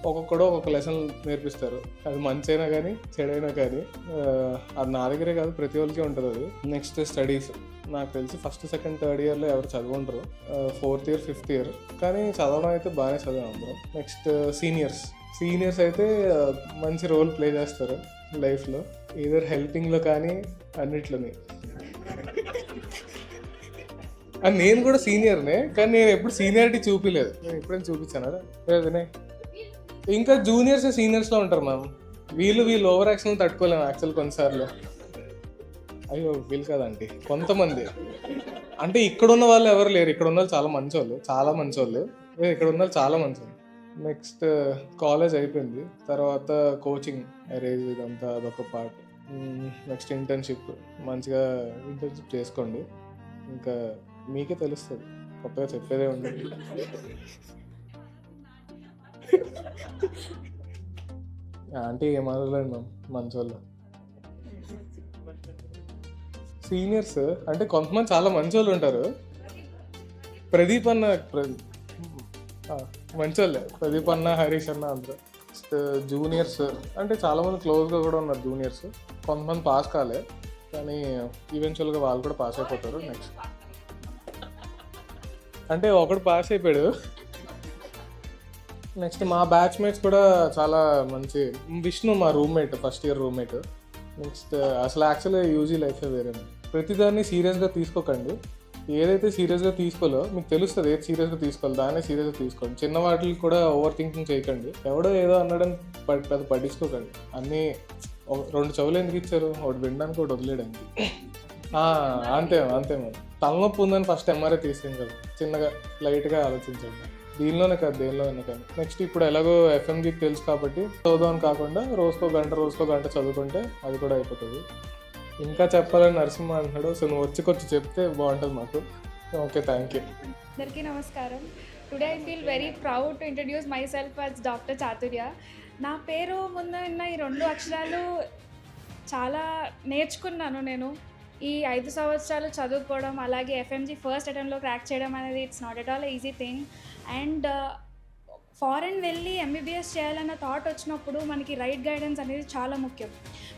ఒక్కొక్కడో ఒక్కొక్క లెసన్ నేర్పిస్తారు. అది మంచి అయినా కానీ చెడైనా కానీ అది నా దగ్గరే కాదు, ప్రతి వాళ్ళకి ఉంటుంది అది. నెక్స్ట్ స్టడీస్ నాకు తెలిసి 1st, 2nd, 3rd yearలో ఎవరు చదవంటారు. 4th year 5th year కానీ చదవడం అయితే బాగానే చదివాం అందరం. నెక్స్ట్ సీనియర్స్ అయితే మంచి రోల్ ప్లే చేస్తారు లైఫ్లో, ఈదర్ హెల్పింగ్లో కానీ అన్నిట్లోనే. నేను కూడా సీనియర్నే, కానీ నేను ఎప్పుడు సీనియారిటీ చూపించలేదు. నేను ఎప్పుడైనా చూపించాను అదే. ఇంకా జూనియర్స్ సీనియర్స్లో ఉంటారు మ్యామ్. వీళ్ళు ఓవర్ యాక్షన్ తట్టుకోలేము యాక్చువల్ కొన్నిసార్లు. అయ్యో వీళ్ళు కదండి కొంతమంది. అంటే ఇక్కడున్న వాళ్ళు ఎవరు లేరు, ఇక్కడ ఉన్న వాళ్ళు చాలా మంచి వాళ్ళు. ఇక్కడ ఉన్న వాళ్ళు చాలా మంచి వాళ్ళు. నెక్స్ట్ కాలేజ్ అయిపోయింది, తర్వాత కోచింగ్ అరేంజ్, ఇదంతా అదొక పార్ట్. నెక్స్ట్ ఇంటర్న్షిప్, మంచిగా ఇంటర్న్షిప్ చేసుకోండి. ఇంకా మీకే తెలుస్తుంది, కొత్తగా చెప్పేదే ఉండదు. అంటే ఏమనలేదు మ్యామ్, మంచోళ్ళు. సీనియర్స్ అంటే కొంతమంది చాలా మంచోళ్ళు ఉంటారు. ప్రదీప్ అన్న మంచోళ్ళే, ప్రదీప్ అన్న, హరీష్ అన్న అందరూ. జూనియర్స్ అంటే చాలామంది క్లోజ్గా కూడా ఉన్నారు జూనియర్స్. కొంతమంది పాస్ కాలే, కానీ ఈవెన్చువల్గా వాళ్ళు కూడా పాస్ అయిపోతారు. నెక్స్ట్ అంటే ఒకడు పాస్ అయిపోయాడు. నెక్స్ట్ మా బ్యాచ్మేట్స్ కూడా చాలా మంచి. విష్ణు మా roommate, 1st year roommate. Next అసలు యాక్చువల్గా యూజీ లైఫే వేరే. ప్రతిదాన్ని సీరియస్గా తీసుకోకండి. ఏదైతే సీరియస్గా తీసుకోలో మీకు తెలుస్తుంది, ఏది సీరియస్గా తీసుకోవాలి దాన్నే సీరియస్గా తీసుకోండి. చిన్న వాటికి కూడా ఓవర్ థింకింగ్ చేయకండి. ఎవడో ఏదో అన్నాడని పెద్ద పట్టించుకోకండి. అన్నీ 2 చెవులు ఎందుకు ఇచ్చారు, ఒకటి వినడానికి ఒకటి వదిలేయడానికి. అంతే మేడం. తలనొప్పి ఉందని ఫస్ట్ ఎంఆర్ఐ తీసేయండి కదా, చిన్నగా లైట్గా ఆలోచించండి. దీనిలోనే కాదు దేనిలోనే కానీ. నెక్స్ట్ ఇప్పుడు ఎలాగో ఎఫ్ఎంజీకి తెలుసు కాబట్టి చదువుదామని కాకుండా రోజుకో గంట చదువుకుంటే అది కూడా అయిపోతుంది. ఇంకా చెప్పాలని నరసింహ అంటున్నాడు. సో నువ్వు వచ్చి చెప్తే బాగుంటుంది మాకు. Okay, thank you. అందరికీ నమస్కారం. Today I feel very proud to introduce my self as doctor Chaturya. నా పేరు ముందు ఉన్న ఈ 2 అక్షరాలు చాలా నేర్చుకున్నాను నేను. ఈ 5 సంవత్సరాలు చదువుకోవడం, అలాగే ఎఫ్ఎంజీ ఫస్ట్ అటెంప్ట్లో క్రాక్ చేయడం అనేది it's not at all easy thing. And foreign వెళ్ళి ఎంబీబీఎస్ చేయాలన్న థాట్ వచ్చినప్పుడు మనకి రైట్ గైడెన్స్ అనేది చాలా ముఖ్యం.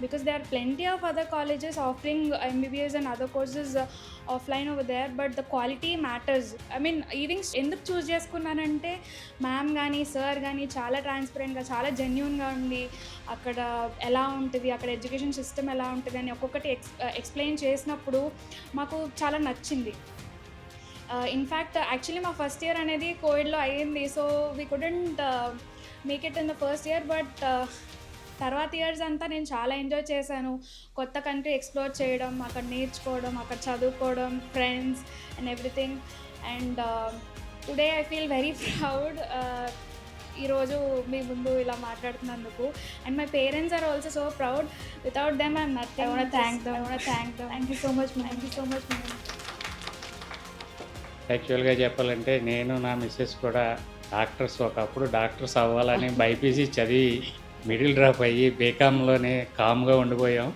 Because they are plenty of other colleges offering MBBS and other courses offline over there, but the quality matters. I mean ఈవింగ్స్ ఎందుకు choose చేసుకున్నానంటే ma'am కానీ సార్ కానీ చాలా ట్రాన్స్పరెంట్గా, చాలా జెన్యూన్గా ఉంది. అక్కడ ఎలా ఉంటుంది, అక్కడ ఎడ్యుకేషన్ సిస్టమ్ ఎలా ఉంటుంది అని ఒక్కొక్కటి ఎక్స్ప్లెయిన్ చేసినప్పుడు మాకు చాలా నచ్చింది. ఇన్ఫ్యాక్ట్ యాక్చువల్లీ మా ఫస్ట్ ఇయర్ అనేది కోవిడ్లో అయ్యింది. So we couldn't make it in the first year. But తర్వాత ఇయర్స్ అంతా నేను చాలా ఎంజాయ్ చేశాను. కొత్త కంట్రీ ఎక్స్ప్లోర్ చేయడం, అక్కడ నేర్చుకోవడం, అక్కడ చదువుకోవడం, friends and everything. And today I feel very proud ఈరోజు మీ ముందు ఇలా మాట్లాడుతున్నందుకు. And my parents are also so proud. Without them I'm nothing. I want thank them. Thank you so much. యాక్చువల్గా చెప్పాలంటే నేను నా మిస్సెస్ కూడా ఒకప్పుడు డాక్టర్స్ అవ్వాలని బైపీసీ చదివి మిడిల్ డ్రాప్ అయ్యి బీకామ్లోనే కామ్గా ఉండిపోయాం.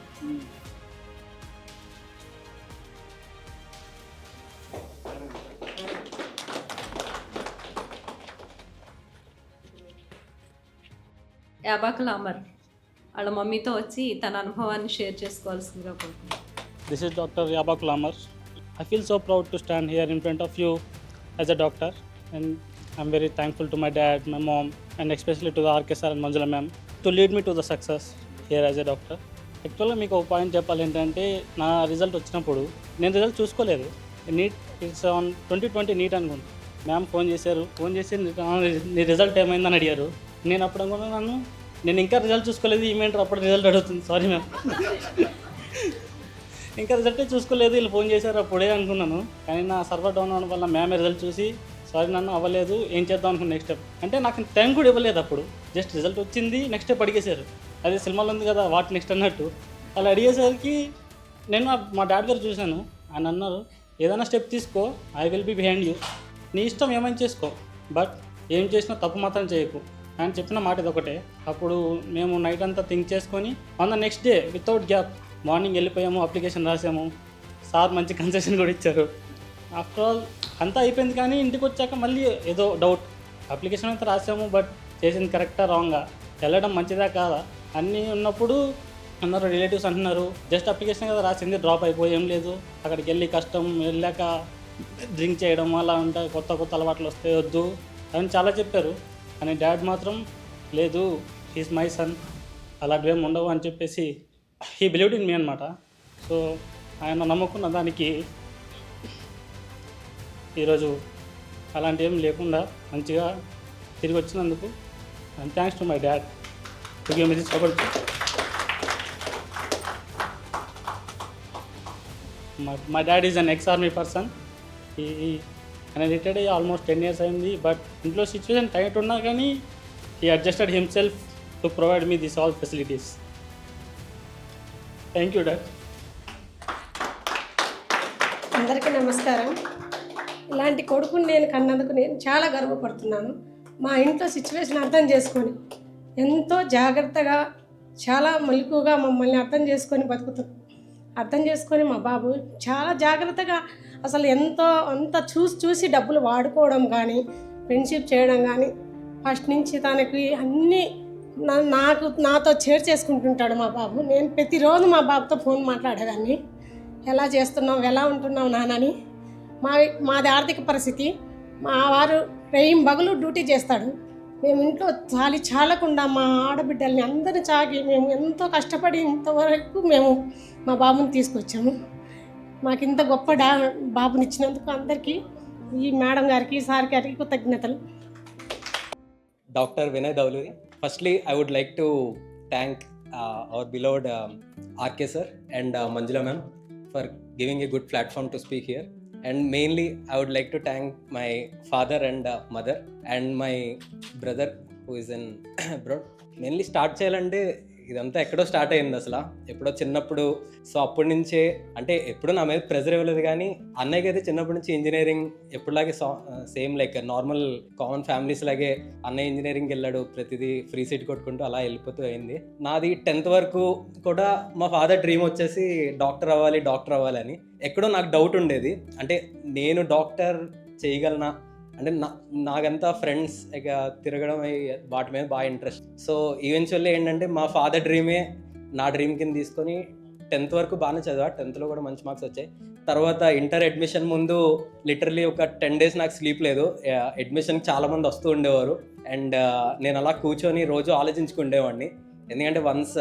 యాబాకుల అమర్ వాళ్ళ మమ్మీతో వచ్చి తన అనుభవాన్ని షేర్ చేసుకోవాల్సిందిగా కోరుతున్నాను. This is Dr. Yabakul Amar. I feel so proud to stand here in front of you as a doctor, and I'm very thankful to my dad, my mom, and especially to the RK sir and Manjula ma'am to lead me to the success here as a doctor. యాక్చువల్గా మీకు ఒక point చెప్పాలి ఏంటంటే, నా result వచ్చినప్పుడు నేను result చూసుకోలేదు. Neat it's on 2020 neat అనుకుంటా. మ్యామ్ ఫోన్ చేసి నీ రిజల్ట్ ఏమైందని అడిగారు. నేను అప్పుడు అనుకున్నాను, నేను ఇంకా రిజల్ట్ చూసుకోలేదు, ఈమెంటర్ అప్పుడు రిజల్ట్ అడుగుతుంది, సారీ మ్యామ్, ఇంకా రిజల్టే చూసుకోలేదు, వీళ్ళు ఫోన్ చేశారు అప్పుడే అనుకున్నాను. కానీ నా సర్వర్ డౌన్ అవడం వల్ల మ్యామే రిజల్ట్ చూసి సారీ నన్ను అవ్వలేదు, ఏం చేద్దాం అనుకున్న నెక్స్ట్ స్టెప్. అంటే నాకు టైం కూడా ఇవ్వలేదు అప్పుడు. జస్ట్ రిజల్ట్ వచ్చింది, నెక్స్ట్ స్టెప్ అడిగేశారు. అదే సినిమాలో ఉంది కదా వాట్ నెక్స్ట్ అన్నట్టు. అలా అడిగేసరికి నేను మా డాడీ గారు చూశాను. ఆయన అన్నారు, ఏదైనా స్టెప్ తీసుకో, I will be behind you, నీ ఇష్టం ఏమైనా చేసుకో, బట్ ఏం చేసినా తప్పు మాత్రం చేయకు అని చెప్పిన మాట ఇది ఒకటే. అప్పుడు మేము నైట్ అంతా థింక్ చేసుకొని on the next day without gap morning వెళ్ళిపోయాము, అప్లికేషన్ రాసాము. సార్ మంచి కన్సెషన్ కూడా ఇచ్చారు. ఆఫ్టర్ ఆల్ అంతా అయిపోయింది. కానీ ఇంటికి వచ్చాక మళ్ళీ ఏదో డౌట్, అప్లికేషన్ అయితే రాసాము, బట్ చేసింది కరెక్టా రాంగా, వెళ్ళడం మంచిదా కాదా అన్నీ ఉన్నప్పుడు అందరూ రిలేటివ్స్ అంటున్నారు, జస్ట్ అప్లికేషన్ కదా రాసింది, డ్రాప్ అయిపోయి ఏం లేదు, అక్కడికి వెళ్ళి కష్టం, వెళ్ళాక డ్రింక్ చేయడం అలా ఉంటాయి, కొత్త అలవాట్లు వస్తే వద్దు అని చాలా చెప్పారు. కానీ డాడ్ మాత్రం లేదు, హీస్ మై సన్, అలాంటివి ఏమి ఉండవు అని చెప్పేసి హీ బిలీవ్డ్ ఇన్ మీ అనమాట. సో ఆయన నమ్ముకున్న దానికి ఈరోజు అలాంటి ఏం లేకుండా మంచిగా తిరిగి వచ్చినందుకు and thanks to my dad to give me this opportunity. My dad is an ex-army person. He retired almost 10 years అయింది. బట్ ఇంట్లో సిచ్యువేషన్ టైట్ ఉన్నా కానీ he adjusted himself to provide me this all facilities. Thank you, Dad. అందరికీ నమస్కారం. ఇలాంటి కొడుకుని నేను కన్నందుకు నేను చాలా గర్వపడుతున్నాను. మా ఇంట్లో సిచ్యువేషన్ అర్థం చేసుకొని ఎంతో జాగ్రత్తగా, చాలా మెలకువగా మమ్మల్ని అర్థం చేసుకొని మా బాబు చాలా జాగ్రత్తగా, అసలు అంత చూసి డబ్బులు వాడుకోవడం కానీ, ఫ్రెండ్షిప్ చేయడం కానీ, ఫస్ట్ నుంచి తనకి అన్నీ నాతో షేర్ చేసుకుంటుంటాడు మా బాబు. నేను ప్రతిరోజు మా బాబుతో ఫోన్ మాట్లాడేదాన్ని, ఎలా చేస్తున్నావు, ఎలా ఉంటున్నావు నాన్నని. మాది ఆర్థిక పరిస్థితి, మా వారు బగలు డ్యూటీ చేస్తాడు. మేము ఇంట్లో చాలకుండా మా ఆడబిడ్డల్ని అందరిని చాకి మేము ఎంతో కష్టపడి ఇంతవరకు మేము మా బాబుని తీసుకొచ్చాము. మాకు ఇంత గొప్ప బాబునిచ్చినందుకు అందరికీ ఈ మేడం గారికి సార్ గారికి కృతజ్ఞతలు. Dr. Vinay Davluri. Firstly, I would like to thank our beloved RK sir and Manjula ma'am for giving a good platform to speak here. And mainly, I would like to thank my father and mother and my brother who is in abroad. Mainly start చేయాలంటే ఇదంతా ఎక్కడో start అయింది అసలు, ఎప్పుడో చిన్నప్పుడు. So అప్పటి నుంచే అంటే ఎప్పుడు నా మీద ప్రెజర్ ఇవ్వలేదు, కానీ అన్నయ్యకి అయితే చిన్నప్పటి నుంచి ఇంజనీరింగ్ ఎప్పుడులాగే same like normal common families లాగే అన్నయ్య ఇంజనీరింగ్కి వెళ్ళాడు, ప్రతిదీ ఫ్రీ సీట్ కొట్టుకుంటూ అలా వెళ్ళిపోతూ అయింది. నాది 10th వరకు కూడా మా ఫాదర్ డ్రీమ్ వచ్చేసి డాక్టర్ అవ్వాలి అని. ఎక్కడో నాకు డౌట్ ఉండేది, అంటే నేను డాక్టర్ చేయగలనా అంటే నాకంతా ఫ్రెండ్స్ ఇక తిరగడం వాటి మీద బాగా ఇంట్రెస్ట్. సో ఈవెన్చువల్లీ ఏంటంటే మా ఫాదర్ డ్రీమే నా డ్రీమ్ కింద తీసుకొని 10th వరకు బాగానే చదివా, 10thలో కూడా మంచి మార్క్స్ వచ్చాయి. తర్వాత ఇంటర్ అడ్మిషన్ ముందు లిటరలీ ఒక 10 days నాకు స్లీప్ లేదు. అడ్మిషన్కి చాలామంది వస్తూ ఉండేవారు అండ్ నేను అలా కూర్చొని రోజు ఆలోచించుకుండేవాడిని. ఎందుకంటే వన్స్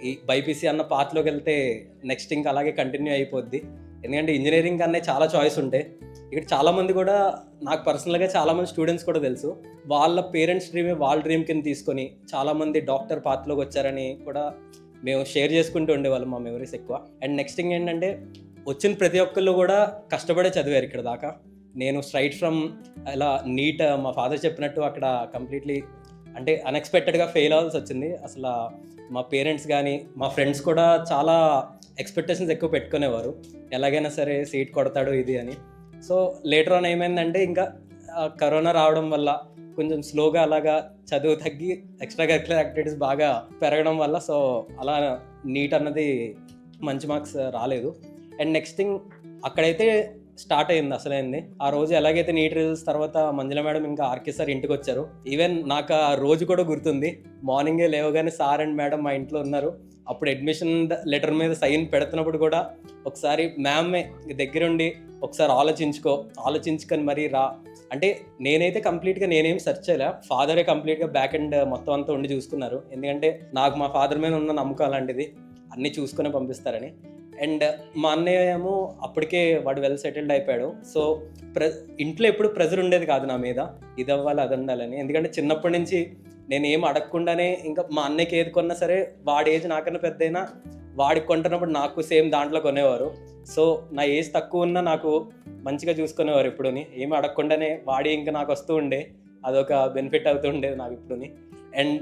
ఈ బైపీసీ అన్న పాత్లోకి వెళ్తే నెక్స్ట్ ఇంకా అలాగే కంటిన్యూ అయిపోద్ది. ఎందుకంటే ఇంజనీరింగ్ అనే చాలా చాయిస్ ఉంటాయి. ఇక్కడ చాలామంది కూడా నాకు పర్సనల్గా చాలామంది స్టూడెంట్స్ కూడా తెలుసు, వాళ్ళ పేరెంట్స్ డ్రీమే వాళ్ళ డ్రీమ్ కింద తీసుకొని చాలామంది డాక్టర్ పాత్లోకి వచ్చారని కూడా మేము షేర్ చేసుకుంటూ ఉండేవాళ్ళం, మా మెమరీస్ ఎక్కువ. అండ్ నెక్స్ట్ థింగ్ ఏంటంటే వచ్చిన ప్రతి ఒక్కళ్ళు కూడా కష్టపడే చదివారు ఇక్కడ దాకా. నేను స్ట్రైట్ ఫ్రమ్ ఇలా నీట్ మా ఫాదర్ చెప్పినట్టు అక్కడ కంప్లీట్లీ అంటే అన్ఎక్స్పెక్టెడ్గా ఫెయిల్ అవ్వాల్సి వచ్చింది. అసలు మా పేరెంట్స్ కానీ మా ఫ్రెండ్స్ కూడా చాలా ఎక్స్పెక్టేషన్స్ ఎక్కువ పెట్టుకునేవారు, ఎలాగైనా సరే సీట్ కొడతాడు ఇది అని. సో లేటర్ ఆన్ ఏమైందంటే ఇంకా కరోనా రావడం వల్ల కొంచెం స్లోగా అలాగా చదువు తగ్గి ఎక్స్ట్రా కరిక్యులర్ యాక్టివిటీస్ బాగా పెరగడం వల్ల సో అలా నీట్ అన్నది మంచి మార్క్స్ రాలేదు. అండ్ నెక్స్ట్ థింగ్ అక్కడైతే స్టార్ట్ అయింది అసలైంది. ఆ రోజు ఎలాగైతే నీట్ రిజల్ట్స్ తర్వాత మంజుల మేడం ఇంకా ఆర్కే సార్ ఇంటికి వచ్చారు. ఈవెన్ నాకు ఆ రోజు కూడా గుర్తుంది, మార్నింగే లేవగానే సార్ అండ్ మేడం మా ఇంట్లో ఉన్నారు. అప్పుడు అడ్మిషన్ లెటర్ మీద సైన్ పెడుతున్నప్పుడు కూడా ఒకసారి మ్యామే దగ్గరుండి ఒకసారి ఆలోచించుకొని మరీ రా అంటే నేనైతే కంప్లీట్గా నేనేం సెర్చ్ చేయలే, ఫాదరే కంప్లీట్గా బ్యాక్ అండ్ మొత్తం అంతా ఉండి చూసుకున్నారు. ఎందుకంటే నాకు మా ఫాదర్ మీద ఉన్న నమ్మకం అలాంటిది, అన్నీ చూసుకునే పంపిస్తారని. అండ్ మా అన్నయ్య ఏమో అప్పటికే వాడు వెల్ సెటిల్డ్ అయిపోయాడు. సో ఇంట్లో ఎప్పుడు ప్రెజర్ ఉండేది కాదు నా మీద, ఇది అవ్వాలి అది ఉండాలని. ఎందుకంటే చిన్నప్పటి నుంచి నేను ఏం అడగకుండానే ఇంకా మా అన్నయ్యకి ఏది కొన్నా సరే వాడి ఏజ్ నాకన్నా పెద్దయినా వాడికి కొంటున్నప్పుడు నాకు సేమ్ దాంట్లో కొనేవారు. సో నా ఏజ్ తక్కువ ఉన్నా నాకు మంచిగా చూసుకునేవారు ఎప్పుడుని, ఏమి అడగకుండానే వాడి ఇంకా నాకు వస్తూ ఉండే, అదొక బెనిఫిట్ అవుతూ ఉండేది నాకు ఇప్పుడుని. అండ్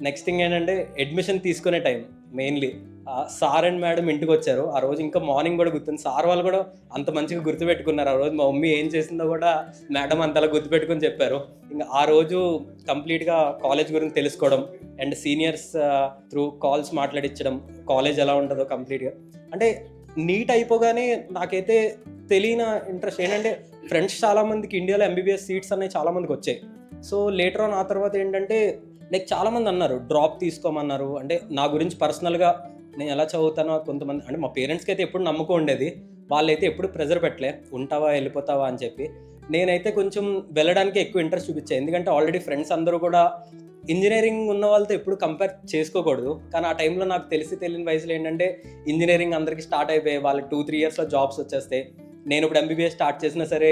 నెక్స్ట్ థింగ్ ఏంటంటే అడ్మిషన్ తీసుకునే time mainly sir and madam ఇంటికి వచ్చారు. ఆ రోజు ఇంకా మార్నింగ్ కూడా గుర్తుంది, సార్ వాళ్ళు కూడా అంత మంచిగా గుర్తుపెట్టుకున్నారు. ఆ రోజు మా మమ్మీ ఏం చేసిందో కూడా మేడం అంతలా గుర్తుపెట్టుకుని చెప్పారు. ఇంకా ఆ రోజు కంప్లీట్గా కాలేజ్ గురించి తెలుసుకోవడం అండ్ సీనియర్స్ త్రూ కాల్స్ మాట్లాడించడం, కాలేజ్ ఎలా ఉంటుందో కంప్లీట్గా. అంటే నీట్ అయిపోగానే నాకైతే తెలియని ఇంట్రెస్ట్ ఏంటంటే ఫ్రెండ్స్ చాలామందికి ఇండియాలో ఎంబీబీఎస్ సీట్స్ అనేవి చాలామందికి వచ్చాయి. సో లేటర్ ఆన్ ఆ తర్వాత ఏంటంటే లైక్ చాలామంది అన్నారు డ్రాప్ తీసుకోమన్నారు. అంటే నా గురించి పర్సనల్గా నేను ఎలా చదువుతానో కొంతమంది అంటే మా పేరెంట్స్కి అయితే ఎప్పుడు నమ్మకం ఉండేది, వాళ్ళైతే ఎప్పుడు ప్రెజర్ పెట్టలే ఉంటావా వెళ్ళిపోతావా అని చెప్పి. నేనైతే కొంచెం వెళ్ళడానికి ఎక్కువ ఇంట్రెస్ట్ చూపించాను, ఎందుకంటే ఆల్రెడీ ఫ్రెండ్స్ అందరూ కూడా ఇంజనీరింగ్ ఉన్న వాళ్ళతో ఎప్పుడు కంపేర్ చేసుకోకూడదు. కానీ ఆ టైంలో నాకు తెలియని వయసులో ఏంటంటే ఇంజనీరింగ్ అందరికీ స్టార్ట్ అయిపోయి వాళ్ళకి 2-3 yearsలో జాబ్స్ వచ్చేస్తాయి. నేను ఇప్పుడు ఎంబీబీఎస్ స్టార్ట్ చేసినా సరే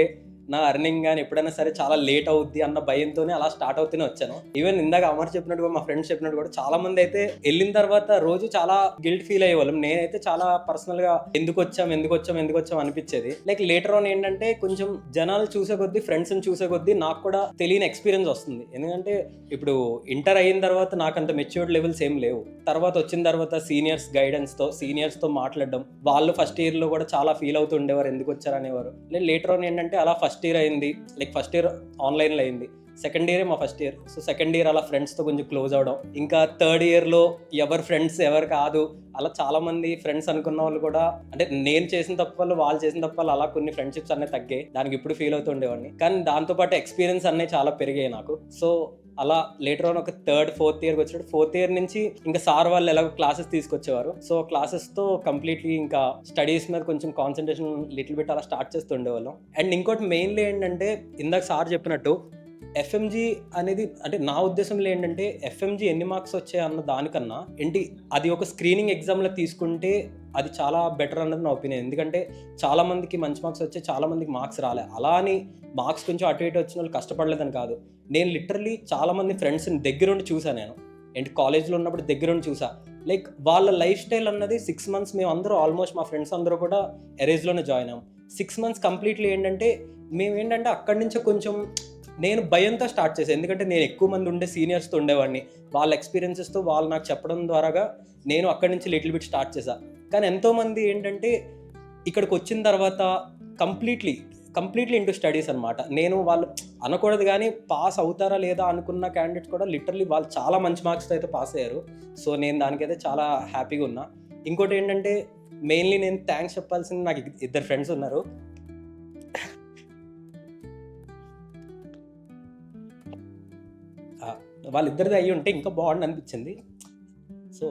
నా అర్నింగ్ కానీ ఎప్పుడైనా సరే చాలా లేట్ అవుద్ది అన్న భయంతోనే అలా స్టార్ట్ అవుతూనే వచ్చాను. ఈవెన్ ఇందాక అమర్ చెప్పినట్టు మా ఫ్రెండ్స్ చెప్పినట్టు కూడా చాలా మంది అయితే వెళ్ళిన తర్వాత రోజు చాలా గిల్ట్ ఫీల్ అయ్యేవాళ్ళం. నేనైతే చాలా పర్సనల్గా ఎందుకు వచ్చాం అనిపించేది. లైక్ లేటర్ ఆన్ ఏంటంటే కొంచెం జనాలు చూసే కొద్దీ ఫ్రెండ్స్ని చూసే కొద్దీ నాకు కూడా తెలియని ఎక్స్పీరియన్స్ వస్తుంది. ఎందుకంటే ఇప్పుడు ఇంటర్ అయిన తర్వాత నాకు అంత మెచ్యూర్డ్ లెవెల్స్ ఏం లేవు. తర్వాత వచ్చిన తర్వాత సీనియర్స్ గైడెన్స్తో సీనియర్స్తో మాట్లాడడం, వాళ్ళు ఫస్ట్ ఇయర్లో కూడా చాలా ఫీల్ అవుతూ ఉండేవారు ఎందుకు వచ్చారనేవారు. లేటర్ ఆన్ ఏంటంటే అలా ఫస్ట్ ఇయర్ అయింది, లైక్ ఫస్ట్ ఇయర్ ఆన్లైన్లో అయింది, సెకండ్ ఇయరే మా first year. So second year అలా ఫ్రెండ్స్తో కొంచెం క్లోజ్ అవడం, ఇంకా థర్డ్ ఇయర్లో ఎవరు ఫ్రెండ్స్ ఎవరు కాదు అలా చాలామంది ఫ్రెండ్స్ అనుకున్న వాళ్ళు కూడా అంటే నేను చేసిన తప్పు వల్ల వాళ్ళు చేసిన తప్పు వల్ల అలా కొన్ని ఫ్రెండ్షిప్స్ అన్నీ తగ్గాయి. దానికి ఇప్పుడు ఫీల్ అవుతూ ఉండేవాడిని. కానీ దాంతోపాటు ఎక్స్పీరియన్స్ అన్నీ చాలా పెరిగాయి నాకు. సో అలా లేటర్ ఆన్ ఒక 3rd, 4th ఇయర్కి వచ్చాడు. 4th ఇయర్ నుంచి ఇంకా సార్ వాళ్ళు ఎలాగో క్లాసెస్ తీసుకొచ్చేవారు. సో క్లాసెస్తో కంప్లీట్లీ ఇంకా స్టడీస్ మీద కొంచెం కాన్సన్ట్రేషన్ లిటిల్ బిట్ అలా స్టార్ట్ చేస్తూ ఉండేవాళ్ళం. అండ్ ఇంకోటి మెయిన్లీ ఏంటంటే ఇందాక సార్ చెప్పినట్టు ఎఫ్ఎంజీ అనేది అంటే నా ఉద్దేశంలో ఏంటంటే ఎఫ్ఎంజీ ఎన్ని మార్క్స్ వచ్చాయి అన్న దానికన్నా ఏంటి అది ఒక స్క్రీనింగ్ ఎగ్జామ్లో తీసుకుంటే అది చాలా బెటర్ అన్నది నా ఒపీనియన్. ఎందుకంటే చాలామందికి మంచి మార్క్స్ వచ్చాయి, చాలామందికి మార్క్స్ రాలే. అలా అని మార్క్స్ కొంచెం అటు ఇటు వచ్చిన వాళ్ళు కష్టపడలేదని కాదు. నేను లిటరలీ చాలామంది ఫ్రెండ్స్ని దగ్గరుండి చూసాను. నేను ఏంటి కాలేజ్లో ఉన్నప్పుడు దగ్గరుండి చూసా. లైక్ వాళ్ళ లైఫ్ స్టైల్ అన్నది 6 months మేము అందరూ ఆల్మోస్ట్ మా ఫ్రెండ్స్ అందరూ కూడా ఎరేజ్లోనే జాయిన్ అయ్యాం. 6 months కంప్లీట్లీ ఏంటంటే మేము ఏంటంటే అక్కడి నుంచే కొంచెం నేను భయంతో స్టార్ట్ చేశాను. ఎందుకంటే నేను ఎక్కువ మంది ఉండే సీనియర్స్తో ఉండేవాడిని. వాళ్ళ ఎక్స్పీరియన్సెస్తో వాళ్ళు నాకు చెప్పడం ద్వారాగా నేను అక్కడి నుంచి లిటిల్ బిట్ స్టార్ట్ చేశాను. కానీ ఎంతోమంది ఏంటంటే ఇక్కడికి వచ్చిన తర్వాత కంప్లీట్లీ ఇంటూ స్టడీస్ అనమాట. నేను వాళ్ళు అనకూడదు కానీ పాస్ అవుతారా లేదా అనుకున్న క్యాండిడేట్స్ కూడా లిటరలీ వాళ్ళు చాలా మంచి మార్క్స్తో అయితే పాస్ అయ్యారు. సో నేను దానికైతే చాలా హ్యాపీగా ఉన్నా. ఇంకోటి ఏంటంటే మెయిన్లీ నేను థ్యాంక్స్ చెప్పాల్సింది నాకు 2 ఫ్రెండ్స్ ఉన్నారు. వాళ్ళిద్దరిది అయ్యి ఉంటే ఇంకా బాగుండి అనిపించింది. So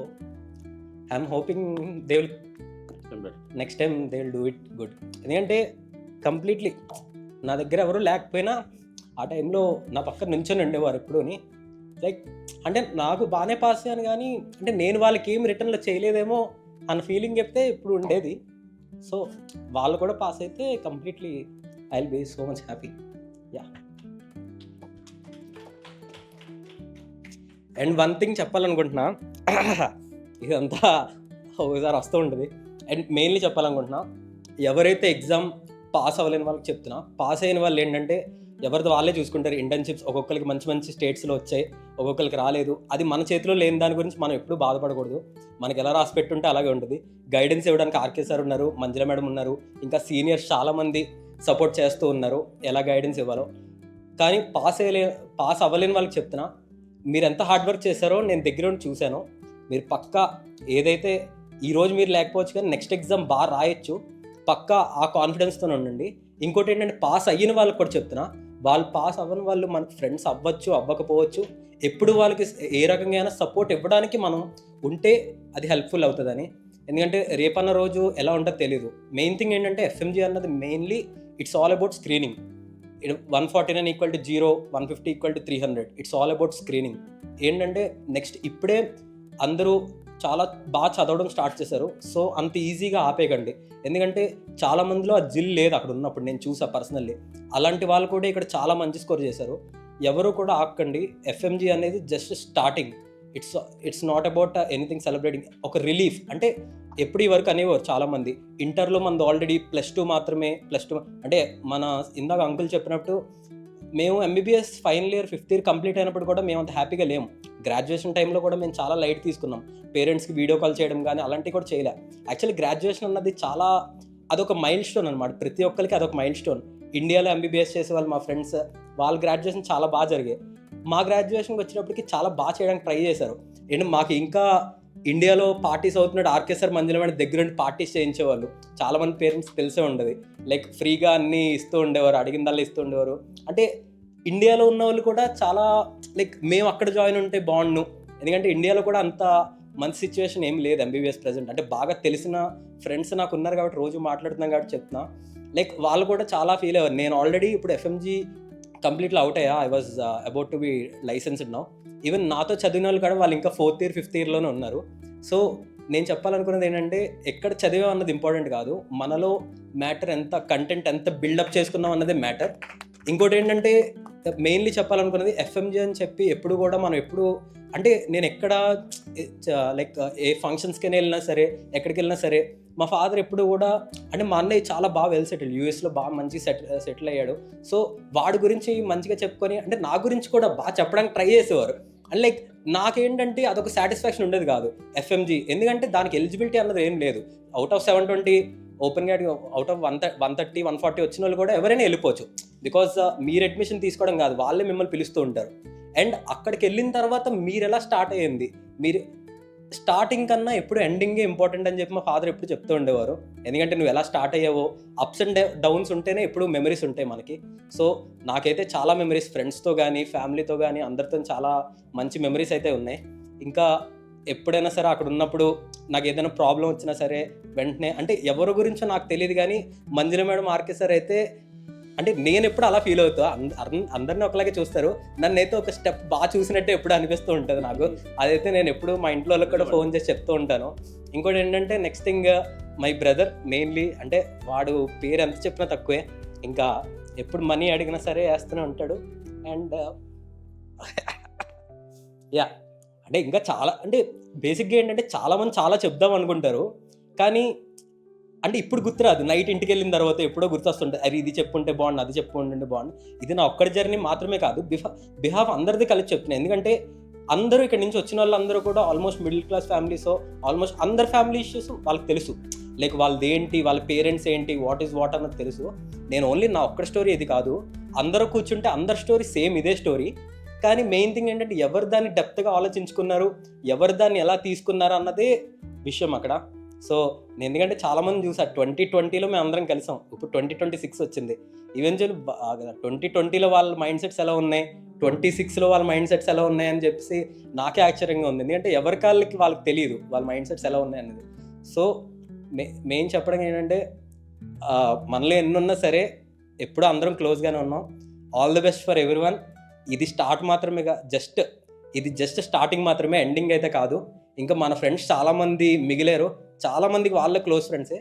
I'm hoping they will next time they will do it good. ఎందుకంటే కంప్లీట్లీ నా దగ్గర ఎవరు లేకపోయినా ఆ టైంలో నా పక్కన నుంచొని ఉండేవారు ఎప్పుడూని. లైక్ అంటే నాకు బాగానే పాస్ అయ్యాను కానీ అంటే నేను వాళ్ళకి ఏం రిటర్న్లో చేయలేదేమో అన్న ఫీలింగ్ చెప్తే ఇప్పుడు ఉండేది. సో వాళ్ళు కూడా పాస్ అయితే completely I will be so much happy. Yeah. And one thing చెప్పాలనుకుంటున్నా, ఇదంతా ఒకసారి వస్తూ ఉంటుంది. అండ్ మెయిన్లీ చెప్పాలనుకుంటున్నా, ఎవరైతే ఎగ్జామ్ పాస్ అవ్వలేని వాళ్ళకి చెప్తున్నా, పాస్ అయిన వాళ్ళు ఏంటంటే ఎవరిది వాళ్ళే చూసుకుంటారు. ఇంటర్న్షిప్స్ ఒక్కొక్కరికి మంచి స్టేట్స్లో వచ్చాయి, ఒక్కొక్కరికి రాలేదు. అది మన చేతిలో లేని దాని గురించి మనం ఎప్పుడూ బాధపడకూడదు. మనకి ఎలా రాసి పెట్టుంటే అలాగే ఉంటుంది. గైడెన్స్ ఇవ్వడానికి ఆర్కే సార్ ఉన్నారు, మంజుల మేడం ఉన్నారు, ఇంకా సీనియర్స్ చాలామంది సపోర్ట్ చేస్తూ ఉన్నారు ఎలా గైడెన్స్ ఇవ్వాలో. కానీ పాస్ అవ్వలేని వాళ్ళకి చెప్తున్నా, మీరు ఎంత హార్డ్ వర్క్ చేశారో నేను దగ్గర ఉండి చూశాను. మీరు పక్కా ఏదైతే ఈరోజు మీరు లేకపోవచ్చు కానీ నెక్స్ట్ ఎగ్జామ్ బాగా రాయొచ్చు. పక్కా ఆ కాన్ఫిడెన్స్తో ఉండండి. ఇంకోటి ఏంటంటే పాస్ అయిన వాళ్ళకి కూడా చెప్తున్నా, వాళ్ళు పాస్ అవ్వని వాళ్ళు మనకు ఫ్రెండ్స్ అవ్వచ్చు అవ్వకపోవచ్చు, ఎప్పుడు వాళ్ళకి ఏ రకంగా సపోర్ట్ ఇవ్వడానికి మనం ఉంటే అది హెల్ప్ఫుల్ అవుతుందని. ఎందుకంటే రేపన్న రోజు ఎలా ఉంటుందో తెలీదు. మెయిన్ థింగ్ ఏంటంటే ఎఫ్ఎంజీ అన్నది mainly it's all about screening. 149 = 0, 150 = 300. It's all about screening. ఏంటంటే నెక్స్ట్ ఇప్పుడే అందరూ చాలా బాగా చదవడం స్టార్ట్ చేశారు. సో అంత ఈజీగా ఆపేయకండి. ఎందుకంటే చాలా మందిలో ఆ జిల్ లేదు అక్కడ ఉన్నప్పుడు, నేను చూసా పర్సనల్లీ. అలాంటి వాళ్ళు కూడా ఇక్కడ చాలా మంచి స్కోర్ చేశారు. ఎవరు కూడా ఆపకండి. ఎఫ్ఎంజీ అనేది just starting. It's not about anything celebrating. ఒక రిలీఫ్ అంటే ఎప్పుడు ఈ వరకు అనేవారు చాలామంది ఇంటర్లో మనది ఆల్రెడీ +2 మాత్రమే. +2 అంటే మన ఇందాక అంకుల్ చెప్పినట్టు మేము MBBS final year 5th year complete అయినప్పుడు కూడా మేము అంత హ్యాపీగా లేము. గ్రాడ్యుయేషన్ టైంలో కూడా మేము చాలా లైట్ తీసుకున్నాం. పేరెంట్స్కి వీడియో కాల్ చేయడం కానీ అలాంటివి కూడా చేయలే. యాక్చువల్లీ గ్రాడ్యుయేషన్ అన్నది చాలా అదొక మైల్ స్టోన్ అనమాట. ప్రతి ఒక్కరికి అదొక మైల్ స్టోన్. ఇండియాలో ఎంబీబీఎస్ చేసే వాళ్ళు మా ఫ్రెండ్స్ వాళ్ళ గ్రాడ్యుయేషన్ చాలా బాగా జరిగాయి. మా గ్రాడ్యుయేషన్కి వచ్చినప్పటికి చాలా బాగా చేయడానికి ట్రై చేశారు. ఏంటి మాకు ఇంకా ఇండియాలో పార్టీస్ అవుతున్నాడు ఆర్కే సార్ మంజుల మేడం దగ్గర నుండి పార్టీస్ చేయించేవాళ్ళు. చాలామంది పేరెంట్స్ తెలిసే ఉండదు. లైక్ ఫ్రీగా అన్నీ ఇస్తూ ఉండేవారు, అడిగిందల్లా ఇస్తూ ఉండేవారు. అంటే ఇండియాలో ఉన్న వాళ్ళు కూడా చాలా లైక్ మేము అక్కడ జాయిన్ ఉంటే బాగుండు. ఎందుకంటే ఇండియాలో కూడా అంత మంచి సిచ్యువేషన్ ఏం లేదు ఎంబీబీఎస్ ప్రజెంట్. అంటే బాగా తెలిసిన ఫ్రెండ్స్ నాకు ఉన్నారు కాబట్టి రోజు మాట్లాడుతున్నాం కాబట్టి చెప్తున్నా. లైక్ వాళ్ళు కూడా చాలా ఫీల్ అయ్యారు. నేను ఆల్రెడీ ఇప్పుడు ఎఫ్ఎంజీ కంప్లీట్లీ అవుట్ అయ్యా. I was about to be licensed now. Even నాతో చదివిన వాళ్ళు కూడా వాళ్ళు ఇంకా 4th year 5th yearలోనే ఉన్నారు. సో నేను చెప్పాలనుకున్నది ఏంటంటే ఎక్కడ చదివాం అన్నది ఇంపార్టెంట్ కాదు, మనలో మ్యాటర్ ఎంత కంటెంట్ ఎంత బిల్డప్ చేసుకున్నాం అన్నదే మ్యాటర్. ఇంకోటి ఏంటంటే మెయిన్లీ చెప్పాలనుకున్నది ఎఫ్ఎంజీ అని చెప్పి ఎప్పుడు కూడా మనం ఎప్పుడు అంటే నేను ఎక్కడ లైక్ ఏ ఫంక్షన్స్కి వెళ్ళినా సరే ఎక్కడికి వెళ్ళినా సరే మా ఫాదర్ ఎప్పుడు కూడా అంటే మా అన్నయ్య చాలా బాగా వెల్ సెటిల్, యూఎస్లో బాగా మంచి సెటిల్ అయ్యాడు. సో వాడి గురించి మంచిగా చెప్పుకొని అంటే నా గురించి కూడా బాగా చెప్పడానికి ట్రై చేసేవారు. అండ్ లైక్ నాకేంటంటే అదొక సాటిస్ఫాక్షన్ ఉండేది కాదు ఎఫ్ఎంజీ. ఎందుకంటే దానికి ఎలిజిబిలిటీ అన్నది ఏం లేదు. Out of 720 open got out of 130, 140 వచ్చిన వాళ్ళు కూడా ఎవరైనా వెళ్ళిపోవచ్చు. బికాజ్ మీరు అడ్మిషన్ తీసుకోవడం కాదు, వాళ్ళే మిమ్మల్ని పిలుస్తూ ఉంటారు. అండ్ అక్కడికి వెళ్ళిన తర్వాత మీరు ఎలా స్టార్ట్ అయ్యింది, మీరు స్టార్టింగ్ కన్నా ఎప్పుడు ఎండింగే ఇంపార్టెంట్ అని చెప్పి మా ఫాదర్ ఎప్పుడు చెప్తూ ఉండేవారు. ఎందుకంటే నువ్వు ఎలా స్టార్ట్ అయ్యావో అప్స్ అండ్ డౌన్స్ ఉంటేనే ఎప్పుడు మెమరీస్ ఉంటాయి మనకి. సో నాకైతే చాలా మెమరీస్ ఫ్రెండ్స్తో కానీ ఫ్యామిలీతో కానీ అందరితో చాలా మంచి మెమరీస్ అయితే ఉన్నాయి. ఇంకా ఎప్పుడైనా సరే అక్కడ ఉన్నప్పుడు నాకు ఏదైనా ప్రాబ్లం వచ్చినా సరే వెంటనే అంటే ఎవరి గురించో నాకు తెలియదు కానీ మంజుల మేడం ఆర్కే సార్ అయితే అంటే నేను ఎప్పుడు అలా ఫీల్ అవుతా, అందరిని ఒకలాగే చూస్తారు, నన్నైతే ఒక స్టెప్ బాగా చూసినట్టే ఎప్పుడు అనిపిస్తూ ఉంటుంది నాకు. అదైతే నేను ఎప్పుడు మా ఇంట్లో వాళ్ళకి కూడా ఫోన్ చేసి చెప్తూ ఉంటాను. ఇంకోటి ఏంటంటే next thing my brother mainly, అంటే వాడు పేరు ఎంత చెప్పినా తక్కువే, ఇంకా ఎప్పుడు మనీ అడిగినా సరే వేస్తూనే ఉంటాడు. అండ్ యా, అంటే ఇంకా చాలా, అంటే బేసిక్గా ఏంటంటే చాలామంది చాలా చెప్దాం అనుకుంటారు, కానీ అంటే ఇప్పుడు గుర్తురాదు. నైట్ ఇంటికి వెళ్ళిన తర్వాత ఎప్పుడో గుర్తొస్తుంటుంది, అరే ఇది చెప్పుంటే బాగుండు, అది చెప్పుంటే బాగుండు. ఇది నా ఒక్కడి జర్నీ మాత్రమే కాదు, బిహాఫ్ అందరిది కలిసి చెప్తున్నాను. ఎందుకంటే అందరూ ఇక్కడ నుంచి వచ్చిన వాళ్ళందరూ కూడా almost middle class families, almost అందరి ఫ్యామిలీ ఇష్యూస్ వాళ్ళకి తెలుసు. లైక్ వాళ్ళది ఏంటి, వాళ్ళ పేరెంట్స్ ఏంటి, వాట్ ఈజ్ వాట్ అన్నది తెలుసు. నేను ఓన్లీ నా ఒక్కడి స్టోరీ ఇది కాదు, అందరూ కూర్చుంటే అందరి స్టోరీ సేమ్ ఇదే స్టోరీ. కానీ మెయిన్ థింగ్ ఏంటంటే ఎవరు దాన్ని డెప్త్గా ఆలోచించుకున్నారు, ఎవరు దాన్ని ఎలా తీసుకున్నారు అన్నదే విషయం అక్కడ. సో నేను ఎందుకంటే చాలామంది చూసా, 2020లో మేము అందరం కలిసాం, ఇప్పుడు 2026 వచ్చింది. ఈవెన్చువల్ 2020లో వాళ్ళ మైండ్ సెట్స్ ఎలా ఉన్నాయి, 26లో వాళ్ళ మైండ్ సెట్స్ ఎలా ఉన్నాయి అని చెప్పేసి నాకే ఆశ్చర్యంగా ఉంది. ఎందుకంటే ఎవరి కాళ్ళకి వాళ్ళకి తెలియదు వాళ్ళ మైండ్ సెట్స్ ఎలా ఉన్నాయి అనేది. సో మెయిన్ చెప్పడం ఏంటంటే మనలో ఎన్నున్నా సరే ఎప్పుడూ అందరం క్లోజ్గానే ఉన్నాం. All the best for every one. ఇది స్టార్ట్ మాత్రమేగా, ఇది జస్ట్ స్టార్టింగ్ మాత్రమే, ఎండింగ్ అయితే కాదు. ఇంకా మన ఫ్రెండ్స్ చాలామంది మిగిలేరు, చాలామందికి వాళ్ళే క్లోజ్ ఫ్రెండ్సే,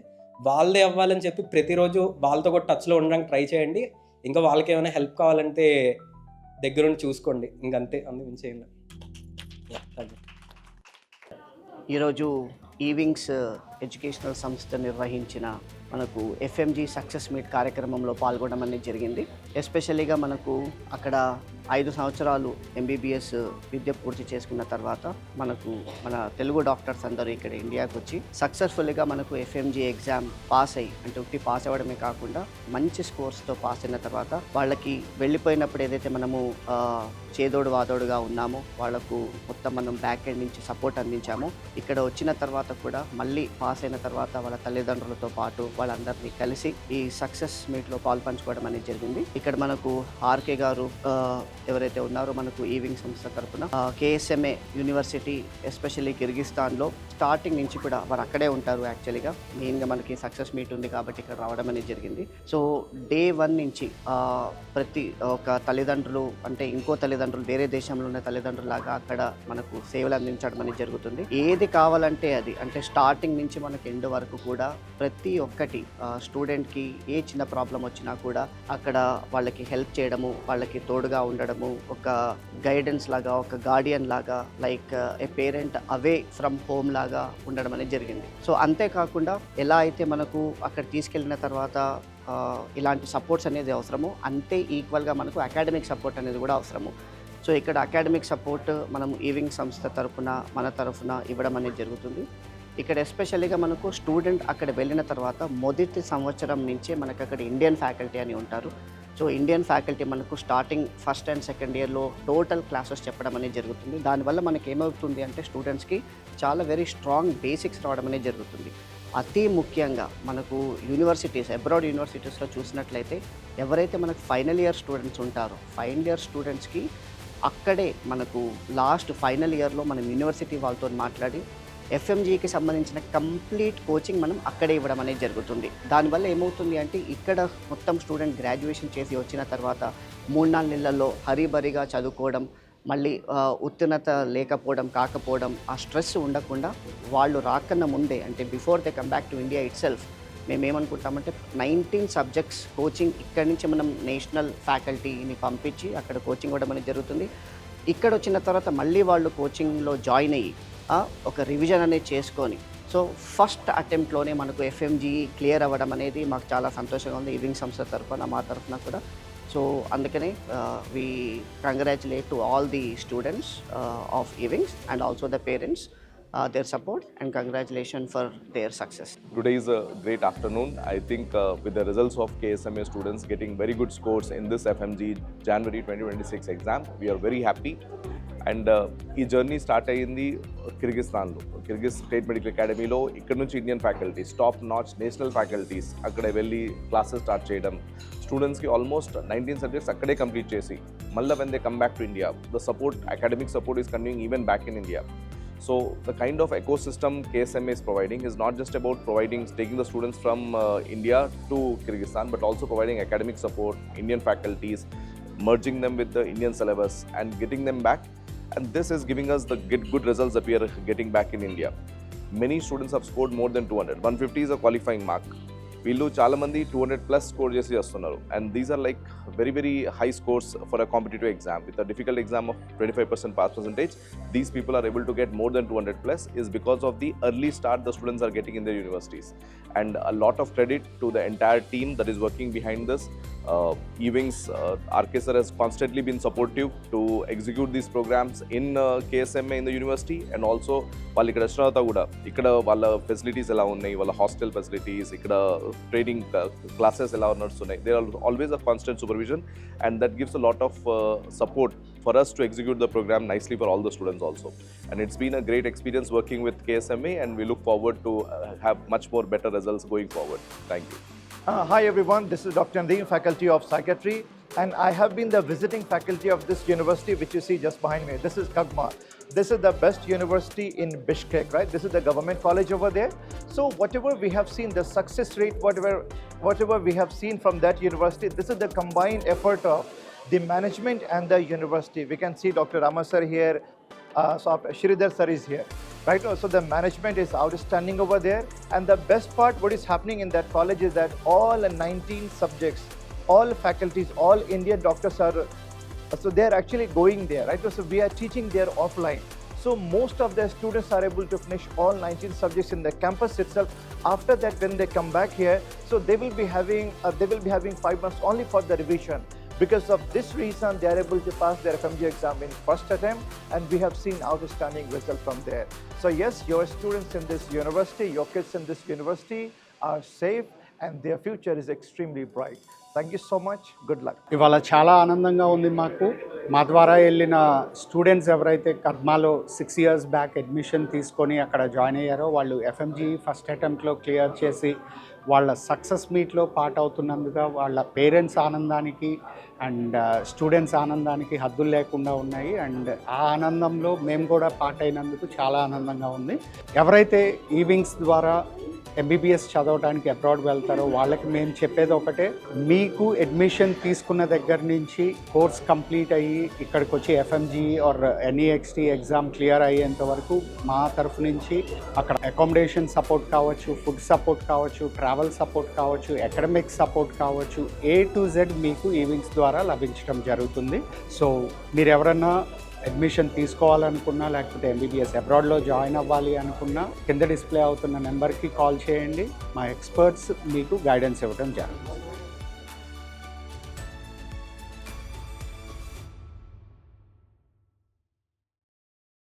వాళ్ళే అవ్వాలని చెప్పి ప్రతిరోజు వాళ్ళతో కూడా టచ్లో ఉండడానికి ట్రై చేయండి. ఇంకా వాళ్ళకి ఏమైనా హెల్ప్ కావాలంటే దగ్గరుండి చూసుకోండి, ఇంకంతే, అందుకు చేయండి. ఈరోజు ఈవింగ్స్ ఎడ్యుకేషనల్ సంస్థ నిర్వహించిన మనకు ఎఫ్ఎంజీ సక్సెస్ మీట్ కార్యక్రమంలో పాల్గొనడం అనేది జరిగింది. ఎస్పెషల్లీగా మనకు అక్కడ 5 సంవత్సరాలు ఎంబీబీఎస్ విద్య పూర్తి చేసుకున్న తర్వాత మనకు మన తెలుగు డాక్టర్స్ అందరూ ఇక్కడ ఇండియాకి వచ్చి సక్సెస్ఫుల్గా మనకు ఎఫ్ఎంజీ ఎగ్జామ్ పాస్ అయ్యి, అంటే ఒకటి పాస్ అవ్వడమే కాకుండా మంచి స్కోర్స్తో పాస్ అయిన తర్వాత వాళ్ళకి వెళ్ళిపోయినప్పుడు ఏదైతే మనము చేదోడు వాదోడుగా ఉన్నామో వాళ్ళకు మొత్తం మనం బ్యాక్ ఎండ్ నుంచి సపోర్ట్ అందించామో, ఇక్కడ వచ్చిన తర్వాత కూడా మళ్ళీ పాస్ అయిన తర్వాత వాళ్ళ తల్లిదండ్రులతో పాటు వాళ్ళందరినీ కలిసి ఈ సక్సెస్ మీట్లో పాల్పంచుకోవడం అనేది జరిగింది. ఇక్కడ మనకు ఆర్కే గారు ఎవరైతే ఉన్నారో మనకు ఈవింగ్ సంస్థ తరఫున కేఎస్ఎంఏ యూనివర్సిటీ ఎస్పెషల్లీ కిర్గిస్తాన్లో స్టార్టింగ్ నుంచి కూడా వారు అక్కడే ఉంటారు. యాక్చువల్గా మెయిన్గా మనకి సక్సెస్ మీట్ ఉంది కాబట్టి ఇక్కడ రావడం అనేది జరిగింది. సో డే 1 నుంచి ప్రతి ఒక తల్లిదండ్రులు, అంటే ఇంకో తల్లిదండ్రులు వేరే దేశంలో ఉన్న తల్లిదండ్రులాగా అక్కడ మనకు సేవలు అందించడం అనేది జరుగుతుంది. ఏది కావాలంటే అది, అంటే స్టార్టింగ్ నుంచి మనకి ఎండ్ వరకు కూడా ప్రతి ఒక్కటి స్టూడెంట్కి ఏ చిన్న ప్రాబ్లం వచ్చినా కూడా అక్కడ వాళ్ళకి హెల్ప్ చేయడము, వాళ్ళకి తోడుగా ఉండడము, ఒక గైడెన్స్ లాగా, ఒక గార్డియన్ లాగా, like A parent away from home లాగా ఉండడం అనేది జరిగింది. సో అంతేకాకుండా ఎలా అయితే మనకు అక్కడ తీసుకెళ్ళిన తర్వాత ఇలాంటి సపోర్ట్స్ అనేది అవసరమో, అంతే ఈక్వల్గా మనకు అకాడమిక్ సపోర్ట్ అనేది కూడా అవసరము. సో ఇక్కడ అకాడమిక్ సపోర్ట్ మనం ఈవింగ్ సంస్థ తరఫున మన తరఫున ఇవ్వడం అనేది జరుగుతుంది. ఇక్కడ ఎస్పెషల్లీగా మనకు స్టూడెంట్ అక్కడ వెళ్ళిన తర్వాత మొదటి సంవత్సరం నుంచే మనకు అక్కడ ఇండియన్ ఫ్యాకల్టీ అని ఉంటారు. సో ఇండియన్ ఫ్యాకల్టీ మనకు స్టార్టింగ్ ఫస్ట్ అండ్ సెకండ్ ఇయర్లో టోటల్ క్లాసెస్ చెప్పడం అనేది జరుగుతుంది. దానివల్ల మనకి ఏమవుతుంది అంటే స్టూడెంట్స్కి చాలా వెరీ స్ట్రాంగ్ బేసిక్స్ రావడం అనేది జరుగుతుంది. అతి ముఖ్యంగా మనకు యూనివర్సిటీస్, అబ్రాడ్ యూనివర్సిటీస్లో చూసినట్లయితే ఎవరైతే మనకు ఫైనల్ ఇయర్ స్టూడెంట్స్ ఉంటారో, ఫైనల్ ఇయర్ స్టూడెంట్స్కి అక్కడే మనకు లాస్ట్ ఫైనల్ ఇయర్లో మనం యూనివర్సిటీ వాళ్ళతో మాట్లాడి ఎఫ్ఎంజీకి సంబంధించిన కంప్లీట్ కోచింగ్ మనం అక్కడే ఇవ్వడం అనేది జరుగుతుంది. దానివల్ల ఏమవుతుంది అంటే ఇక్కడ మొత్తం స్టూడెంట్ గ్రాడ్యుయేషన్ చేసి వచ్చిన తర్వాత 3-4 నెలల్లో హరీబరీగా చదువుకోవడం, మళ్ళీ ఉత్తీర్ణత లేకపోవడం, కాకపోవడం, ఆ స్ట్రెస్ ఉండకుండా వాళ్ళు రాకన్నా ముందే, అంటే before they come back to India itself, మేమేమనుకుంటామంటే 19 సబ్జెక్ట్స్ కోచింగ్ ఇక్కడి నుంచి మనం నేషనల్ ఫ్యాకల్టీని పంపించి అక్కడ కోచింగ్ ఇవ్వడం అనేది జరుగుతుంది. ఇక్కడ వచ్చిన తర్వాత మళ్ళీ వాళ్ళు కోచింగ్లో జాయిన్ అయ్యి ఒక రివిజన్ అనేది చేసుకొని, సో ఫస్ట్ అటెంప్ట్లోనే మనకు ఎఫ్ఎంజీ క్లియర్ అవ్వడం అనేది మాకు చాలా సంతోషంగా ఉంది, ఈవింగ్ సంస్థ తరఫున, మా తరఫున కూడా. సో అందుకనే we congratulate to all the students of ఈవింగ్స్ and also the parents, their support and congratulations for their success. Today is a great afternoon. I think with the results of KSMA students getting very good scores in this FMG January 2026 exam, we are very happy. And ఈ journey start అయ్యింది కిర్గిస్తాన్లో, Kyrgyz state medical అకాడమీలో. ఇక్కడ నుంచి Indian faculties, top notch national faculties అక్కడ వెళ్ళి classes start చేయడం, స్టూడెంట్స్కి almost 19 subjects అక్కడే కంప్లీట్ చేసి మళ్ళీ when they come back to India, the support, academic support is continuing even back in India. So the kind of ecosystem KSMA is providing is not just about taking the students from India to Kyrgyzstan, but also providing academic support, Indian faculties, merging them with the Indian syllabus and getting them back. And this is giving us the good results that we are getting back in India. Many students have scored more than 200. 150 is a qualifying mark. వీళ్ళు చాలా మంది 200+ score చేసి చేస్తున్నారు. And these are like very very high scores for a competitive exam. With a difficult exam of 25% pass percentage, these people are able to get more than 200+ is because of the early start the students are getting in their universities. And a lot of credit to the entire team that is working behind this. E-Wings, RK sir has constantly been supportive to execute these programs in KSMA in the university, and also వాళ్ళు ఇక్కడ వచ్చిన కూడా ఇక్కడ వాళ్ళ facilities ఎలా ఉన్నాయి, వాళ్ళ hostel facilities, ఇక్కడ ట్రైనింగ్ క్లాసెస్ ఎలా నడుస్తున్నాయి. They are always a constant supervision, and that gives a lot of support for us to execute the program nicely for all the students also. And it's been a great experience working with KSMA, and we look forward to have much more better results going forward. Thank you. Hi everyone, this is Dr. Nadeem, Faculty of Psychiatry, and I have been the visiting faculty of this university which you see just behind me. This is Kagma. This is the best university in Bishkek, right? This is the government college over there. So whatever we have seen, the success rate, whatever we have seen from that university, this is the combined effort of the management and the university. We can see Dr. Rama sir here, Shridhar sir is here, right? So the management is outstanding over there, and the best part what is happening in that college is that all 19 subjects, all faculties, all Indian doctors are, so they are actually going there, right? So we are teaching there offline. So most of the students are able to finish all 19 subjects in the campus itself. After that, when they come back here, so they will be having 5 months only for the revision. Because of this reason, they are able to pass their FMG exam in first attempt, and we have seen outstanding result from there. So yes, your students in this university, your kids in this university are safe, and their future is extremely bright. Thank you so much. Good luck. ఇవాళ చాలా ఆనందంగా ఉంది మాకు. మా ద్వారా వెళ్ళిన students ఎవరైతే కర్మాలో 6 years back admission తీసుకొని అక్కడ జాయిన్ అయ్యారో వాళ్ళు ఎఫ్ఎంజీ ఫస్ట్ అటెంప్ట్లో క్లియర్ చేసి వాళ్ళ సక్సెస్ మీట్లో పార్ట్ అవుతున్నందుకు వాళ్ళ పేరెంట్స్ ఆనందానికి అండ్ స్టూడెంట్స్ ఆనందానికి హద్దులు లేకుండా ఉన్నాయి. అండ్ ఆ ఆనందంలో మేము కూడా పార్ట్ అయినందుకు చాలా ఆనందంగా ఉంది. ఎవరైతే ఈవింగ్స్ ద్వారా ఎంబీబీఎస్ చదవడానికి అబ్రాడ్ వెళ్తారో వాళ్ళకి మేము చెప్పేది ఒకటే, మీకు అడ్మిషన్ తీసుకున్న దగ్గర నుంచి కోర్స్ కంప్లీట్ అయ్యి ఇక్కడికి వచ్చి ఎఫ్ఎంజీ ఆర్ ఎన్ఈఎక్స్టీ ఎగ్జామ్ క్లియర్ అయ్యేంత వరకు మా తరఫు నుంచి అక్కడ అకామిడేషన్ సపోర్ట్ కావచ్చు, ఫుడ్ సపోర్ట్ కావచ్చు, ట్రావెల్ సపోర్ట్ కావచ్చు, అకాడమిక్ సపోర్ట్ కావచ్చు, A to Z మీకు ఈవింగ్స్ ద్వారా లభించడం జరుగుతుంది. సో మీరు ఎవరన్నా అడ్మిషన్ తీసుకోవాలనుకున్నా లేకపోతే ఎంబీబీఎస్ అబ్రాడ్లో జాయిన్ అవ్వాలి అనుకున్నా కింద డిస్ప్లే అవుతున్న నెంబర్కి కాల్ చేయండి. మా ఎక్స్పర్ట్స్ మీకు గైడెన్స్ ఇవ్వడం జరుగుతుంది.